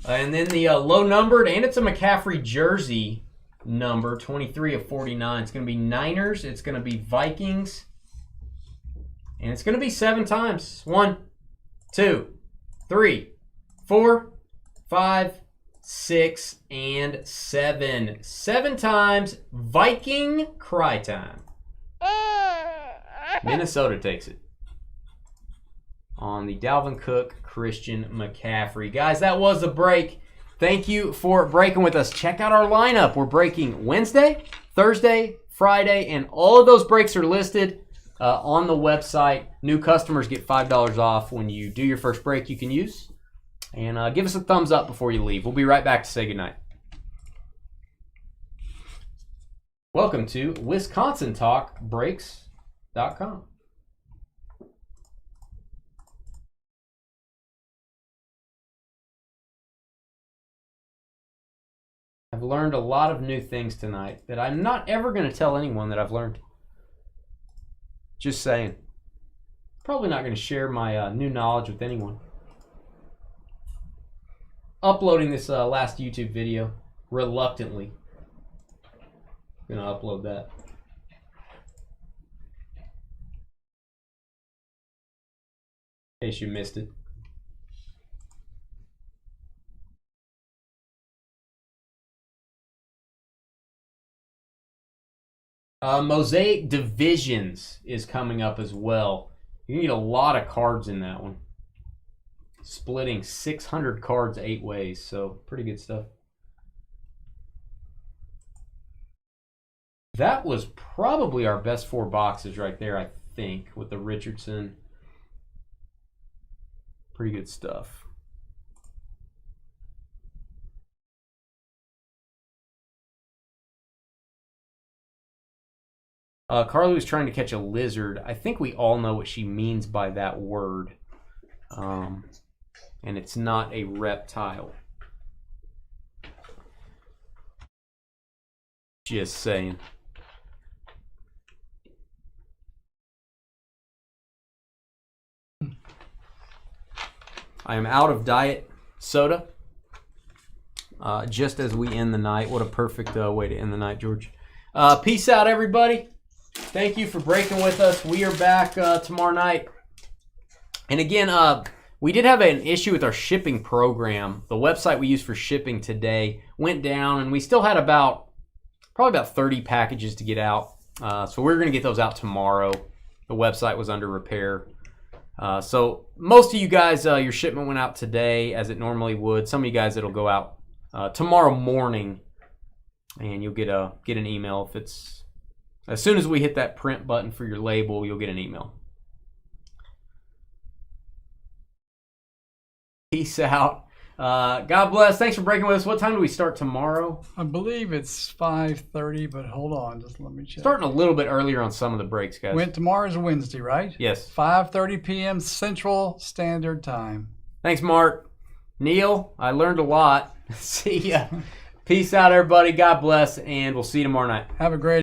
[SPEAKER 2] And then the low numbered, and it's a McCaffrey jersey number, 23 of 49. It's going to be Niners. It's going to be Vikings. And it's going to be 7 times. 1, 2, 3, 4, 5, 6, and 7. 7 times. Viking cry time. Minnesota takes it. On the Dalvin Cook, Christian McCaffrey. Guys, that was the break. Thank you for breaking with us. Check out our lineup. We're breaking Wednesday, Thursday, Friday, and all of those breaks are listed on the website. New customers get $5 off when you do your first break you can use. And give us a thumbs up before you leave. We'll be right back to say goodnight. Welcome to WisconsinTalkBreaks.com. I've learned a lot of new things tonight that I'm not ever going to tell anyone that I've learned. Just saying. Probably not going to share my new knowledge with anyone. Uploading this last YouTube video reluctantly. Gonna upload that. In case you missed it. Mosaic Divisions is coming up as well. You can get a lot of cards in that one. Splitting 600 cards 8 ways, so pretty good stuff. That was probably our best 4 boxes right there, I think, with the Richardson. Pretty good stuff. Carly was trying to catch a lizard. I think we all know what she means by that word. And it's not a reptile. Just saying. I am out of diet soda. Just as we end the night. What a perfect way to end the night, George. Peace out, everybody. Thank you for breaking with us. We are back tomorrow night. And again, we did have an issue with our shipping program. The website we used for shipping today went down, and we still had probably about 30 packages to get out. So we're going to get those out tomorrow. The website was under repair. So most of you guys, your shipment went out today as it normally would. Some of you guys, it'll go out tomorrow morning, and you'll get an email. If it's as soon as we hit that print button for your label, you'll get an email. Peace out. God bless. Thanks for breaking with us. What time do we start tomorrow?
[SPEAKER 1] I believe it's 5:30, but hold on. Just let me check.
[SPEAKER 2] Starting a little bit earlier on some of the breaks, guys.
[SPEAKER 1] Tomorrow's Wednesday, right?
[SPEAKER 2] Yes.
[SPEAKER 1] 5:30 p.m. Central Standard Time.
[SPEAKER 2] Thanks, Mark. Neil, I learned a lot. See ya. Peace out, everybody. God bless, and we'll see you tomorrow night.
[SPEAKER 1] Have a great